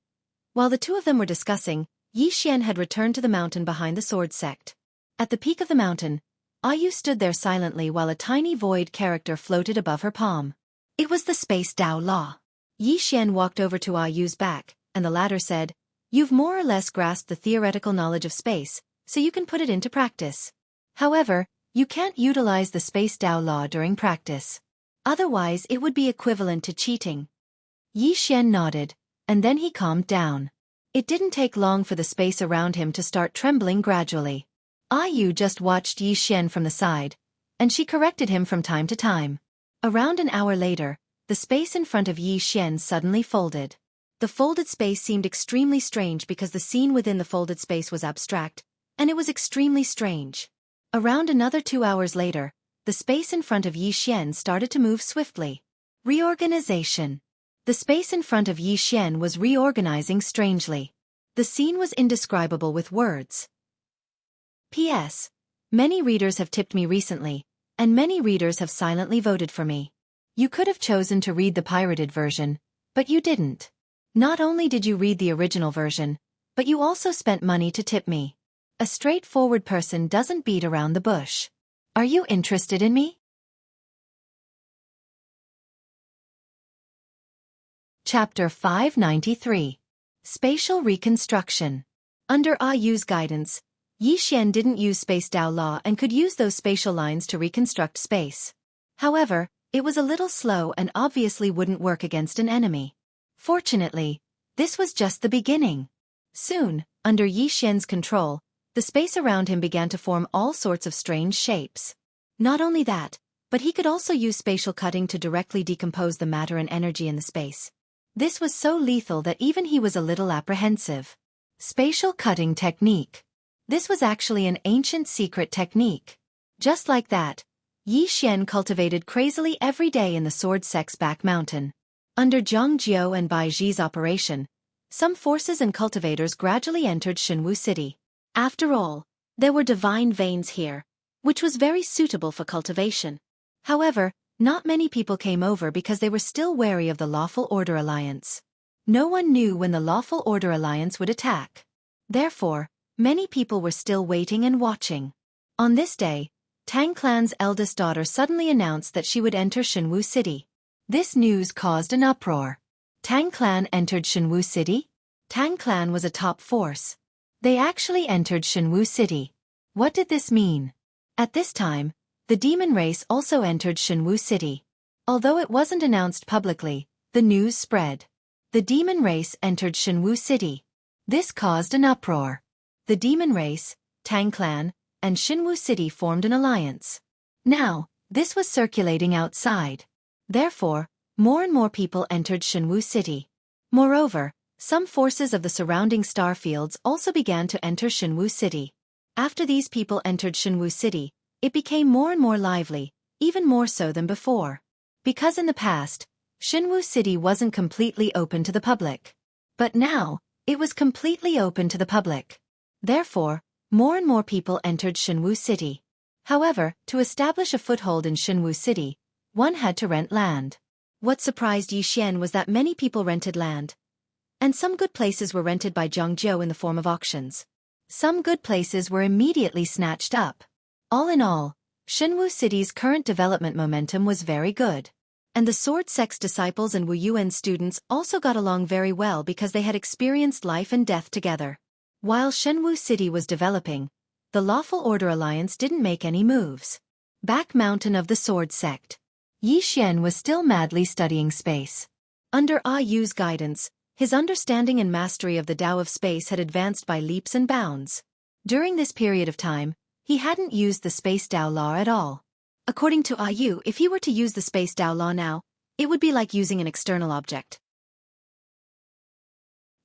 While the two of them were discussing, Yi Xian had returned to the mountain behind the sword sect. At the peak of the mountain, Ayu stood there silently while a tiny void character floated above her palm. It was the Space Dao Law. Yi Xian walked over to Ayu's back, and the latter said, You've more or less grasped the theoretical knowledge of space, so you can put it into practice. However, you can't utilize the Space Dao Law during practice. Otherwise it would be equivalent to cheating. Yi Xian nodded, and then he calmed down. It didn't take long for the space around him to start trembling gradually. Ayu just watched Yi Xian from the side, and she corrected him from time to time. Around an hour later, the space in front of Yi Xian suddenly folded. The folded space seemed extremely strange because the scene within the folded space was abstract, and it was extremely strange. Around another 2 hours later, the space in front of Yi Xian started to move swiftly. Reorganization. The space in front of Yi Xian was reorganizing strangely. The scene was indescribable with words. P.S. Many readers have tipped me recently, and many readers have silently voted for me. You could have chosen to read the pirated version, but you didn't. Not only did you read the original version, but you also spent money to tip me. A straightforward person doesn't beat around the bush. Are you interested in me? Chapter 593. Spatial Reconstruction. Under Ayu's guidance, Yi Xian didn't use Space Dao Law and could use those spatial lines to reconstruct space. However, it was a little slow and obviously wouldn't work against an enemy. Fortunately, this was just the beginning. Soon, under Yi Xian's control, the space around him began to form all sorts of strange shapes. Not only that, but he could also use spatial cutting to directly decompose the matter and energy in the space. This was so lethal that even he was a little apprehensive. Spatial cutting technique. This was actually an ancient secret technique. Just like that, Yi Xian cultivated crazily every day in the sword sect's back mountain. Under Zhang Jiu and Bai Ji's operation, some forces and cultivators gradually entered Shenwu city. After all, there were divine veins here, which was very suitable for cultivation. However, not many people came over because they were still wary of the Lawful Order Alliance. No one knew when the Lawful Order Alliance would attack. Therefore, many people were still waiting and watching. On this day, Tang Clan's eldest daughter suddenly announced that she would enter Shenwu city. This news caused an uproar. Tang Clan entered Shenwu city? Tang Clan was a top force. They actually entered Shenwu city. What did this mean? At this time, the demon race also entered Shenwu city. Although it wasn't announced publicly, the news spread. The demon race entered Shenwu city. This caused an uproar. The demon race, Tang Clan, and Shenwu city formed an alliance. Now, this was circulating outside. Therefore, more and more people entered Shenwu city. Moreover, some forces of the surrounding star fields also began to enter Shenwu city. After these people entered Shenwu city, it became more and more lively, even more so than before. Because in the past, Shenwu city wasn't completely open to the public. But now, it was completely open to the public. Therefore, more and more people entered Shenwu city. However, to establish a foothold in Shenwu city, one had to rent land. What surprised Yi Xian was that many people rented land. And some good places were rented by Zhang Jiu in the form of auctions. Some good places were immediately snatched up. All in all, Shenwu city's current development momentum was very good. And the sword sect's disciples and Wu Yuan students also got along very well because they had experienced life and death together. While Shenwu city was developing, the Lawful Order Alliance didn't make any moves. Back mountain of the sword sect. Yi Xian was still madly studying space. Under Ayu's guidance, his understanding and mastery of the Tao of space had advanced by leaps and bounds. During this period of time, he hadn't used the Space Tao Law at all. According to Ayu, if he were to use the Space Tao Law now, it would be like using an external object.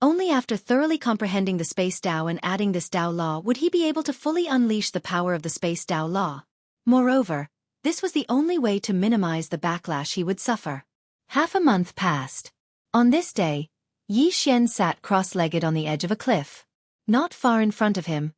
Only after thoroughly comprehending the Space Tao and adding this Tao Law would he be able to fully unleash the power of the Space Tao Law. Moreover, this was the only way to minimize the backlash he would suffer. Half a month passed. On this day, Yi Xian sat cross-legged on the edge of a cliff. Not far in front of him,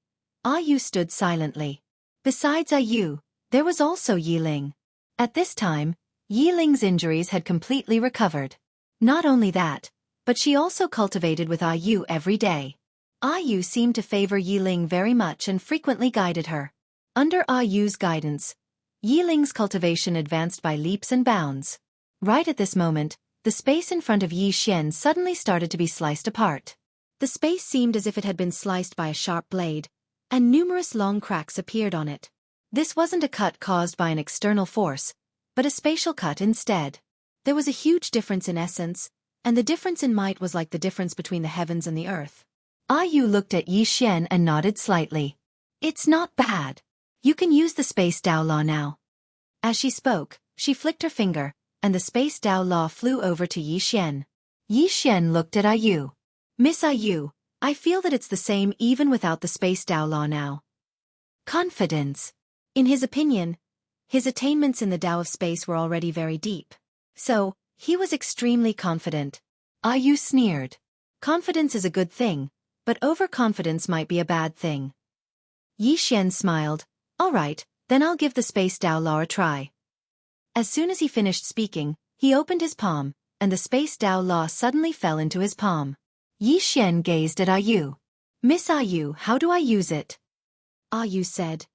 Yu stood silently. Besides Yu, there was also Yi Ling. At this time, Yi Ling's injuries had completely recovered. Not only that, but she also cultivated with Yu every day. Yu seemed to favor Yi Ling very much and frequently guided her. Under Yu's guidance, Yi Ling's cultivation advanced by leaps and bounds. Right at this moment, the space in front of Yi Xian suddenly started to be sliced apart. The space seemed as if it had been sliced by a sharp blade, and numerous long cracks appeared on it. This wasn't a cut caused by an external force, but a spatial cut instead. There was a huge difference in essence, and the difference in might was like the difference between the heavens and the earth. Yu looked at Yi Xian and nodded slightly. It's not bad. You can use the Space Dao Law now. As she spoke, she flicked her finger, and the Space Dao Law flew over to Yi Xian. Yi Xian looked at Yu. Miss Yu, I feel that it's the same even without the Space Dao Law now. Confidence. In his opinion, his attainments in the Tao of space were already very deep. So, he was extremely confident. Yu sneered. Confidence is a good thing, but overconfidence might be a bad thing. Yi Xian smiled. All right, then I'll give the Space Dao Law a try. As soon as he finished speaking, he opened his palm, and the Space Dao Law suddenly fell into his palm. Yi Xian gazed at Yu. Miss Yu, how do I use it? Yu said.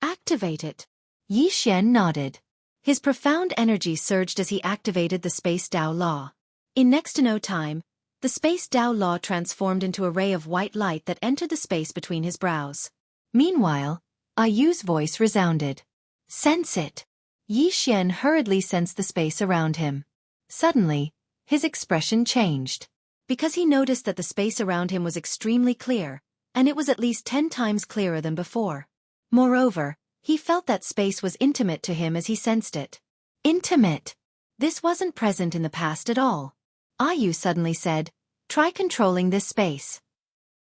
Activate it. Yi Xian nodded. His profound energy surged as he activated the Space Dao Law. In next to no time, the Space Dao Law transformed into a ray of white light that entered the space between his brows. Meanwhile, Yu's voice resounded. Sense it. Yi Xian hurriedly sensed the space around him. Suddenly, his expression changed. Because he noticed that the space around him was extremely clear, and it was at least 10 times clearer than before. Moreover, he felt that space was intimate to him as he sensed it. Intimate. This wasn't present in the past at all. Yu suddenly said, try controlling this space.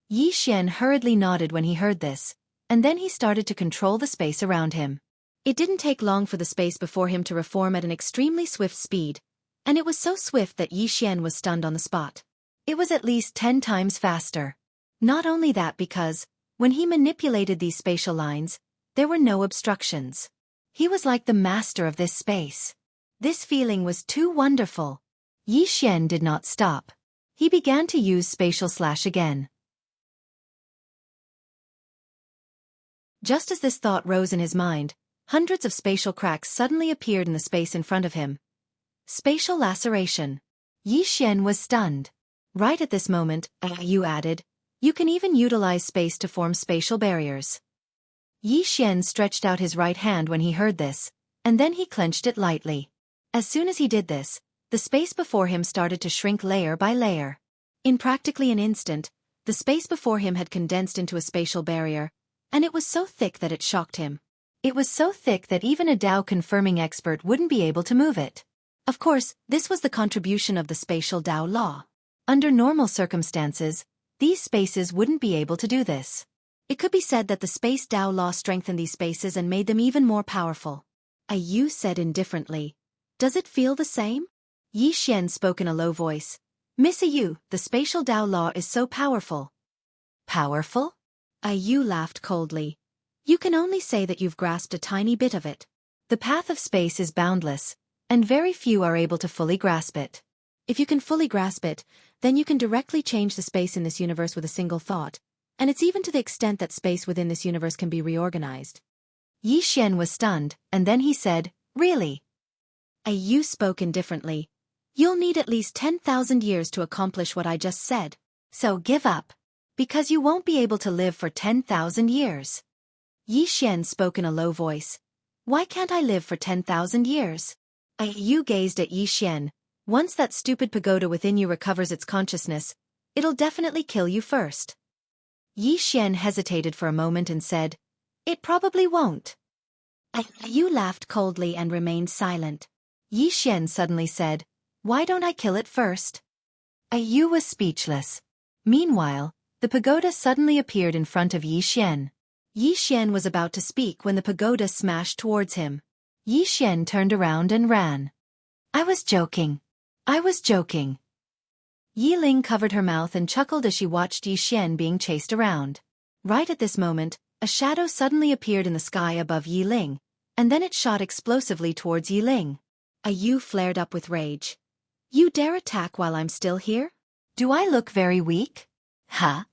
Yi Xian hurriedly nodded when he heard this, and then he started to control the space around him. It didn't take long for the space before him to reform at an extremely swift speed, and it was so swift that Yi Xian was stunned on the spot. It was at least 10 times faster. Not only that, because, when he manipulated these spatial lines, there were no obstructions. He was like the master of this space. This feeling was too wonderful. Yi Xian did not stop. He began to use spatial slash again. Just as this thought rose in his mind, hundreds of spatial cracks suddenly appeared in the space in front of him. Spatial laceration. Yi Xian was stunned. Right at this moment, Yu added, you can even utilize space to form spatial barriers. Yi Xian stretched out his right hand when he heard this, and then he clenched it lightly. As soon as he did this, the space before him started to shrink layer by layer. In practically an instant, the space before him had condensed into a spatial barrier, and it was so thick that it shocked him. It was so thick that even a Tao-confirming expert wouldn't be able to move it. Of course, this was the contribution of the spatial Tao Law. Under normal circumstances, these spaces wouldn't be able to do this. It could be said that the Space Dao Law strengthened these spaces and made them even more powerful. Yu said indifferently, does it feel the same? Yi Xian spoke in a low voice. Miss Yu, the spatial Dao Law is so powerful. Powerful? Yu laughed coldly. You can only say that you've grasped a tiny bit of it. The path of space is boundless, and very few are able to fully grasp it. If you can fully grasp it, then you can directly change the space in this universe with a single thought, and it's even to the extent that space within this universe can be reorganized. Yi Xian was stunned, and then he said, really? Yu spoke indifferently. You'll need at least 10,000 years to accomplish what I just said. So give up. Because you won't be able to live for 10,000 years. Yi Xian spoke in a low voice. Why can't I live for 10,000 years? Yu gazed at Yi Xian. Once that stupid pagoda within you recovers its consciousness, it'll definitely kill you first. Yi Xian hesitated for a moment and said, it probably won't. Yu laughed coldly and remained silent. Yi Xian suddenly said, why don't I kill it first? Yu was speechless. Meanwhile, the pagoda suddenly appeared in front of Yi Xian. Yi Xian was about to speak when the pagoda smashed towards him. Yi Xian turned around and ran. I was joking. I was joking. Yi Ling covered her mouth and chuckled as she watched Yi Xian being chased around. Right at this moment, a shadow suddenly appeared in the sky above Yi Ling, and then it shot explosively towards Yi Ling. Yu flared up with rage. You dare attack while I'm still here? Do I look very weak? Huh?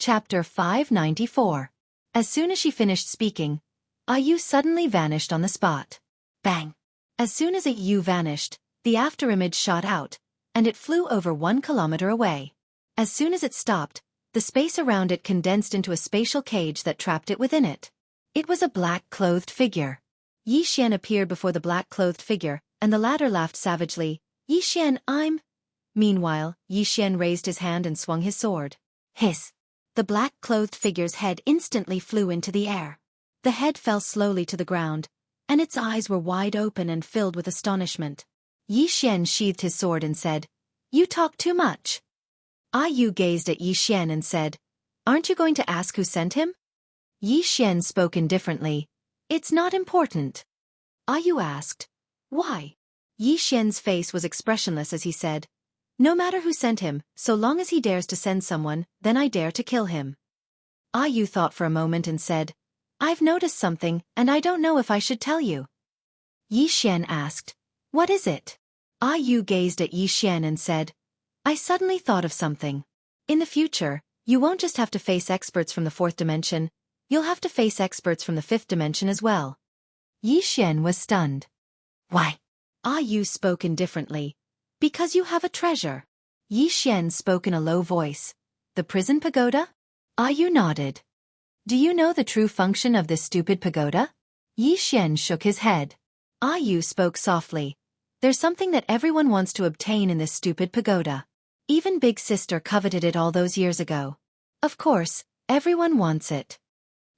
Chapter 594. As soon as she finished speaking, Yu suddenly vanished on the spot. Bang! As soon as Yu vanished, the afterimage shot out, and it flew over 1 kilometer away. As soon as it stopped, the space around it condensed into a spatial cage that trapped it within it. It was a black-clothed figure. Yi Xian appeared before the black-clothed figure, and the latter laughed savagely. Yi Xian, I'm... Meanwhile, Yi Xian raised his hand and swung his sword. Hiss! The black-clothed figure's head instantly flew into the air. The head fell slowly to the ground, and its eyes were wide open and filled with astonishment. Yi Xian sheathed his sword and said, You talk too much. Yu gazed at Yi Xian and said, Aren't you going to ask who sent him? Yi Xian spoke indifferently. It's not important. Yu asked, Why? Yi Xian's face was expressionless as he said, No matter who sent him, so long as he dares to send someone, then I dare to kill him. Yu thought for a moment and said, I've noticed something, and I don't know if I should tell you. Yi Xian asked, What is it? Yu gazed at Yi Xian and said, I suddenly thought of something. In the future, you won't just have to face experts from the 4th dimension, you'll have to face experts from the 5th dimension as well. Yi Xian was stunned. Why? Yu spoke indifferently. Because you have a treasure. Yi Xian spoke in a low voice. The prison pagoda? Yu nodded. Do you know the true function of this stupid pagoda? Yi Xian shook his head. Yu spoke softly. There's something that everyone wants to obtain in this stupid pagoda. Even Big Sister coveted it all those years ago. Of course, everyone wants it.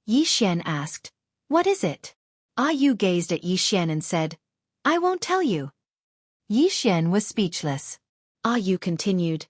Yi Xian asked, What is it? Yu gazed at Yi Xian and said, I won't tell you. Yi Xian was speechless. Yu continued,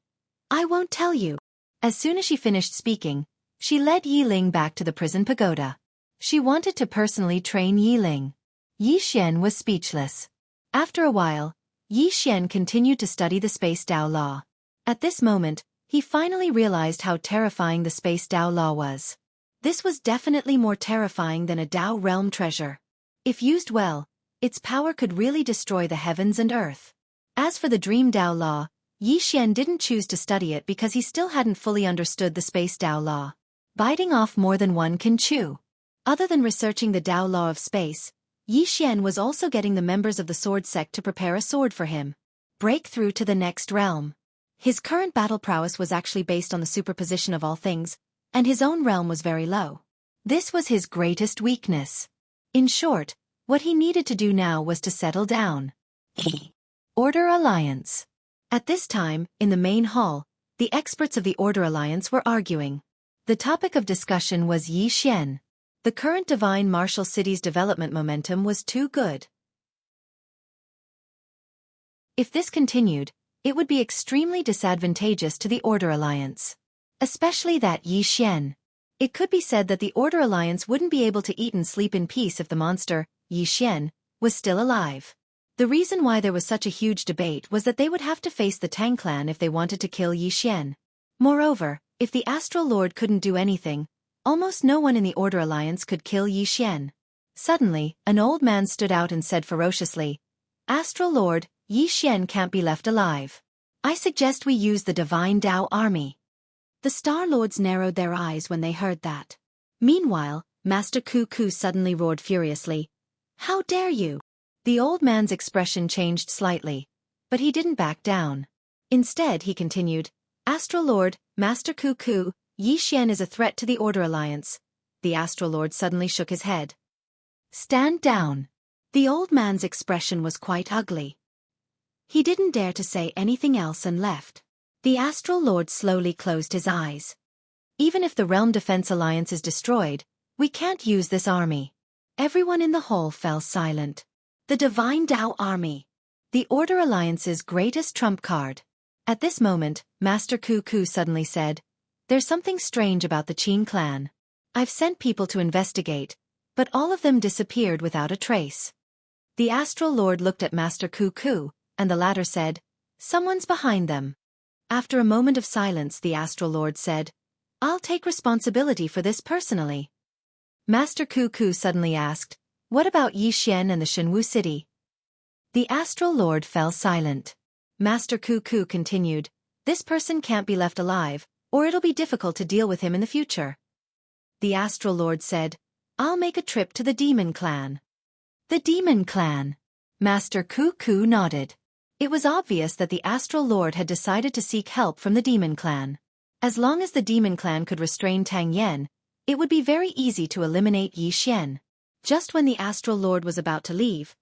I won't tell you. As soon as she finished speaking, she led Yi Ling back to the prison pagoda. She wanted to personally train Yi Ling. Yi Xian was speechless. After a while, Yi Xian continued to study the Space Dao Law. At this moment, he finally realized how terrifying the Space Dao Law was. This was definitely more terrifying than a Dao realm treasure. If used well, its power could really destroy the heavens and earth. As for the Dream Dao Law, Yi Xian didn't choose to study it because he still hadn't fully understood the Space Dao Law. Biting off more than one can chew. Other than researching the Dao Law of space, Yi Xian was also getting the members of the sword sect to prepare a sword for him. Break through to the next realm. His current battle prowess was actually based on the superposition of all things, and his own realm was very low. This was his greatest weakness. In short, what he needed to do now was to settle down. Order Alliance. At this time, in the main hall, the experts of the Order Alliance were arguing. The topic of discussion was Yi Xian. The current divine martial city's development momentum was too good. If this continued, it would be extremely disadvantageous to the Order Alliance. Especially that Yi Xian. It could be said that the Order Alliance wouldn't be able to eat and sleep in peace if the monster, Yi Xian, was still alive. The reason why there was such a huge debate was that they would have to face the Tang clan if they wanted to kill Yi Xian. Moreover, if the Astral Lord couldn't do anything, almost no one in the Order Alliance could kill Yi Xian. Suddenly, an old man stood out and said ferociously, Astral Lord, Yi Xian can't be left alive. I suggest we use the Divine Dao Army. The Star Lords narrowed their eyes when they heard that. Meanwhile, Master Xueqi suddenly roared furiously. How dare you? The old man's expression changed slightly, but he didn't back down. Instead, he continued, Astral Lord, Master Xueqi, Yi Xian is a threat to the Order Alliance. The Astral Lord suddenly shook his head. Stand down. The old man's expression was quite ugly. He didn't dare to say anything else and left. The Astral Lord slowly closed his eyes. Even if the Realm Defense Alliance is destroyed, we can't use this army. Everyone in the hall fell silent. The Divine Dao Army. The Order Alliance's greatest trump card. At this moment, Master Xueqi suddenly said, There's something strange about the Qin clan. I've sent people to investigate, but all of them disappeared without a trace. The Astral Lord looked at Master Xueqi, and the latter said, "Someone's behind them." After a moment of silence, the Astral Lord said, "I'll take responsibility for this personally." Master Xueqi suddenly asked, "What about Yixian and the Shenwu city?" The Astral Lord fell silent. Master Xueqi continued, "This person can't be left alive, or it'll be difficult to deal with him in the future." The Astral Lord said, "I'll make a trip to the Demon Clan." The Demon Clan. Master Xueqi nodded. It was obvious that the Astral Lord had decided to seek help from the Demon Clan. As long as the Demon Clan could restrain Tang Yan, it would be very easy to eliminate Yi Xian. Just when the Astral Lord was about to leave,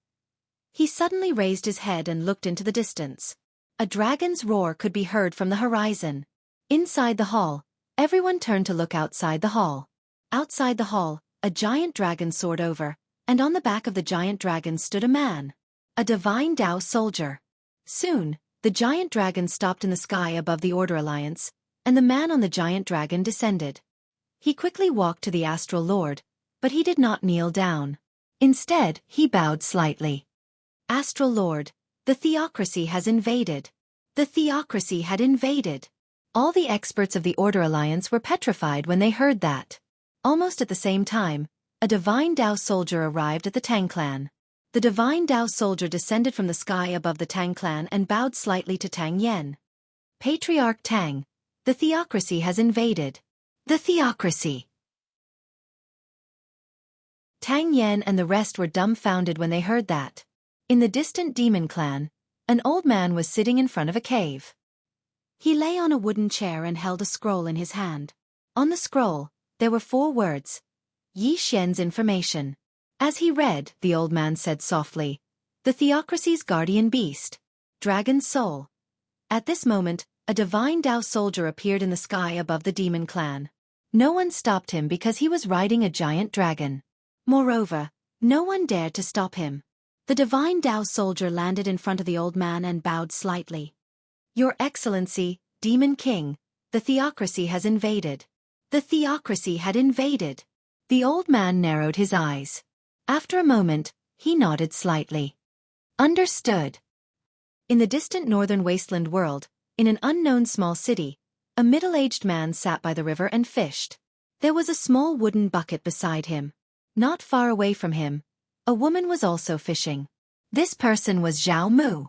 he suddenly raised his head and looked into the distance. A dragon's roar could be heard from the horizon. Inside the hall, everyone turned to look outside the hall. Outside the hall, a giant dragon soared over, and on the back of the giant dragon stood a man. A divine Dao soldier. Soon, the giant dragon stopped in the sky above the Order Alliance, and the man on the giant dragon descended. He quickly walked to the Astral Lord, but he did not kneel down. Instead, he bowed slightly. "Astral Lord, the theocracy has invaded." The theocracy had invaded. All the experts of the Order Alliance were petrified when they heard that. Almost at the same time, a divine Dao soldier arrived at the Tang clan. The divine Dao soldier descended from the sky above the Tang clan and bowed slightly to Tang Yan. "Patriarch Tang, the theocracy has invaded." The theocracy. Tang Yan and the rest were dumbfounded when they heard that. In the distant Demon Clan, an old man was sitting in front of a cave. He lay on a wooden chair and held a scroll in his hand. On the scroll, there were 4 words: Yi Xian's information. As he read, the old man said softly, "The theocracy's guardian beast. Dragon's soul." At this moment, a divine Dao soldier appeared in the sky above the Demon Clan. No one stopped him because he was riding a giant dragon. Moreover, no one dared to stop him. The divine Dao soldier landed in front of the old man and bowed slightly. "Your Excellency, Demon King, the theocracy has invaded." The theocracy had invaded. The old man narrowed his eyes. After a moment, he nodded slightly. Understood. In the distant northern wasteland world, in an unknown small city, a middle-aged man sat by the river and fished. There was a small wooden bucket beside him. Not far away from him, a woman was also fishing. This person was Zhao Mu.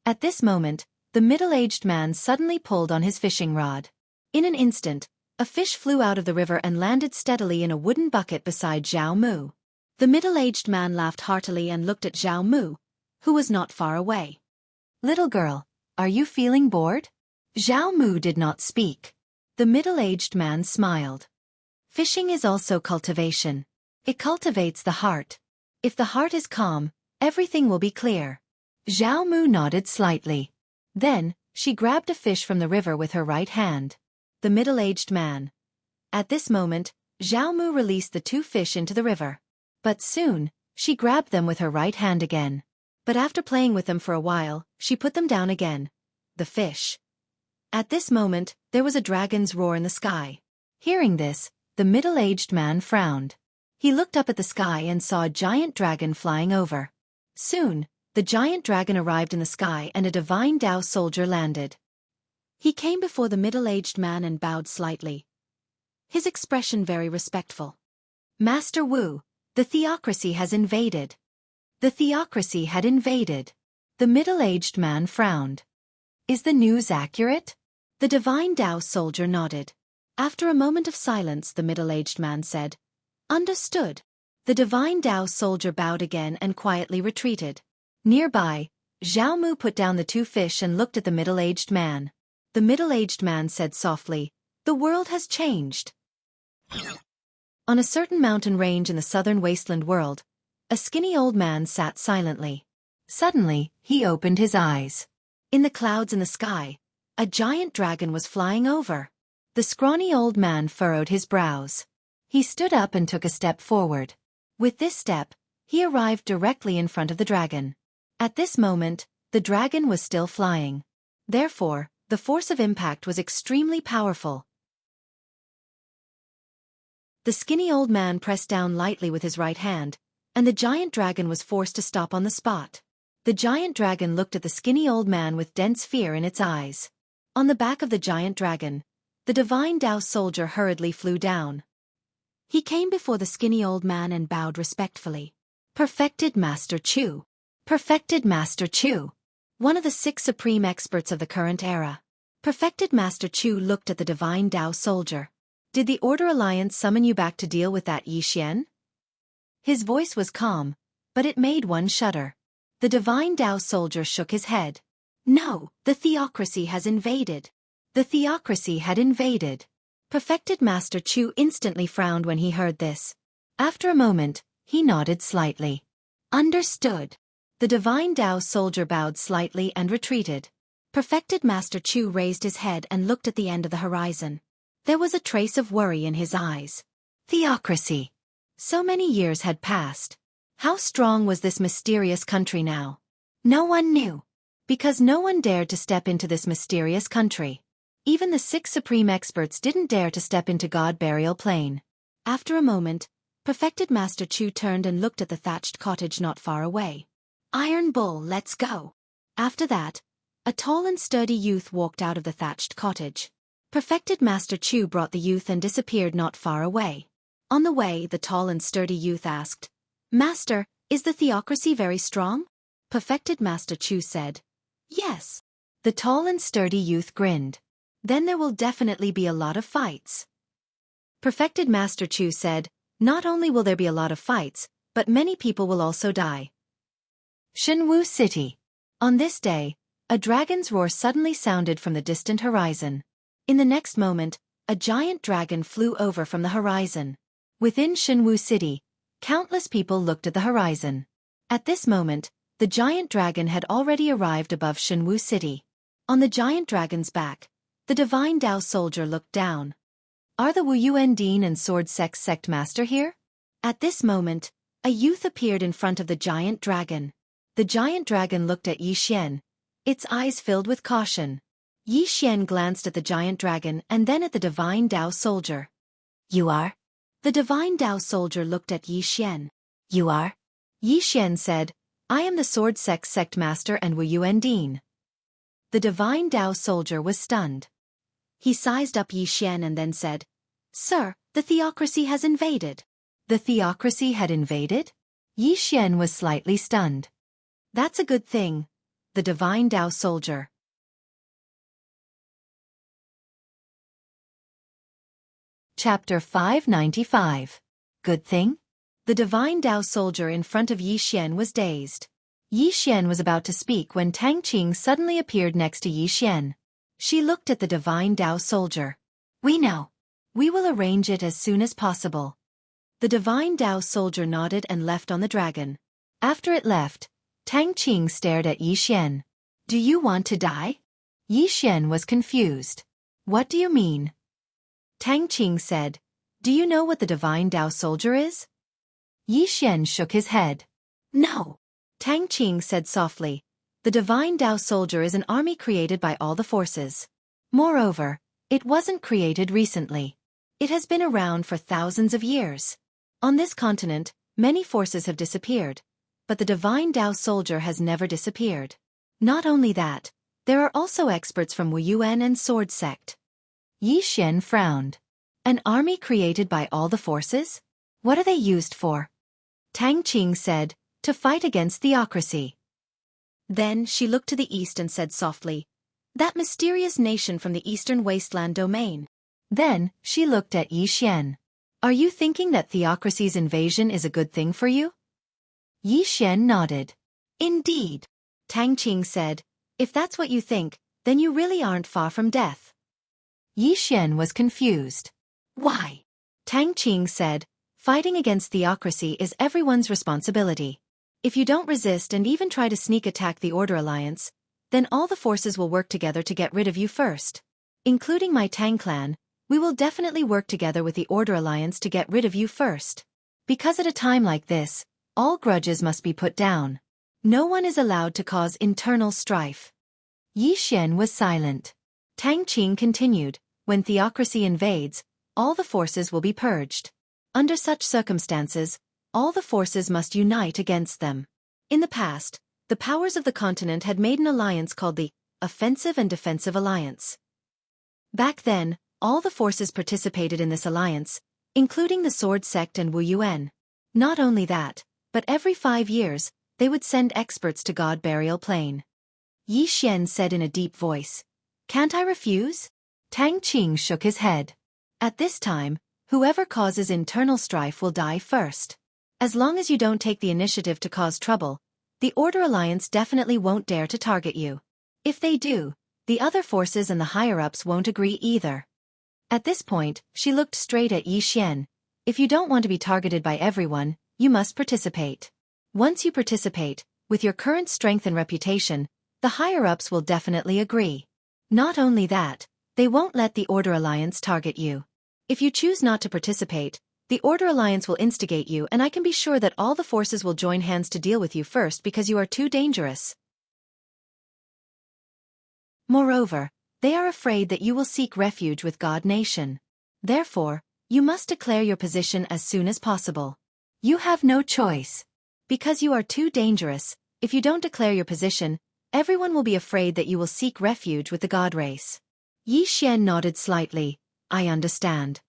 At this moment, the middle-aged man suddenly pulled on his fishing rod. In an instant, a fish flew out of the river and landed steadily in a wooden bucket beside Zhao Mu. The middle-aged man laughed heartily and looked at Zhao Mu, who was not far away. "Little girl, are you feeling bored?" Zhao Mu did not speak. The middle-aged man smiled. "Fishing is also cultivation. It cultivates the heart. If the heart is calm, everything will be clear." Zhao Mu nodded slightly. Then, she grabbed a fish from the river with her right hand. The middle-aged man. At this moment, Zhao Mu released the 2 fish into the river. But soon, she grabbed them with her right hand again. But after playing with them for a while, she put them down again. The fish. At this moment, there was a dragon's roar in the sky. Hearing this, the middle-aged man frowned. He looked up at the sky and saw a giant dragon flying over. Soon, the giant dragon arrived in the sky and a divine Dao soldier landed. He came before the middle-aged man and bowed slightly. His expression very respectful. "Master Wu, the theocracy has invaded." The theocracy had invaded. The middle-aged man frowned. "Is the news accurate?" The divine Dao soldier nodded. After a moment of silence, the middle-aged man said, "Understood." The divine Dao soldier bowed again and quietly retreated. Nearby, Zhao Mu put down the 2 fish and looked at the middle-aged man. The middle-aged man said softly, "The world has changed." On a certain mountain range in the southern wasteland world, a skinny old man sat silently. Suddenly, he opened his eyes. In the clouds in the sky, a giant dragon was flying over. The scrawny old man furrowed his brows. He stood up and took a step forward. With this step, he arrived directly in front of the dragon. At this moment, the dragon was still flying. Therefore, the force of impact was extremely powerful. The skinny old man pressed down lightly with his right hand, and the giant dragon was forced to stop on the spot. The giant dragon looked at the skinny old man with dense fear in its eyes. On the back of the giant dragon, the divine Tao soldier hurriedly flew down. He came before the skinny old man and bowed respectfully. Perfected Master Chu. Perfected Master Chu. One of the 6 supreme experts of the current era. Perfected Master Chu looked at the divine Tao soldier. Did the Order Alliance summon you back to deal with that Yi Xian? His voice was calm, but it made one shudder. The divine Tao soldier shook his head. No, the theocracy has invaded. The theocracy had invaded. Perfected Master Chu instantly frowned when he heard this. After a moment, he nodded slightly. Understood. The divine Tao soldier bowed slightly and retreated. Perfected Master Chu raised his head and looked at the end of the horizon. There was a trace of worry in his eyes. Theocracy. So many years had passed. How strong was this mysterious country now? No one knew. Because no one dared to step into this mysterious country. Even the 6 supreme experts didn't dare to step into God Burial Plain. After a moment, Perfected Master Chu turned and looked at the thatched cottage not far away. Iron Bull, let's go. After that, a tall and sturdy youth walked out of the thatched cottage. Perfected Master Chu brought the youth and disappeared not far away. On the way, the tall and sturdy youth asked, Master, is the theocracy very strong? Perfected Master Chu said, Yes. The tall and sturdy youth grinned. Then there will definitely be a lot of fights. Perfected Master Chu said, Not only will there be a lot of fights, but many people will also die. Shenwu City. On this day, a dragon's roar suddenly sounded from the distant horizon. In the next moment, a giant dragon flew over from the horizon. Within Shenwu City, countless people looked at the horizon. At this moment, the giant dragon had already arrived above Shenwu City. On the giant dragon's back, the divine Tao soldier looked down. Are the Wu Yuan Dean and Sword Sect Master here? At this moment, a youth appeared in front of the giant dragon. The giant dragon looked at Yi Xian, its eyes filled with caution. Yi Xian glanced at the giant dragon and then at the divine Tao soldier. You are? The divine Tao soldier looked at Yi Xian. You are? Yi Xian said, I am the Sword Sect Master and Wu Yuan Dean. The divine Tao soldier was stunned. He sized up Yi Xian and then said, Sir, the theocracy has invaded. The theocracy had invaded? Yi Xian was slightly stunned. That's a good thing. The divine Tao soldier. Chapter 595. Good thing? The divine Tao soldier in front of Yi Xian was dazed. Yi Xian was about to speak when Tang Qing suddenly appeared next to Yi Xian. She looked at the divine Tao soldier. We know. We will arrange it as soon as possible. The divine Tao soldier nodded and left on the dragon. After it left, Tang Qing stared at Yi Xian. Do you want to die? Yi Xian was confused. What do you mean? Tang Qing said, Do you know what the divine Tao soldier is? Yi Xian shook his head. No. Tang Qing said softly, The divine Tao soldier is an army created by all the forces. Moreover, it wasn't created recently. It has been around for thousands of years. On this continent, many forces have disappeared, but the divine Tao soldier has never disappeared. Not only that, there are also experts from Wu Yuan and Sword Sect. Yi Xian frowned. An army created by all the forces? What are they used for? Tang Qing said, To fight against theocracy. Then she looked to the east and said softly, That mysterious nation from the eastern wasteland domain. Then she looked at Yi Xian. Are you thinking that theocracy's invasion is a good thing for you? Yi Xian nodded. Indeed. Tang Qing said, If that's what you think, then you really aren't far from death. Yi Xian was confused. Why? Tang Qing said, Fighting against theocracy is everyone's responsibility. If you don't resist and even try to sneak attack the Order Alliance, then all the forces will work together to get rid of you first. Including my Tang clan, we will definitely work together with the Order Alliance to get rid of you first. Because at a time like this, all grudges must be put down. No one is allowed to cause internal strife. Yi Xian was silent. Tang Qing continued, When theocracy invades, all the forces will be purged. Under such circumstances, all the forces must unite against them. In the past, the powers of the continent had made an alliance called the Offensive and Defensive Alliance. Back then, all the forces participated in this alliance, including the Sword Sect and Wu Yuan. Not only that, but every 5 years, they would send experts to God Burial Plain. Yi Xian said in a deep voice, "Can't I refuse?" Tang Qing shook his head. At this time, whoever causes internal strife will die first. As long as you don't take the initiative to cause trouble, the Order Alliance definitely won't dare to target you. If they do, the other forces and the higher-ups won't agree either. At this point, she looked straight at Yi Xian. If you don't want to be targeted by everyone, you must participate. Once you participate, with your current strength and reputation, the higher-ups will definitely agree. Not only that, they won't let the Order Alliance target you. If you choose not to participate, the Order Alliance will instigate you, and I can be sure that all the forces will join hands to deal with you first because you are too dangerous. Moreover, they are afraid that you will seek refuge with God Nation. Therefore, you must declare your position as soon as possible. You have no choice. Because you are too dangerous, if you don't declare your position, everyone will be afraid that you will seek refuge with the God race. Yi Xian nodded slightly. I understand.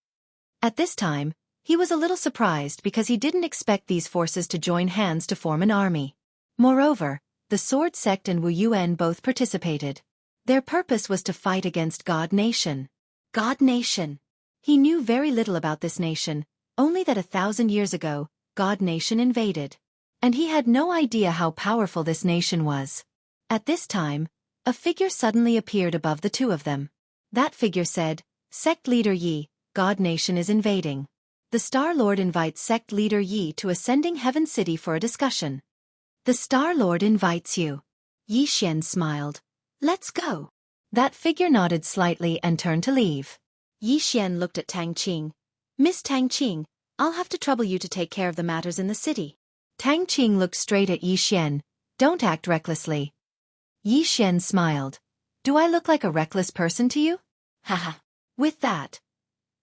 At this time, he was a little surprised because he didn't expect these forces to join hands to form an army. Moreover, the Sword Sect and Wu Yuan both participated. Their purpose was to fight against God Nation. God Nation. He knew very little about this nation, only that 1,000 years ago, God Nation invaded. And he had no idea how powerful this nation was. At this time, a figure suddenly appeared above the two of them. That figure said, "Sect Leader Yi, God Nation is invading. The Star Lord invites Sect Leader Yi to Ascending Heaven City for a discussion." The Star Lord invites you. Yi Xian smiled. Let's go. That figure nodded slightly and turned to leave. Yi Xian looked at Tang Qing. Miss Tang Qing, I'll have to trouble you to take care of the matters in the city. Tang Qing looked straight at Yi Xian. Don't act recklessly. Yi Xian smiled. Do I look like a reckless person to you? Haha. With that,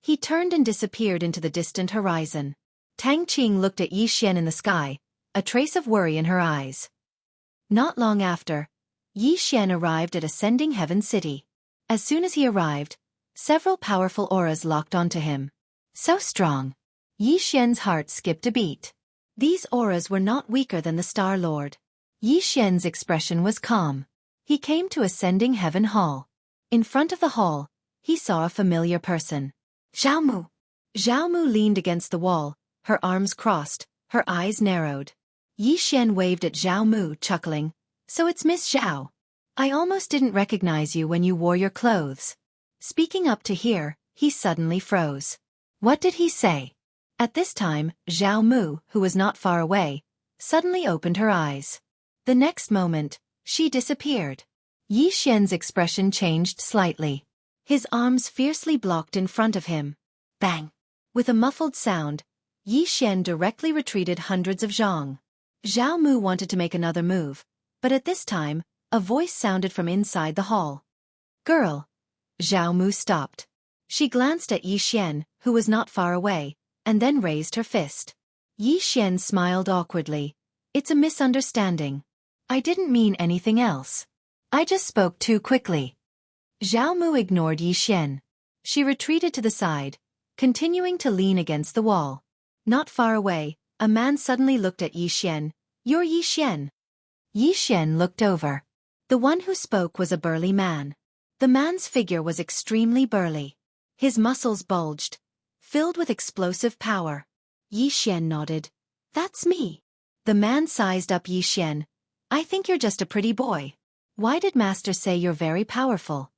he turned and disappeared into the distant horizon. Tang Qing looked at Yi Xian in the sky, a trace of worry in her eyes. Not long after, Yi Xian arrived at Ascending Heaven City. As soon as he arrived, several powerful auras locked onto him. So strong. Yi Xian's heart skipped a beat. These auras were not weaker than the Star Lord. Yi Xian's expression was calm. He came to Ascending Heaven Hall. In front of the hall, he saw a familiar person. Zhao Mu. Zhao Mu leaned against the wall, her arms crossed, her eyes narrowed. Yi Xian waved at Zhao Mu, chuckling. So it's Miss Zhao. I almost didn't recognize you when you wore your clothes. Speaking up to hear, he suddenly froze. What did he say? At this time, Zhao Mu, who was not far away, suddenly opened her eyes. The next moment, she disappeared. Yi Xian's expression changed slightly. His arms fiercely blocked in front of him. Bang! With a muffled sound, Yi Xian directly retreated hundreds of zhang. Zhao Mu wanted to make another move, but at this time, a voice sounded from inside the hall. Girl! Zhao Mu stopped. She glanced at Yi Xian, who was not far away, and then raised her fist. Yi Xian smiled awkwardly. It's a misunderstanding. I didn't mean anything else. I just spoke too quickly. Zhao Mu ignored Yi Xian. She retreated to the side, continuing to lean against the wall. Not far away, a man suddenly looked at Yi Xian. You're Yi Xian. Yi Xian looked over. The one who spoke was a burly man. The man's figure was extremely burly. His muscles bulged, filled with explosive power. Yi Xian nodded. That's me. The man sized up Yi Xian. I think you're just a pretty boy. Why did Master say you're very powerful?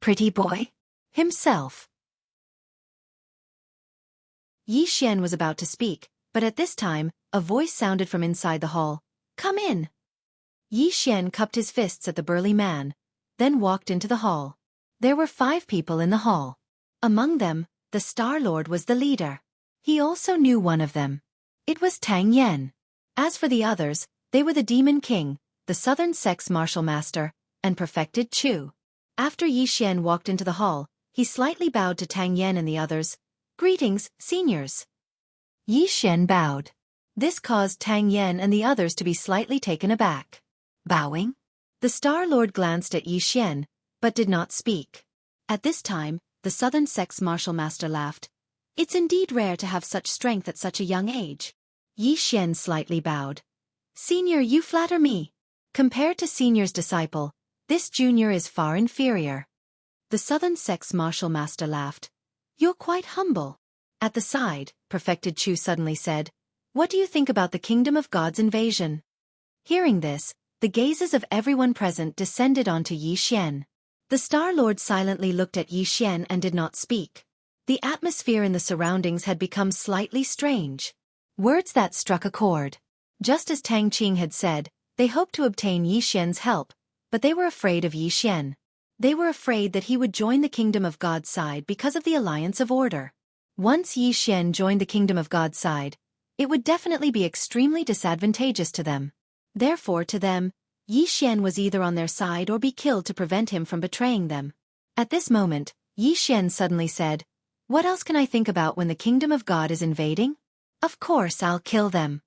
Pretty boy? Himself. Yi Xian was about to speak, but at this time, a voice sounded from inside the hall. Come in. Yi Xian cupped his fists at the burly man, then walked into the hall. There were 5 people in the hall. Among them, the Star Lord was the leader. He also knew one of them. It was Tang Yan. As for the others, they were the Demon King, the Southern Sect's Martial Master, and Perfected Chu. After Yi Xian walked into the hall, he slightly bowed to Tang Yan and the others. Greetings, seniors. Yi Xian bowed. This caused Tang Yan and the others to be slightly taken aback. Bowing? The Star Lord glanced at Yi Xian, but did not speak. At this time, the Southern Sect's martial master laughed. It's indeed rare to have such strength at such a young age. Yi Xian slightly bowed. Senior, you flatter me. Compared to Senior's disciple, this junior is far inferior. The Southern Sect's martial master laughed. You're quite humble. At the side, Perfected Chu suddenly said, What do you think about the Kingdom of God's invasion? Hearing this, the gazes of everyone present descended onto Yi Xian. The Star Lord silently looked at Yi Xian and did not speak. The atmosphere in the surroundings had become slightly strange. Words that struck a chord. Just as Tang Qing had said, they hoped to obtain Yi Xian's help, but they were afraid of Yi Xian. They were afraid that he would join the Kingdom of God's side because of the Alliance of Order. Once Yi Xian joined the Kingdom of God's side, it would definitely be extremely disadvantageous to them. Therefore, to them, Yi Xian was either on their side or be killed to prevent him from betraying them. At this moment, Yi Xian suddenly said, What else can I think about when the Kingdom of God is invading? Of course I'll kill them.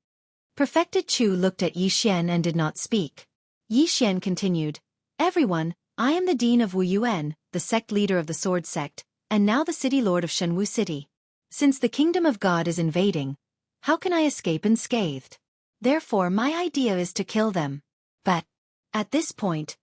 Perfected Chu looked at Yi Xian and did not speak. Yi Xian continued, Everyone, I am the Dean of Wu Yuan, the sect leader of the Sword Sect, and now the City Lord of Shenwu City. Since the Kingdom of God is invading, how can I escape unscathed? Therefore my idea is to kill them. But, at this point,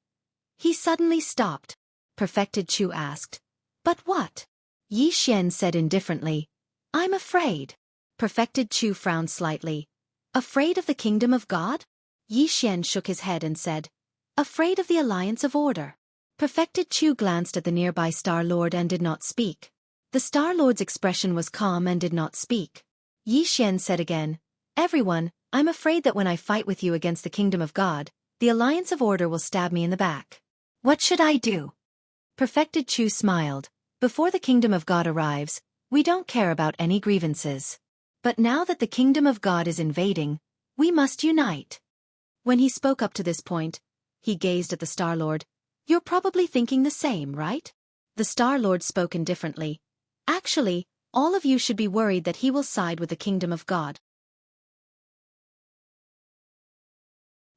he suddenly stopped. Perfected Chu asked, But what? Yi Xian said indifferently, I'm afraid. Perfected Chu frowned slightly. Afraid of the Kingdom of God? Yi Xian shook his head and said, Afraid of the Alliance of Order. Perfected Chu glanced at the nearby Star Lord and did not speak. The Star Lord's expression was calm and did not speak. Yi Xian said again, Everyone, I'm afraid that when I fight with you against the Kingdom of God, the Alliance of Order will stab me in the back. What should I do? Perfected Chu smiled. Before the Kingdom of God arrives, we don't care about any grievances. But now that the Kingdom of God is invading, we must unite. When he spoke up to this point, he gazed at the Star Lord. You're probably thinking the same, right? The Star Lord spoke indifferently. Actually, all of you should be worried that he will side with the Kingdom of God.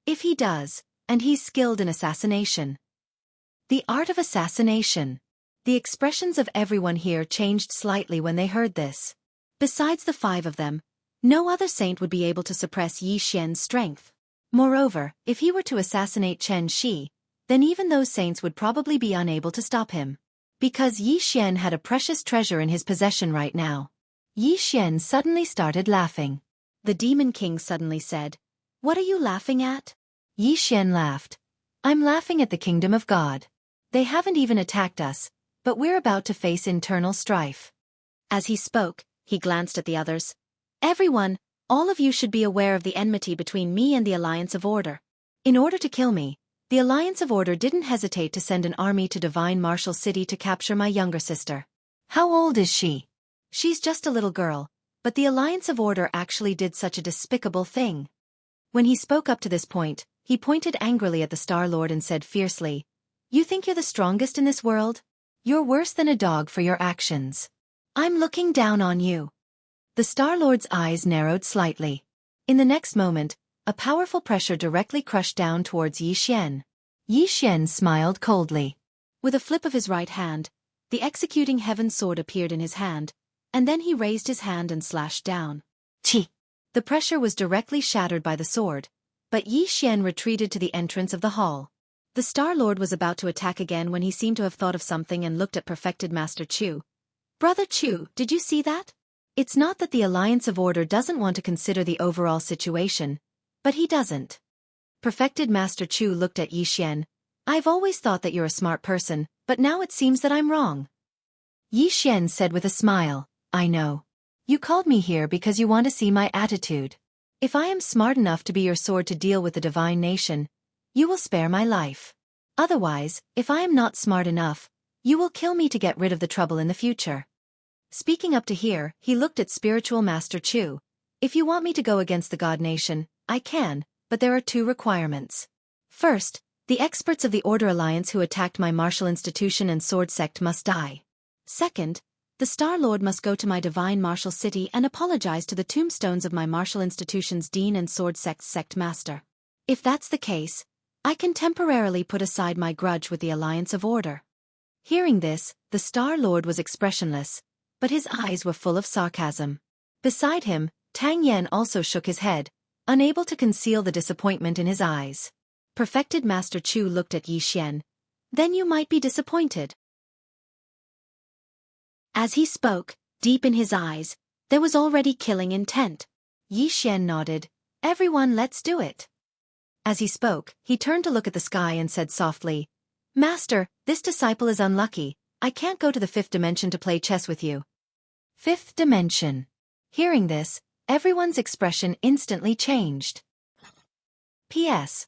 If he does, and he's skilled in assassination. The art of assassination. The expressions of everyone here changed slightly when they heard this. Besides the 5 of them, no other saint would be able to suppress Yi Xian's strength. Moreover, if he were to assassinate Chen Shi, then even those saints would probably be unable to stop him. Because Yi Xian had a precious treasure in his possession right now. Yi Xian suddenly started laughing. The Demon King suddenly said, What are you laughing at? Yi Xian laughed. I'm laughing at the Kingdom of God. They haven't even attacked us, but we're about to face internal strife. As he spoke, he glanced at the others. Everyone, all of you should be aware of the enmity between me and the Alliance of Order. In order to kill me, the Alliance of Order didn't hesitate to send an army to Divine Martial City to capture my younger sister. How old is she? She's just a little girl, but the Alliance of Order actually did such a despicable thing. When he spoke up to this point, he pointed angrily at the Star Lord and said fiercely, You think you're the strongest in this world? You're worse than a dog for your actions. I'm looking down on you. The Star Lord's eyes narrowed slightly. In the next moment, a powerful pressure directly crushed down towards Yi Xian. Yi Xian smiled coldly. With a flip of his right hand, the executing heaven sword appeared in his hand, and then he raised his hand and slashed down. Chi! The pressure was directly shattered by the sword, but Yi Xian retreated to the entrance of the hall. The Star Lord was about to attack again when he seemed to have thought of something and looked at Perfected Master Chu. Brother Chu, did you see that? It's not that the Alliance of Order doesn't want to consider the overall situation, but he doesn't. Perfected Master Chu looked at Yi Xian. I've always thought that you're a smart person, but now it seems that I'm wrong. Yi Xian said with a smile, I know. You called me here because you want to see my attitude. If I am smart enough to be your sword to deal with the divine nation, you will spare my life. Otherwise, if I am not smart enough, you will kill me to get rid of the trouble in the future. Speaking up to here, he looked at Spiritual Master Chu. If you want me to go against the God Nation, I can, but there are 2 requirements. First, the experts of the Order Alliance who attacked my martial institution and sword sect must die. Second, the Star Lord must go to my divine martial city and apologize to the tombstones of my martial institution's dean and sword sect's sect master. If that's the case, I can temporarily put aside my grudge with the Alliance of Order. Hearing this, the Star Lord was expressionless, but his eyes were full of sarcasm. Beside him, Tang Yen also shook his head, unable to conceal the disappointment in his eyes. Perfected Master Chu looked at Yi Xian. Then you might be disappointed. As he spoke, deep in his eyes, there was already killing intent. Yi Xian nodded. Everyone, let's do it. As he spoke, he turned to look at the sky and said softly, Master, this disciple is unlucky. I can't go to the 5th dimension to play chess with you. 5th dimension. Hearing this, everyone's expression instantly changed. P.S.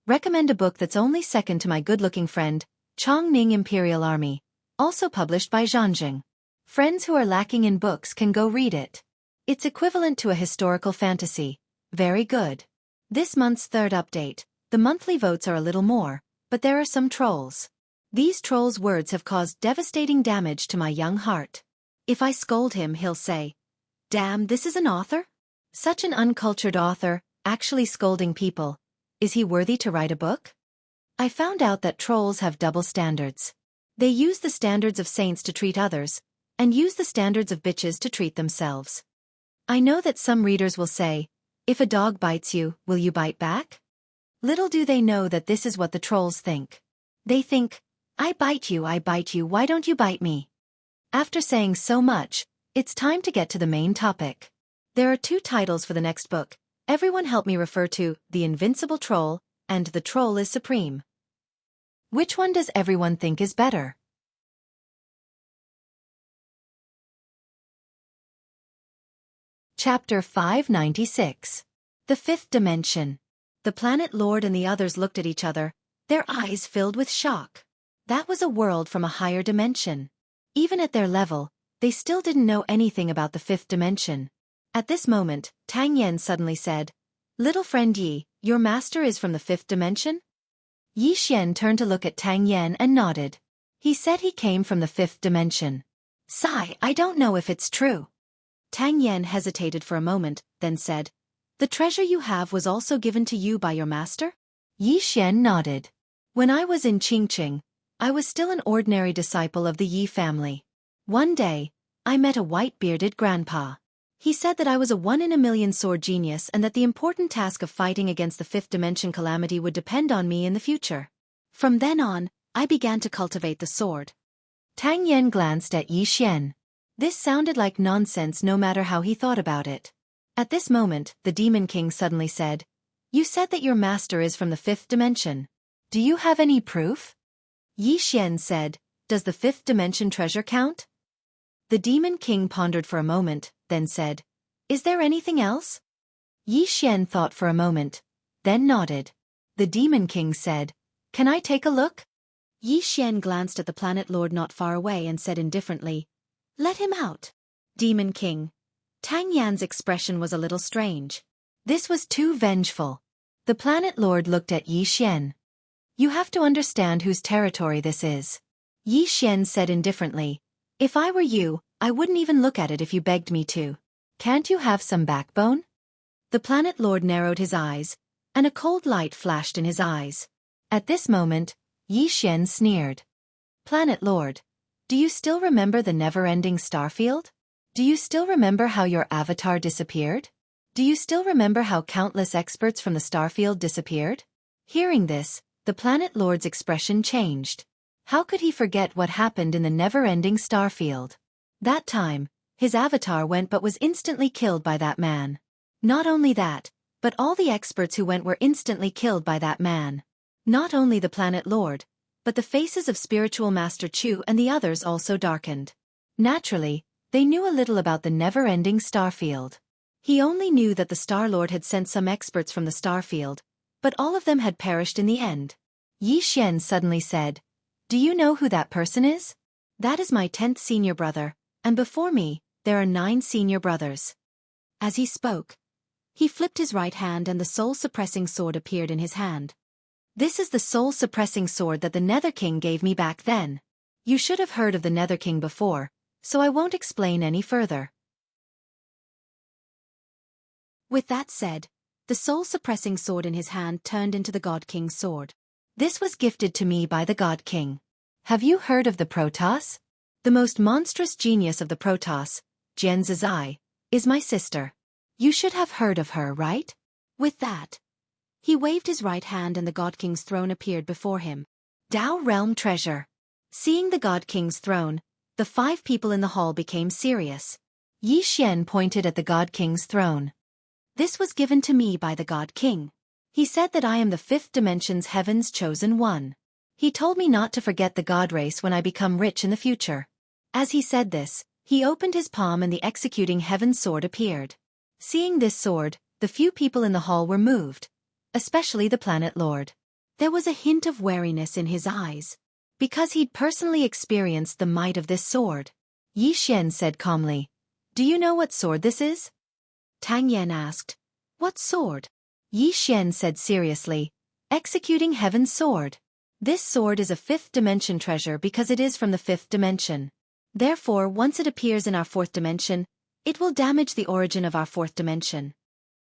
Recommend a book that's only second to my good-looking friend, Chongning Imperial Army, also published by Zhanjing. Friends who are lacking in books can go read it. It's equivalent to a historical fantasy. Very good. This month's 3rd update. The monthly votes are a little more, but there are some trolls. These trolls' words have caused devastating damage to my young heart. If I scold him, he'll say, Damn, this is an author? Such an uncultured author, actually scolding people. Is he worthy to write a book? I found out that trolls have double standards. They use the standards of saints to treat others, and use the standards of bitches to treat themselves. I know that some readers will say, if a dog bites you, will you bite back? Little do they know that this is what the trolls think. They think, I bite you, why don't you bite me? After saying so much, it's time to get to the main topic. There are 2 titles for the next book. Everyone help me refer to The Invincible Troll and The Troll is Supreme. Which one does everyone think is better? Chapter 596. The 5th Dimension. The Planet Lord and the others looked at each other, their eyes filled with shock. That was a world from a higher dimension. Even at their level, they still didn't know anything about the 5th dimension. At this moment, Tang Yen suddenly said, Little friend Yi, your master is from the 5th dimension? Yi Xian turned to look at Tang Yen and nodded. He said he came from the 5th dimension. Sigh, I don't know if it's true. Tang Yen hesitated for a moment, then said, The treasure you have was also given to you by your master? Yi Xian nodded. When I was in Qingqing, I was still an ordinary disciple of the Yi family. One day, I met a white-bearded grandpa. He said that I was a 1-in-a-million sword genius and that the important task of fighting against the 5th dimension calamity would depend on me in the future. From then on, I began to cultivate the sword. Tang Yen glanced at Yi Xian. This sounded like nonsense no matter how he thought about it. At this moment, the Demon King suddenly said, You said that your master is from the 5th dimension. Do you have any proof? Yi Xian said, Does the 5th dimension treasure count? The Demon King pondered for a moment, then said, Is there anything else? Yi Xian thought for a moment, then nodded. The Demon King said, Can I take a look? Yi Xian glanced at the Planet Lord not far away and said indifferently, Let him out. Demon King. Tang Yan's expression was a little strange. This was too vengeful. The Planet Lord looked at Yi Xian. You have to understand whose territory this is. Yi Xian said indifferently, If I were you, I wouldn't even look at it if you begged me to. Can't you have some backbone? The Planet Lord narrowed his eyes, and a cold light flashed in his eyes. At this moment, Yi Xian sneered. Planet Lord, do you still remember the never-ending starfield? Do you still remember how your avatar disappeared? Do you still remember how countless experts from the starfield disappeared? Hearing this, the Planet Lord's expression changed. How could he forget what happened in the never-ending starfield? That time, his avatar went but was instantly killed by that man. Not only that, but all the experts who went were instantly killed by that man. Not only the Planet Lord, but the faces of Spiritual Master Chu and the others also darkened. Naturally, they knew a little about the never-ending starfield. He only knew that the Star Lord had sent some experts from the starfield, but all of them had perished in the end. Yi Xian suddenly said, Do you know who that person is? That is my 10th senior brother, and before me, there are 9 senior brothers. As he spoke, he flipped his right hand and the soul-suppressing sword appeared in his hand. This is the soul-suppressing sword that the Nether King gave me back then. You should have heard of the Nether King before, so I won't explain any further. With that said, the soul-suppressing sword in his hand turned into the God King's sword. This was gifted to me by the God King. Have you heard of the Protoss? The most monstrous genius of the Protoss, Jian Zizai, is my sister. You should have heard of her, right? With that, he waved his right hand and the God King's throne appeared before him. Dao Realm Treasure. Seeing the God King's throne, the 5 people in the hall became serious. Yi Xian pointed at the God King's throne. This was given to me by the God King. He said that I am the 5th dimension's heaven's chosen one. He told me not to forget the God race when I become rich in the future. As he said this, he opened his palm and the executing heaven's sword appeared. Seeing this sword, the few people in the hall were moved, especially the planet lord. There was a hint of wariness in his eyes, because he'd personally experienced the might of this sword. Yi Xian said calmly, "Do you know what sword this is?" Tang Yan asked, "What sword?" Yi Xian said seriously, "Executing heaven's sword. This sword is a 5th dimension treasure because it is from the 5th dimension. Therefore, once it appears in our 4th dimension, it will damage the origin of our 4th dimension."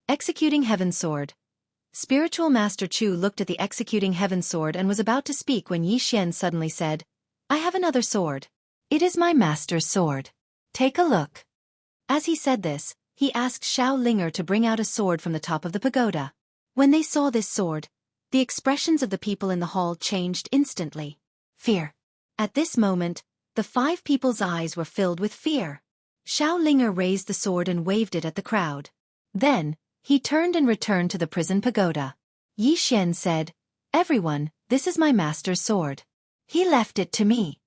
Executing heaven's sword. Spiritual Master Chu looked at the executing heaven's sword and was about to speak when Yi Xian suddenly said, "I have another sword. It is my master's sword. Take a look." As he said this, he asked Xiao Linger to bring out a sword from the top of the pagoda. When they saw this sword, the expressions of the people in the hall changed instantly. Fear. At this moment, the 5 people's eyes were filled with fear. Xiao Linger raised the sword and waved it at the crowd. Then, he turned and returned to the prison pagoda. Yi Xian said, "Everyone, this is my master's sword. He left it to me.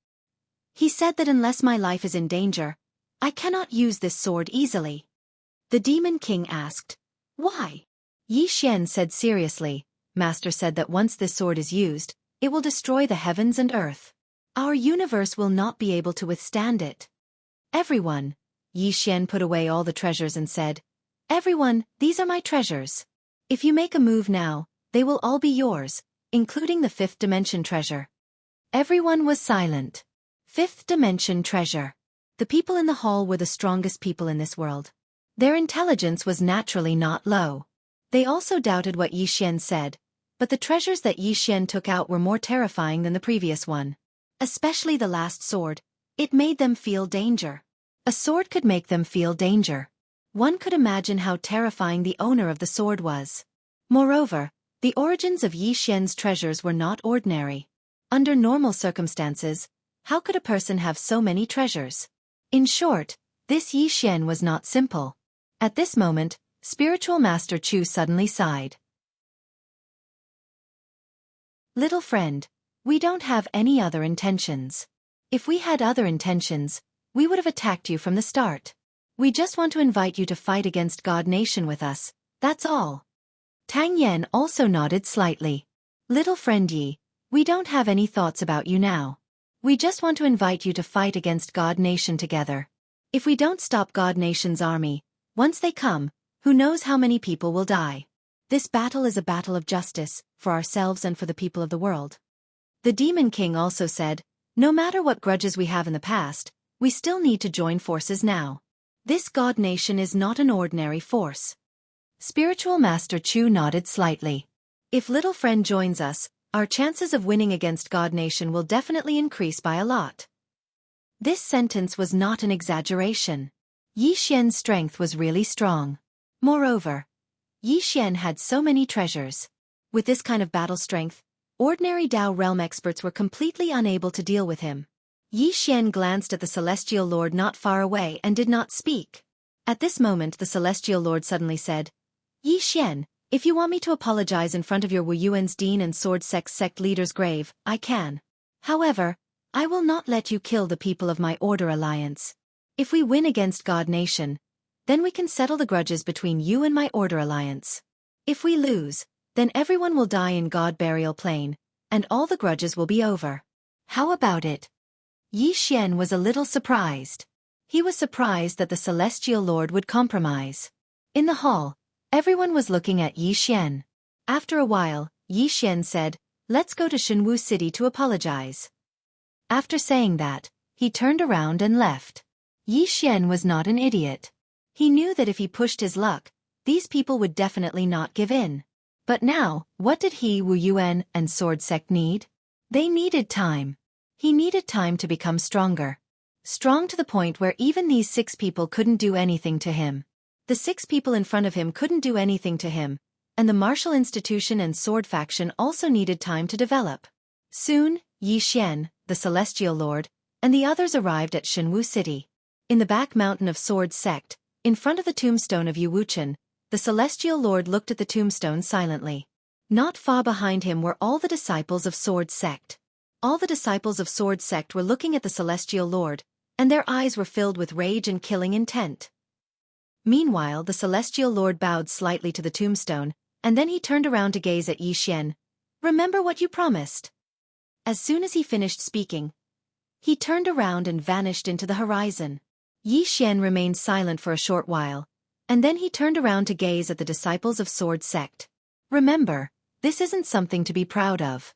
He said that unless my life is in danger, I cannot use this sword easily." The Demon King asked, "Why?" Yi Xian said seriously, "Master said that once this sword is used, it will destroy the heavens and earth. Our universe will not be able to withstand it." "Everyone," Yi Xian put away all the treasures and said, "Everyone, these are my treasures. If you make a move now, they will all be yours, including the 5th dimension treasure." Everyone was silent. 5th dimension treasure. The people in the hall were the strongest people in this world. Their intelligence was naturally not low. They also doubted what Yi Xian said, but the treasures that Yi Xian took out were more terrifying than the previous one. Especially the last sword, it made them feel danger. A sword could make them feel danger. One could imagine how terrifying the owner of the sword was. Moreover, the origins of Yi Xian's treasures were not ordinary. Under normal circumstances, how could a person have so many treasures? In short, this Yi Xian was not simple. At this moment, Spiritual Master Chu suddenly sighed. "Little friend, we don't have any other intentions. If we had other intentions, we would have attacked you from the start. We just want to invite you to fight against God Nation with us, that's all." Tang Yan also nodded slightly. "Little friend Yi, we don't have any thoughts about you now. We just want to invite you to fight against God Nation together. If we don't stop God Nation's army, once they come, who knows how many people will die. This battle is a battle of justice, for ourselves and for the people of the world." The Demon King also said, "No matter what grudges we have in the past, we still need to join forces now. This God Nation is not an ordinary force." Spiritual Master Chu nodded slightly. "If little friend joins us, our chances of winning against God Nation will definitely increase by a lot." This sentence was not an exaggeration. Yi Xian's strength was really strong. Moreover, Yi Xian had so many treasures. With this kind of battle strength, ordinary Dao realm experts were completely unable to deal with him. Yi Xian glanced at the Celestial Lord not far away and did not speak. At this moment the Celestial Lord suddenly said, "Yi Xian, if you want me to apologize in front of your Wu Yuan's Dean and Sword sect leader's grave, I can. However, I will not let you kill the people of my Order Alliance. If we win against God Nation, then we can settle the grudges between you and my Order Alliance. If we lose, then everyone will die in God Burial Plain, and all the grudges will be over. How about it?" Yi Xian was a little surprised. He was surprised that the Celestial Lord would compromise. In the hall, everyone was looking at Yi Xian. After a while, Yi Xian said, "Let's go to Shenwu City to apologize." After saying that, he turned around and left. Yi Xian was not an idiot. He knew that if he pushed his luck, these people would definitely not give in. But now, what did he, Wu Yuan, and Sword Sect need? They needed time. He needed time to become stronger. Strong to the point where even these 6 people couldn't do anything to him. The 6 people in front of him couldn't do anything to him, and the martial institution and sword faction also needed time to develop. Soon, Yi Xian, the Celestial Lord, and the others arrived at Shenwu City. In the back mountain of Sword Sect, in front of the tombstone of Yu Wuchen, the Celestial Lord looked at the tombstone silently. Not far behind him were all the disciples of Sword Sect. All the disciples of Sword Sect were looking at the Celestial Lord, and their eyes were filled with rage and killing intent. Meanwhile, the Celestial Lord bowed slightly to the tombstone, and then he turned around to gaze at Yi Xian. "Remember what you promised." As soon as he finished speaking, he turned around and vanished into the horizon. Yi Xian remained silent for a short while, and then he turned around to gaze at the disciples of Sword Sect. "Remember, this isn't something to be proud of.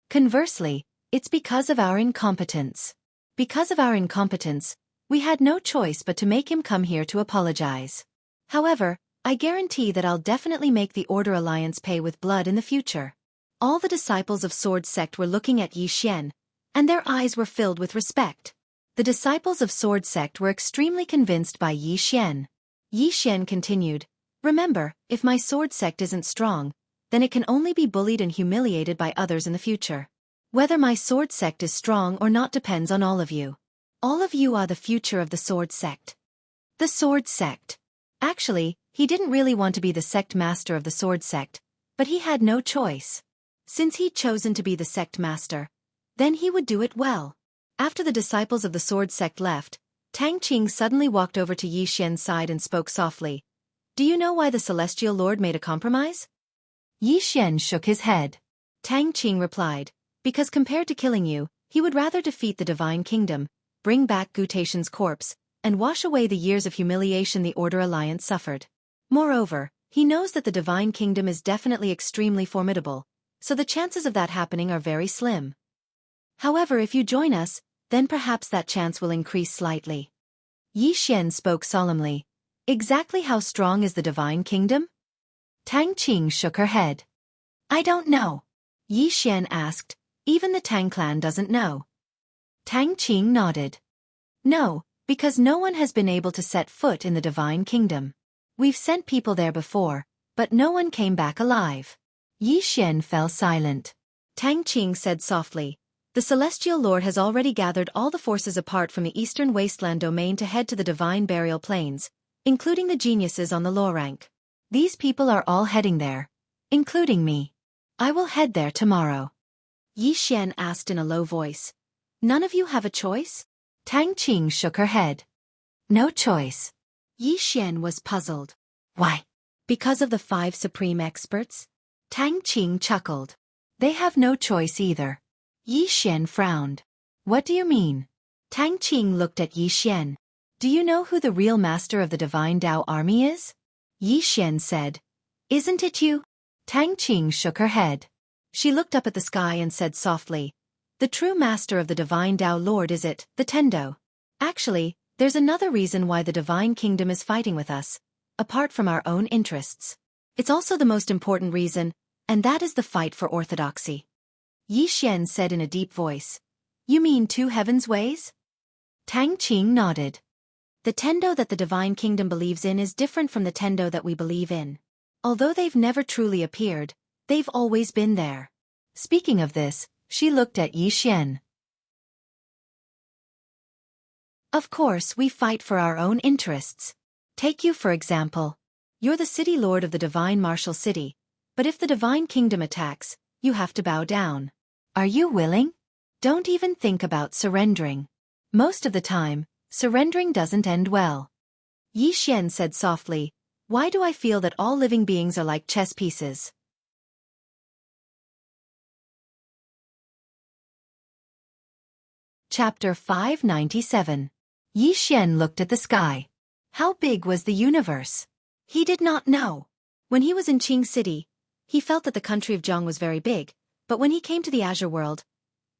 Conversely, it's because of our incompetence. Because of our incompetence, we had no choice but to make him come here to apologize. However, I guarantee that I'll definitely make the Order Alliance pay with blood in the future." All the disciples of Sword Sect were looking at Yi Xian, and their eyes were filled with respect. The disciples of Sword Sect were extremely convinced by Yi Xian. Yi Xian continued, "Remember, if my Sword Sect isn't strong, then it can only be bullied and humiliated by others in the future. Whether my Sword Sect is strong or not depends on all of you. All of you are the future of the Sword Sect." The Sword Sect. Actually, he didn't really want to be the sect master of the Sword Sect, but he had no choice. Since he'd chosen to be the sect master, then he would do it well. After the disciples of the Sword Sect left, Tang Qing suddenly walked over to Yi Xian's side and spoke softly. "Do you know why the Celestial Lord made a compromise?" Yi Xian shook his head. Tang Qing replied, "Because compared to killing you, he would rather defeat the Divine Kingdom, bring back Gu Taishan's corpse, and wash away the years of humiliation the Order Alliance suffered. Moreover, he knows that the Divine Kingdom is definitely extremely formidable, so the chances of that happening are very slim. However, if you join us, then perhaps that chance will increase slightly." Yi Xian spoke solemnly. "Exactly how strong is the Divine Kingdom?" Tang Qing shook her head. "I don't know." Yi Xian asked, "Even the Tang clan doesn't know?" Tang Qing nodded. "No, because no one has been able to set foot in the Divine Kingdom. We've sent people there before, but no one came back alive." Yi Xian fell silent. Tang Qing said softly, "The Celestial Lord has already gathered all the forces apart from the Eastern Wasteland domain to head to the Divine Burial Plains, including the geniuses on the low rank. These people are all heading there, including me. I will head there tomorrow." Yi Xian asked in a low voice, "None of you have a choice?" Tang Qing shook her head. "No choice." Yi Xian was puzzled. "Why? Because of the 5 supreme experts?" Tang Qing chuckled. "They have no choice either." Yi Xian frowned. "What do you mean?" Tang Qing looked at Yi Xian. "Do you know who the real master of the Divine Tao Army is?" Yi Xian said, "Isn't it you?" Tang Qing shook her head. She looked up at the sky and said softly, "The true master of the Divine Tao Lord is it, the Tendo. Actually, there's another reason why the Divine Kingdom is fighting with us, apart from our own interests. It's also the most important reason, and that is the fight for orthodoxy." Yi Xian said in a deep voice, "You mean 2 heavens' ways?" Tang Qing nodded. "The Tendo that the Divine Kingdom believes in is different from the Tendo that we believe in. Although they've never truly appeared, they've always been there." Speaking of this, she looked at Yi Xian. "Of course, we fight for our own interests. Take you for example. You're the city lord of the Divine Martial City, but if the Divine Kingdom attacks, you have to bow down. Are you willing? Don't even think about surrendering. Most of the time, surrendering doesn't end well." Yi Xian said softly, "Why do I feel that all living beings are like chess pieces?" Chapter 597. Yi Xian looked at the sky. How big was the universe? He did not know. When he was in Qing City, he felt that the country of Zhong was very big, but when he came to the Azure world,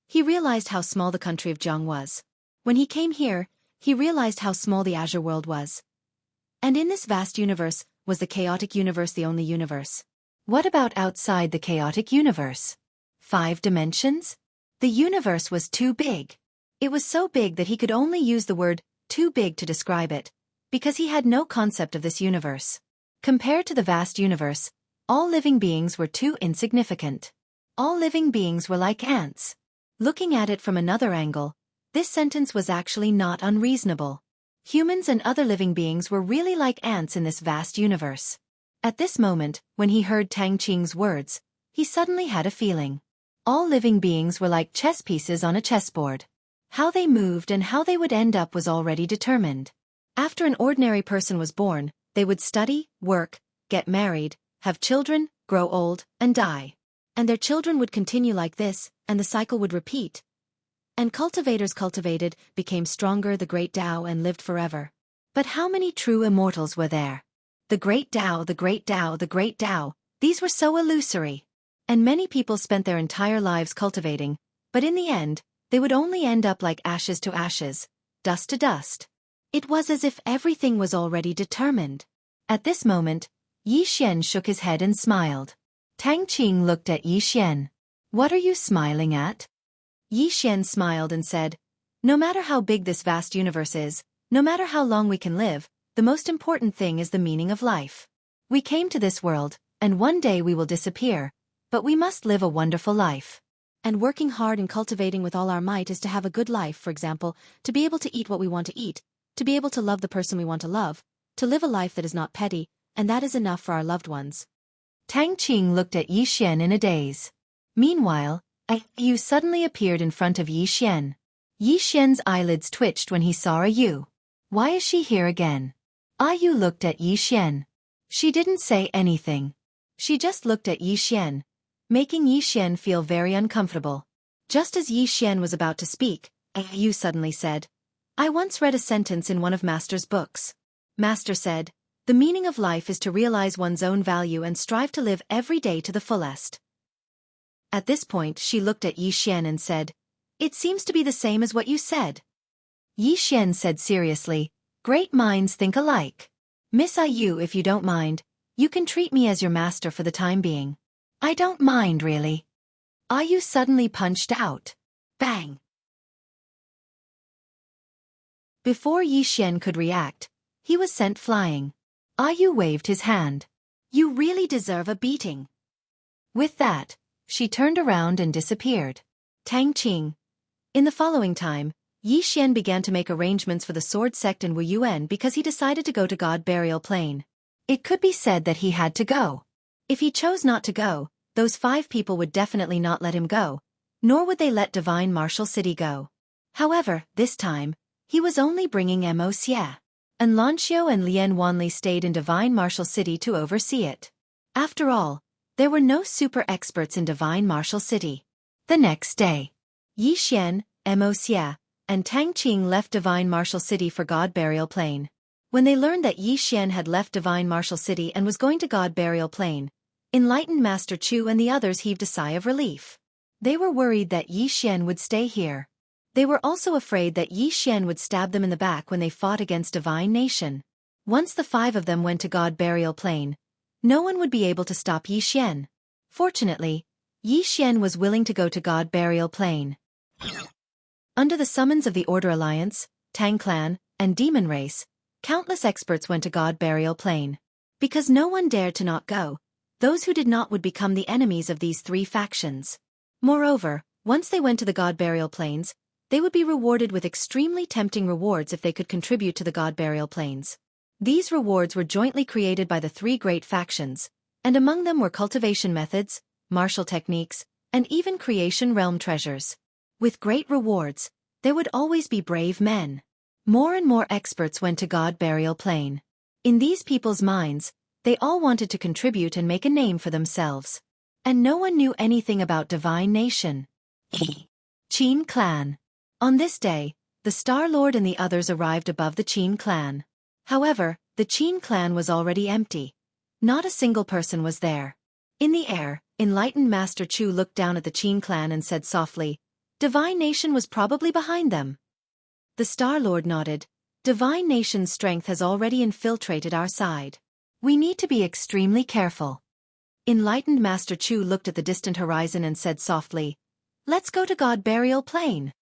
he realized how small the country of Zhong was. When he came here, he realized how small the Azure world was. And in this vast universe, was the chaotic universe the only universe? What about outside the chaotic universe? 5 dimensions? The universe was too big. It was so big that he could only use the word too big to describe it, because he had no concept of this universe. Compared to the vast universe, all living beings were too insignificant. All living beings were like ants. Looking at it from another angle, this sentence was actually not unreasonable. Humans and other living beings were really like ants in this vast universe. At this moment, when he heard Tang Qing's words, he suddenly had a feeling. All living beings were like chess pieces on a chessboard. How they moved and how they would end up was already determined. After an ordinary person was born, they would study, work, get married, have children, grow old, and die. And their children would continue like this, and the cycle would repeat. And cultivators cultivated, became stronger, the great Tao, and lived forever. But how many true immortals were there? The great Tao, the great Tao, the great Tao, these were so illusory. And many people spent their entire lives cultivating, but in the end, they would only end up like ashes to ashes, dust to dust. It was as if everything was already determined. At this moment, Yi Xian shook his head and smiled. Tang Qing looked at Yi Xian. What are you smiling at? Yi Xian smiled and said, no matter how big this vast universe is, no matter how long we can live, the most important thing is the meaning of life. We came to this world, and one day we will disappear, but we must live a wonderful life. And working hard and cultivating with all our might is to have a good life, for example, to be able to eat what we want to eat, to be able to love the person we want to love, to live a life that is not petty, and that is enough for our loved ones. Tang Qing looked at Yi Xian in a daze. Meanwhile, Yu suddenly appeared in front of Yi Xian. Yi Xian's eyelids twitched when he saw Yu. Why is she here again? Yu looked at Yi Xian. She didn't say anything. She just looked at Yi Xian, making Yi Xian feel very uncomfortable. Just as Yi Xian was about to speak, Yu suddenly said, I once read a sentence in one of Master's books. Master said, the meaning of life is to realize one's own value and strive to live every day to the fullest. At this point she looked at Yi Xian and said, it seems to be the same as what you said. Yi Xian said seriously, great minds think alike. Miss Yu, if you don't mind, you can treat me as your master for the time being. I don't mind really. Yu suddenly punched out. Bang! Before Yi Xian could react, he was sent flying. Yu waved his hand. You really deserve a beating. With that, she turned around and disappeared. Tang Qing. In the following time, Yi Xian began to make arrangements for the sword sect in Wu Yuan because he decided to go to God Burial Plain. It could be said that he had to go. If he chose not to go, those 5 people would definitely not let him go, nor would they let Divine Martial City go. However, this time, he was only bringing Mo Xie. And Lanxiu and Lian Wanli stayed in Divine Martial City to oversee it. After all, there were no super experts in Divine Martial City. The next day, Yi Xian, Mo Xie, and Tang Qing left Divine Martial City for God Burial Plain. When they learned that Yi Xian had left Divine Martial City and was going to God Burial Plain, enlightened Master Chu and the others heaved a sigh of relief. They were worried that Yi Xian would stay here. They were also afraid that Yi Xian would stab them in the back when they fought against Divine Nation. Once the 5 of them went to God Burial Plain, no one would be able to stop Yi Xian. Fortunately, Yi Xian was willing to go to God Burial Plain. Under the summons of the Order Alliance, Tang Clan, and Demon Race, countless experts went to God Burial Plain. Because no one dared to not go, those who did not would become the enemies of these 3 factions. Moreover, once they went to the God Burial Plains, they would be rewarded with extremely tempting rewards if they could contribute to the God Burial Plains. These rewards were jointly created by the 3 great factions, and among them were cultivation methods, martial techniques, and even creation realm treasures. With great rewards, there would always be brave men. More and more experts went to God Burial Plain. In these people's minds, they all wanted to contribute and make a name for themselves. And no one knew anything about Divine Nation. Qin Clan. On this day, the Star Lord and the others arrived above the Qin Clan. However, the Qin Clan was already empty. Not a single person was there. In the air, enlightened Master Chu looked down at the Qin Clan and said softly, Divine Nation was probably behind them. The Star-Lord nodded. Divine Nation's strength has already infiltrated our side. We need to be extremely careful. Enlightened Master Chu looked at the distant horizon and said softly, "Let's go to God Burial Plain."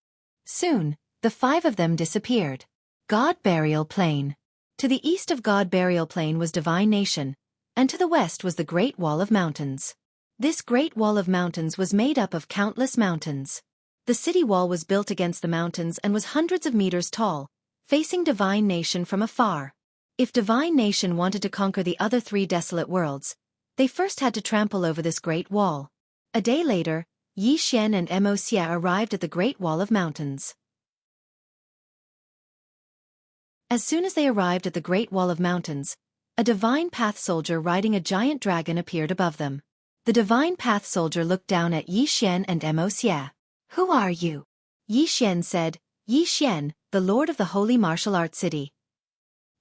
Soon, the 5 of them disappeared. God Burial Plain. To the east of God Burial Plain was Divine Nation, and to the west was the Great Wall of Mountains. This Great Wall of Mountains was made up of countless mountains. The city wall was built against the mountains and was hundreds of meters tall, facing Divine Nation from afar. If Divine Nation wanted to conquer the other 3 desolate worlds, they first had to trample over this Great Wall. A day later, Yi Xian and Mo Xie arrived at the Great Wall of Mountains. As soon as they arrived at the Great Wall of Mountains, a Divine Path Soldier riding a giant dragon appeared above them. The Divine Path Soldier looked down at Yi Xian and Mo Xie. "Who are you?" Yi Xian said, "Yi Xian, the Lord of the Holy Martial Arts City."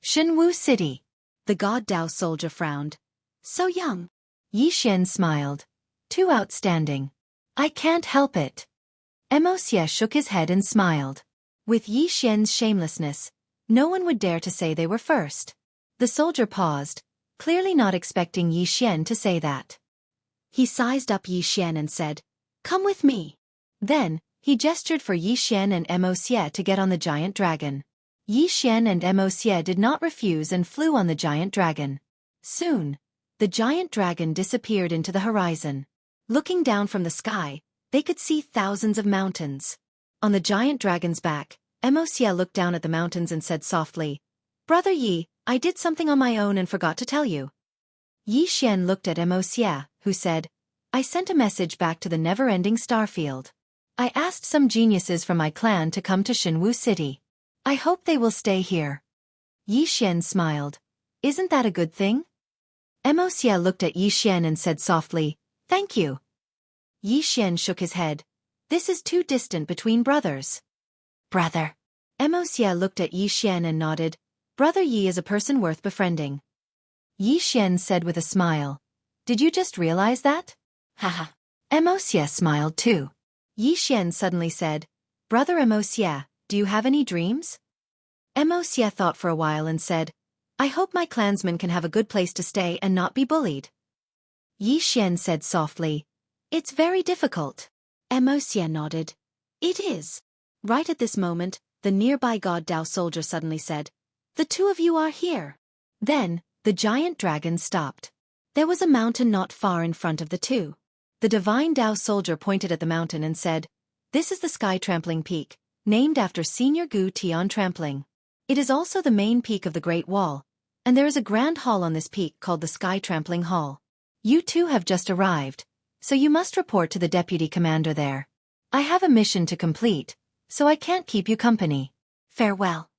"Shenwu City." The God Dao Soldier frowned. "So young." Yi Xian smiled. "Too outstanding. I can't help it." Mo Xie shook his head and smiled. With Yi Xian's shamelessness, no one would dare to say they were first. The soldier paused, clearly not expecting Yi Xian to say that. He sized up Yi Xian and said, "Come with me." Then, he gestured for Yi Xian and Mo Xie to get on the giant dragon. Yi Xian and Mo Xie did not refuse and flew on the giant dragon. Soon, the giant dragon disappeared into the horizon. Looking down from the sky, they could see thousands of mountains. On the giant dragon's back, Mo Xie looked down at the mountains and said softly, "Brother Yi, I did something on my own and forgot to tell you." Yi Xian looked at Mo Xie, who said, "I sent a message back to the never-ending starfield. I asked some geniuses from my clan to come to Shenwu City. I hope they will stay here." Yi Xian smiled. "Isn't that a good thing?" Mo Xie looked at Yi Xian and said softly, "Thank you." Yi Xian shook his head. "This is too distant between brothers." "Brother." Mo Xie looked at Yi Xian and nodded. "Brother Yi is a person worth befriending." Yi Xian said with a smile, "Did you just realize that?" Haha. Mo Xie smiled too. Yi Xian suddenly said, "Brother Mo Xie, do you have any dreams?" Mo Xie thought for a while and said, "I hope my clansmen can have a good place to stay and not be bullied." Yi Xian said softly, "It's very difficult." Mo Xie nodded. "It is." Right at this moment, the nearby God Dao soldier suddenly said, "The 2 of you are here." Then, the giant dragon stopped. There was a mountain not far in front of the 2. The Divine Dao soldier pointed at the mountain and said, "This is the Sky Trampling Peak, named after Senior Gu Tian Trampling. It is also the main peak of the Great Wall, and there is a grand hall on this peak called the Sky Trampling Hall. You 2 have just arrived, so you must report to the deputy commander there. I have a mission to complete, so I can't keep you company. Farewell."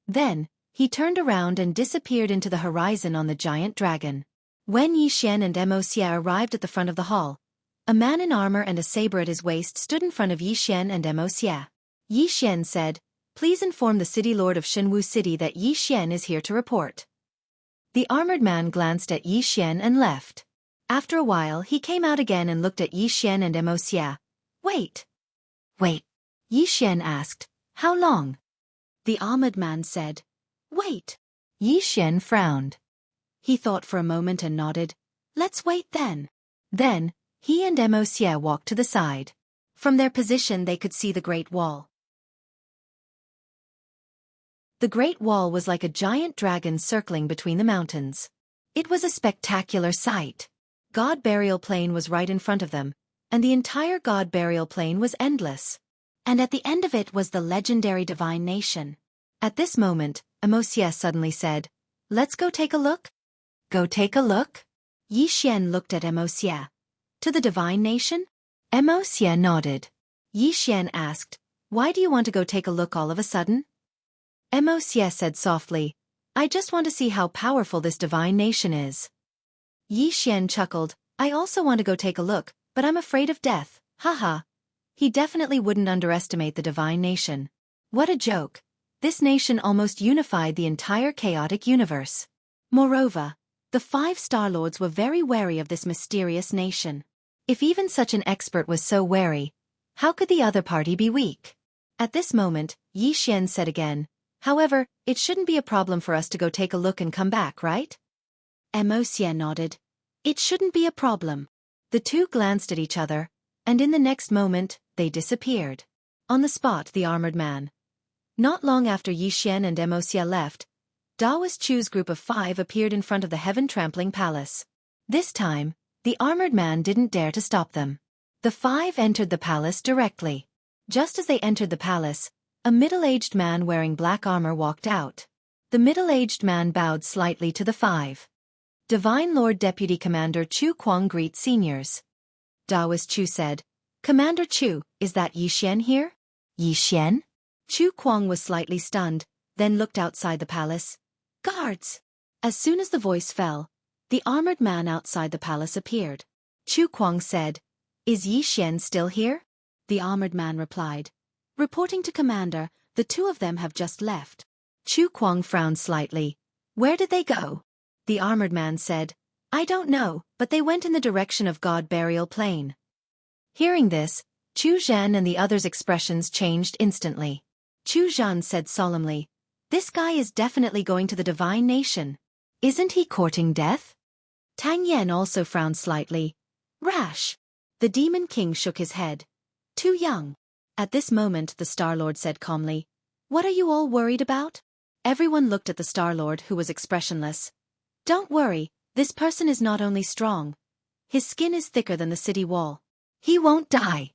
Then, he turned around and disappeared into the horizon on the giant dragon. When Yi Xian and Mo Xie arrived at the front of the hall, a man in armor and a saber at his waist stood in front of Yi Xian and Mo Xie. Yi Xian said, "Please inform the city lord of Shenwu City that Yi Xian is here to report." The armored man glanced at Yi Xian and left. After a while he came out again and looked at Yi Xian and Mo Xie. "Wait." "Wait?" Yi Xian asked, "How long?" The armored man said, "Wait." Yi Xian frowned. He thought for a moment and nodded. "Let's wait then." Then, he and Mo Xie walked to the side. From their position they could see the Great Wall. The Great Wall was like a giant dragon circling between the mountains. It was a spectacular sight. God Burial Plain was right in front of them, and the entire God Burial Plain was endless. And at the end of it was the legendary Divine Nation. At this moment, Mo Xie suddenly said, "Let's go take a look." "Go take a look?" Yi Xian looked at Mo Xie. "To the Divine Nation?" Mo Xie nodded. Yi Xian asked, "Why do you want to go take a look all of a sudden?" Mo Xie said softly, "I just want to see how powerful this Divine Nation is." Yi Xian chuckled, "I also want to go take a look, but I'm afraid of death, haha." He definitely wouldn't underestimate the Divine Nation. What a joke. This nation almost unified the entire chaotic universe. Moreover, the 5 Star-Lords were very wary of this mysterious nation. If even such an expert was so wary, how could the other party be weak? At this moment, Yi Xian said again. However, it shouldn't be a problem for us to go take a look and come back, right? Mo Xie nodded. It shouldn't be a problem. The two glanced at each other, and in the next moment, they disappeared. On the spot, the armored man. Not long after Yi Xian and Mo Xie left, Daoist Chu's group of 5 appeared in front of the heaven-trampling palace. This time, the armored man didn't dare to stop them. The 5 entered the palace directly. Just as they entered the palace, a middle-aged man wearing black armor walked out. The middle-aged man bowed slightly to the 5. Divine Lord Deputy Commander Chu Kuang greets seniors. Daoist Chu said, Commander Chu, is that Yi Xian here? Yi Xian? Chu Kuang was slightly stunned, then looked outside the palace. Guards! As soon as the voice fell, the armored man outside the palace appeared. Chu Kuang said, Is Yi Xian still here? The armored man replied. Reporting to Commander, the 2 of them have just left. Chu Kuang frowned slightly. Where did they go? The armored man said, I don't know, but they went in the direction of God Burial Plain. Hearing this, Chu Zhan and the others' expressions changed instantly. Chu Zhan said solemnly, This guy is definitely going to the divine nation. Isn't he courting death? Tang Yan also frowned slightly. Rash. The Demon King shook his head. Too young. At this moment the Star-Lord said calmly, What are you all worried about? Everyone looked at the Star-Lord, who was expressionless. Don't worry, this person is not only strong. His skin is thicker than the city wall. He won't die.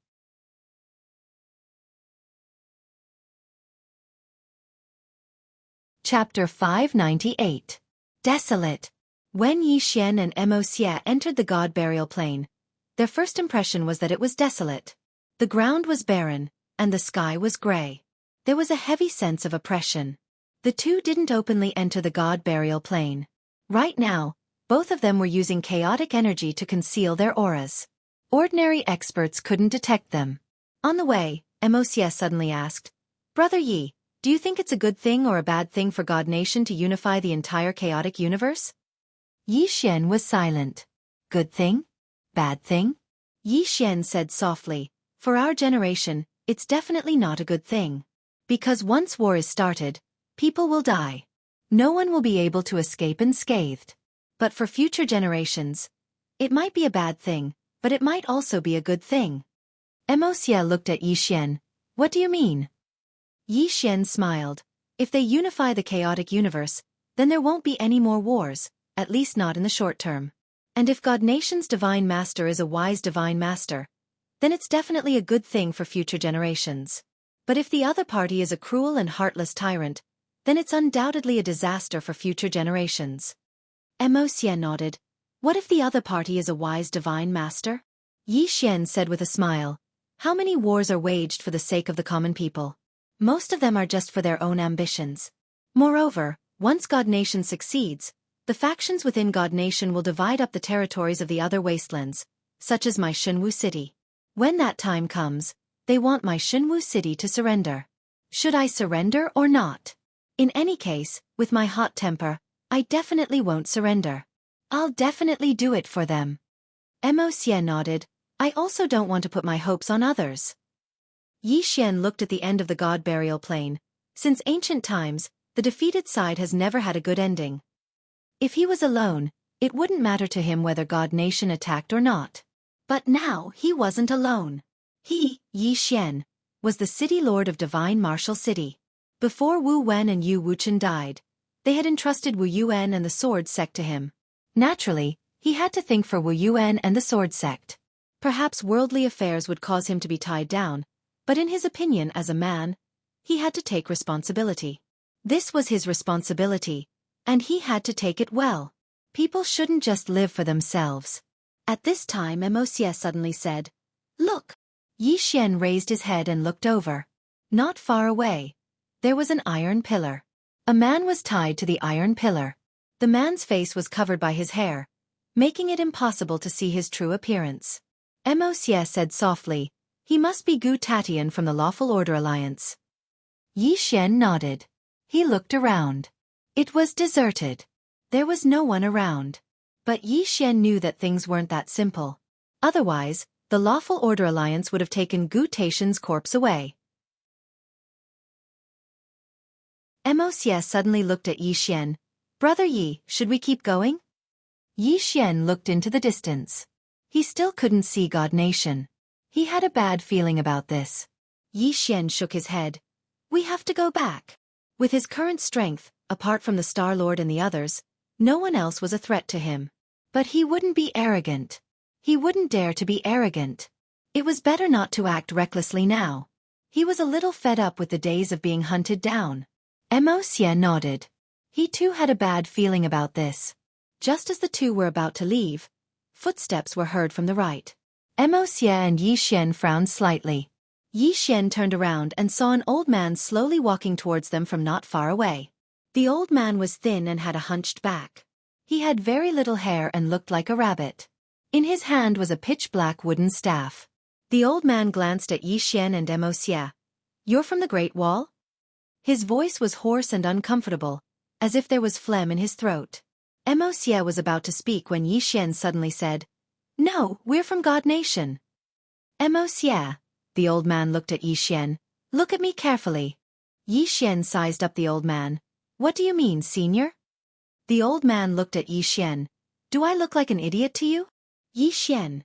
Chapter 598. Desolate. When Yi Xian and Mo Xie entered the God Burial Plain, their first impression was that it was desolate. The ground was barren, and the sky was gray. There was a heavy sense of oppression. The two didn't openly enter the God Burial Plain. Right now, both of them were using chaotic energy to conceal their auras. Ordinary experts couldn't detect them. On the way, Mo Xie suddenly asked, Brother Yi, do you think it's a good thing or a bad thing for God Nation to unify the entire chaotic universe? Yi Xian was silent. Good thing? Bad thing? Yi Xian said softly, For our generation, it's definitely not a good thing. Because once war is started, people will die. No one will be able to escape unscathed. But for future generations, it might be a bad thing, but it might also be a good thing. Mo Xie looked at Yi Xian. What do you mean? Yi Xian smiled. If they unify the chaotic universe, then there won't be any more wars, at least not in the short term. And if God Nation's Divine Master is a wise Divine Master, then it's definitely a good thing for future generations. But if the other party is a cruel and heartless tyrant, then it's undoubtedly a disaster for future generations. Mo Xie nodded. What if the other party is a wise Divine Master? Yi Xian said with a smile. How many wars are waged for the sake of the common people? Most of them are just for their own ambitions. Moreover, once God Nation succeeds, the factions within God Nation will divide up the territories of the other wastelands, such as my Shenwu city. When that time comes, they want my Shenwu city to surrender. Should I surrender or not? In any case, with my hot temper, I definitely won't surrender. I'll definitely do it for them. Mo Xie nodded. I also don't want to put my hopes on others. Yi Xian looked at the end of the God Burial Plain. Since ancient times, the defeated side has never had a good ending. If he was alone, it wouldn't matter to him whether God Nation attacked or not. But now he wasn't alone. He, Yi Xian, was the city lord of Divine Martial City. Before Wu Wen and Yu Wuchen died, they had entrusted Wu Yuan and the Sword Sect to him. Naturally, he had to think for Wu Yuan and the Sword Sect. Perhaps worldly affairs would cause him to be tied down, but in his opinion as a man, he had to take responsibility. This was his responsibility, and he had to take it well. People shouldn't just live for themselves. At this time Mo Xie suddenly said, Look! Yi Xian raised his head and looked over. Not far away, there was an iron pillar. A man was tied to the iron pillar. The man's face was covered by his hair, making it impossible to see his true appearance. Mo Xie said softly, He must be Gu Tatian from the Lawful Order Alliance. Yi Xian nodded. He looked around. It was deserted. There was no one around. But Yi Xian knew that things weren't that simple. Otherwise, the Lawful Order Alliance would have taken Gu Tatian's corpse away. Mo Xie suddenly looked at Yi Xian. Brother Yi, should we keep going? Yi Xian looked into the distance. He still couldn't see God Nation. He had a bad feeling about this. Yi Xian shook his head. We have to go back. With his current strength, apart from the Star Lord and the others, no one else was a threat to him. But he wouldn't be arrogant. He wouldn't dare to be arrogant. It was better not to act recklessly now. He was a little fed up with the days of being hunted down. Mo Xie nodded. He too had a bad feeling about this. Just as the two were about to leave, footsteps were heard from the right. Mo Xie and Yi Xian frowned slightly. Yi Xian turned around and saw an old man slowly walking towards them from not far away. The old man was thin and had a hunched back. He had very little hair and looked like a rabbit. In his hand was a pitch-black wooden staff. The old man glanced at Yi Xian and Mo Xie. You're from the Great Wall? His voice was hoarse and uncomfortable, as if there was phlegm in his throat. Mo Xie was about to speak when Yi Xian suddenly said, No, we're from God Nation. Mo Xie. The old man looked at Yi Xian. Look at me carefully. Yi Xian sized up the old man. What do you mean, senior? The old man looked at Yi Xian. Do I look like an idiot to you? Yi Xian.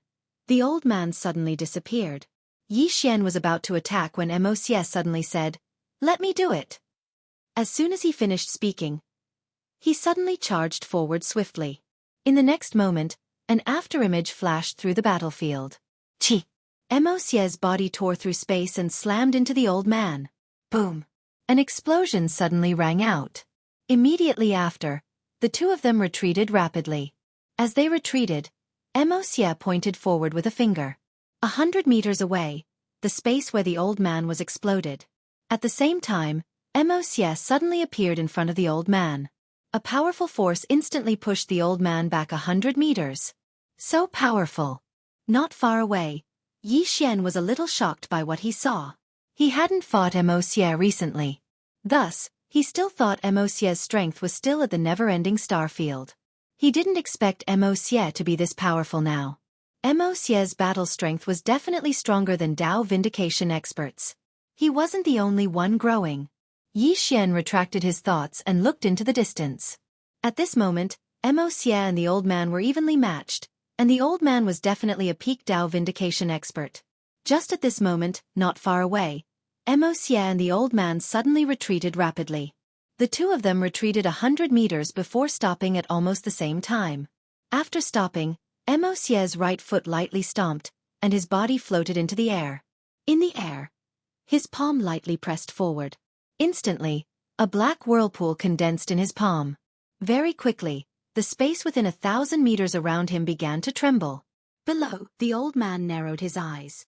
The old man suddenly disappeared. Yi Xian was about to attack when Mo Xie suddenly said, Let me do it. As soon as he finished speaking, he suddenly charged forward swiftly. In the next moment, an afterimage flashed through the battlefield. Chi! Mo Xie's body tore through space and slammed into the old man. Boom! An explosion suddenly rang out. Immediately after, the two of them retreated rapidly. As they retreated, Mo Xie pointed forward with a finger. 100 meters away, the space where the old man was exploded. At the same time, Mo Xie suddenly appeared in front of the old man. A powerful force instantly pushed the old man back 100 meters. So powerful. Not far away, Yi Xian was a little shocked by what he saw. He hadn't fought Mo Xie recently. Thus, he still thought Mo Xie's strength was still at the never-ending star field. He didn't expect Mo Xie to be this powerful now. Mo Xie's battle strength was definitely stronger than Dao Vindication experts. He wasn't the only one growing. Yi Xian retracted his thoughts and looked into the distance. At this moment, Mo Xie and the old man were evenly matched, and the old man was definitely a peak Dao Vindication expert. Just at this moment, not far away, Mo Xie and the old man suddenly retreated rapidly. The two of them retreated 100 meters before stopping at almost the same time. After stopping, Mo Xie's right foot lightly stomped, and his body floated into the air. In the air, his palm lightly pressed forward. Instantly, a black whirlpool condensed in his palm. Very quickly, the space within 1,000 meters around him began to tremble. Below, the old man narrowed his eyes.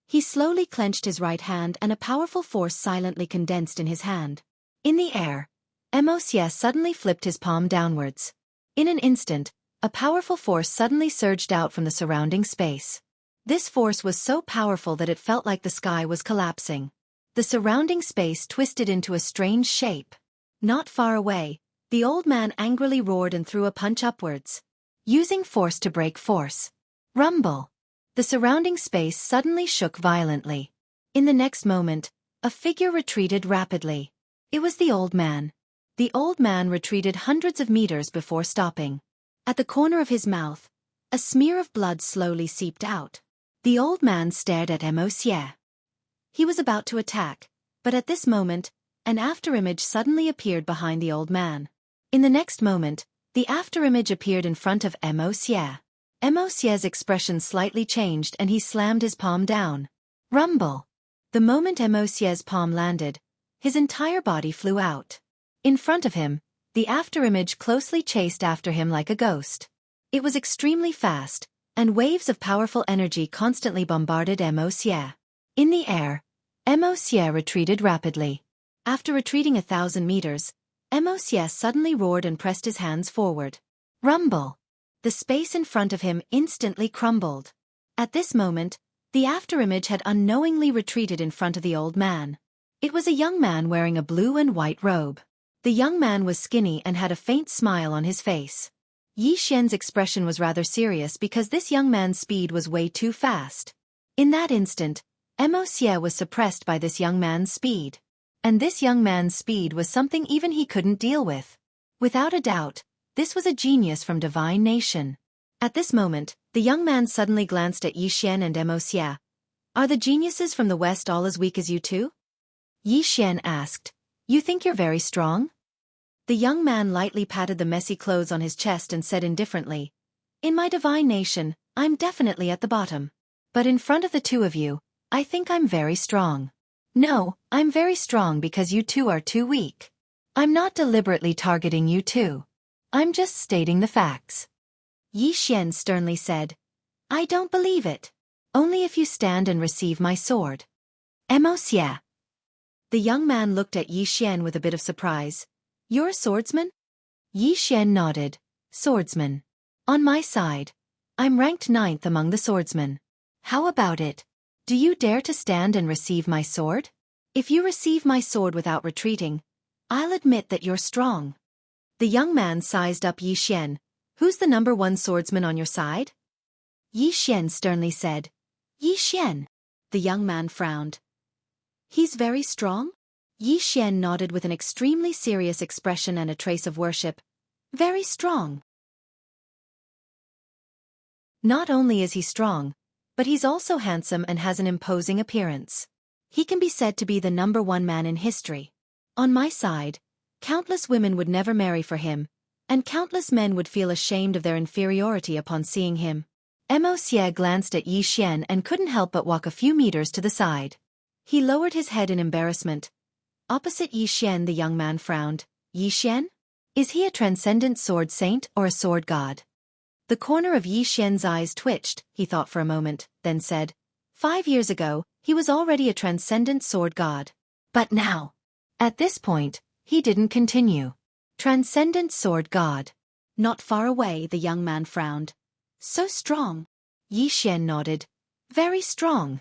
He slowly clenched his right hand and a powerful force silently condensed in his hand. In the air, Mo Xie suddenly flipped his palm downwards. In an instant, a powerful force suddenly surged out from the surrounding space. This force was so powerful that it felt like the sky was collapsing. The surrounding space twisted into a strange shape. Not far away, the old man angrily roared and threw a punch upwards. Using force to break force. Rumble! The surrounding space suddenly shook violently. In the next moment, a figure retreated rapidly. It was the old man. The old man retreated hundreds of meters before stopping. At the corner of his mouth, a smear of blood slowly seeped out. The old man stared at Mo Xie. He was about to attack, but at this moment, an afterimage suddenly appeared behind the old man. In the next moment, the afterimage appeared in front of Mo Xie. Mo Xie's expression slightly changed and he slammed his palm down. Rumble! The moment Mo Xie's palm landed, his entire body flew out. In front of him, the afterimage closely chased after him like a ghost. It was extremely fast, and waves of powerful energy constantly bombarded Mo Xie. In the air, Mo Xie retreated rapidly. After retreating 1,000 meters, Mo Xie suddenly roared and pressed his hands forward. Rumble! The space in front of him instantly crumbled. At this moment, the afterimage had unknowingly retreated in front of the old man. It was a young man wearing a blue and white robe. The young man was skinny and had a faint smile on his face. Yi Xian's expression was rather serious because this young man's speed was way too fast. In that instant, Xie was suppressed by this young man's speed. And this young man's speed was something even he couldn't deal with. Without a doubt, this was a genius from Divine Nation. At this moment, the young man suddenly glanced at Yixian and Xie. Are the geniuses from the West all as weak as you two? Yixian asked. You think you're very strong? The young man lightly patted the messy clothes on his chest and said indifferently, in my Divine Nation, I'm definitely at the bottom. But in front of the two of you, I think I'm very strong. No, I'm very strong because you two are too weak. I'm not deliberately targeting you two. I'm just stating the facts. Yixian sternly said. I don't believe it. Only if you stand and receive my sword. Xie. The young man looked at Yixian with a bit of surprise. You're a swordsman? Yixian nodded. Swordsman. On my side. I'm ranked 9th among the swordsmen. How about it? Do you dare to stand and receive my sword? If you receive my sword without retreating, I'll admit that you're strong. The young man sized up Yixian. Who's the number 1 swordsman on your side? Yixian sternly said. Yixian. The young man frowned. He's very strong? Yixian nodded with an extremely serious expression and a trace of worship. Very strong. Not only is he strong, but he's also handsome and has an imposing appearance. He can be said to be the number 1 man in history. On my side, countless women would never marry for him, and countless men would feel ashamed of their inferiority upon seeing him. Xie glanced at Yixian and couldn't help but walk a few meters to the side. He lowered his head in embarrassment. Opposite Yixian, the young man frowned. Yixian? Is he a transcendent sword saint or a sword god? The corner of Yixian's eyes twitched, he thought for a moment, then said, 5 years ago, he was already a transcendent sword god. But now. At this point, he didn't continue. Transcendent sword god. Not far away, the young man frowned. So strong. Yixian nodded. Very strong.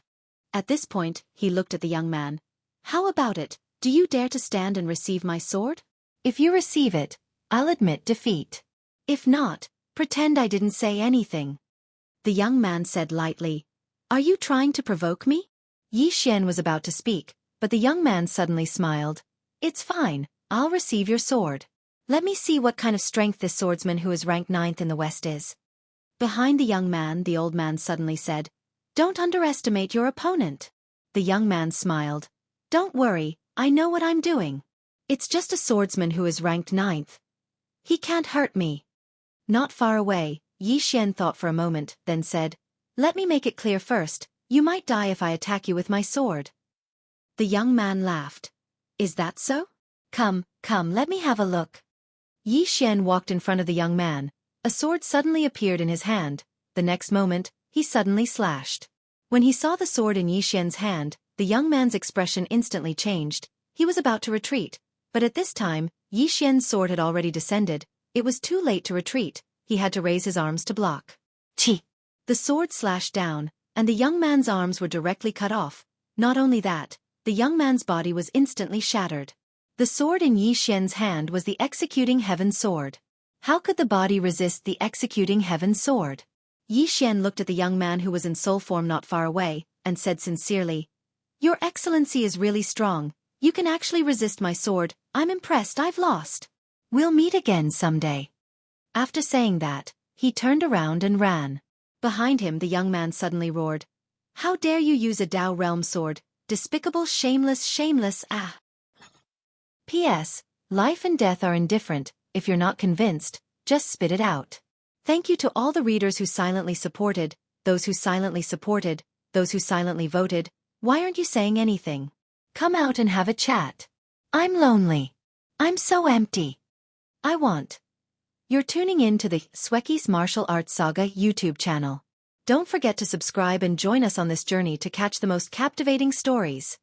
At this point, he looked at the young man. How about it? Do you dare to stand and receive my sword? If you receive it, I'll admit defeat. If not, pretend I didn't say anything. The young man said lightly. Are you trying to provoke me? Yixian was about to speak, but the young man suddenly smiled. It's fine, I'll receive your sword. Let me see what kind of strength this swordsman who is ranked 9th in the West is. Behind the young man, the old man suddenly said, Don't underestimate your opponent. The young man smiled. Don't worry, I know what I'm doing. It's just a swordsman who is ranked 9th. He can't hurt me. Not far away, Yixian thought for a moment, then said, Let me make it clear first, you might die if I attack you with my sword. The young man laughed. Is that so? Come, let me have a look. Yixian walked in front of the young man. A sword suddenly appeared in his hand. The next moment, he suddenly slashed. When he saw the sword in Yixian's hand, the young man's expression instantly changed. He was about to retreat, but at this time, Yixian's sword had already descended. It was too late to retreat. He had to raise his arms to block. Chi! The sword slashed down, and the young man's arms were directly cut off. Not only that, the young man's body was instantly shattered. The sword in Yixian's hand was the executing heaven sword. How could the body resist the executing heaven sword? Yixian looked at the young man who was in soul form not far away, and said sincerely, Your Excellency is really strong. You can actually resist my sword. I'm impressed. I've lost. We'll meet again someday. After saying that, he turned around and ran. Behind him, the young man suddenly roared, How dare you use a Dao realm sword? Despicable, shameless, ah! P.S. Life and death are indifferent. If you're not convinced, just spit it out. Thank you to all the readers who silently supported, those who silently supported, those who silently voted. Why aren't you saying anything? Come out and have a chat. I'm lonely. I'm so empty. I want. You're tuning in to the Xueqi's Martial Arts Saga YouTube channel. Don't forget to subscribe and join us on this journey to catch the most captivating stories.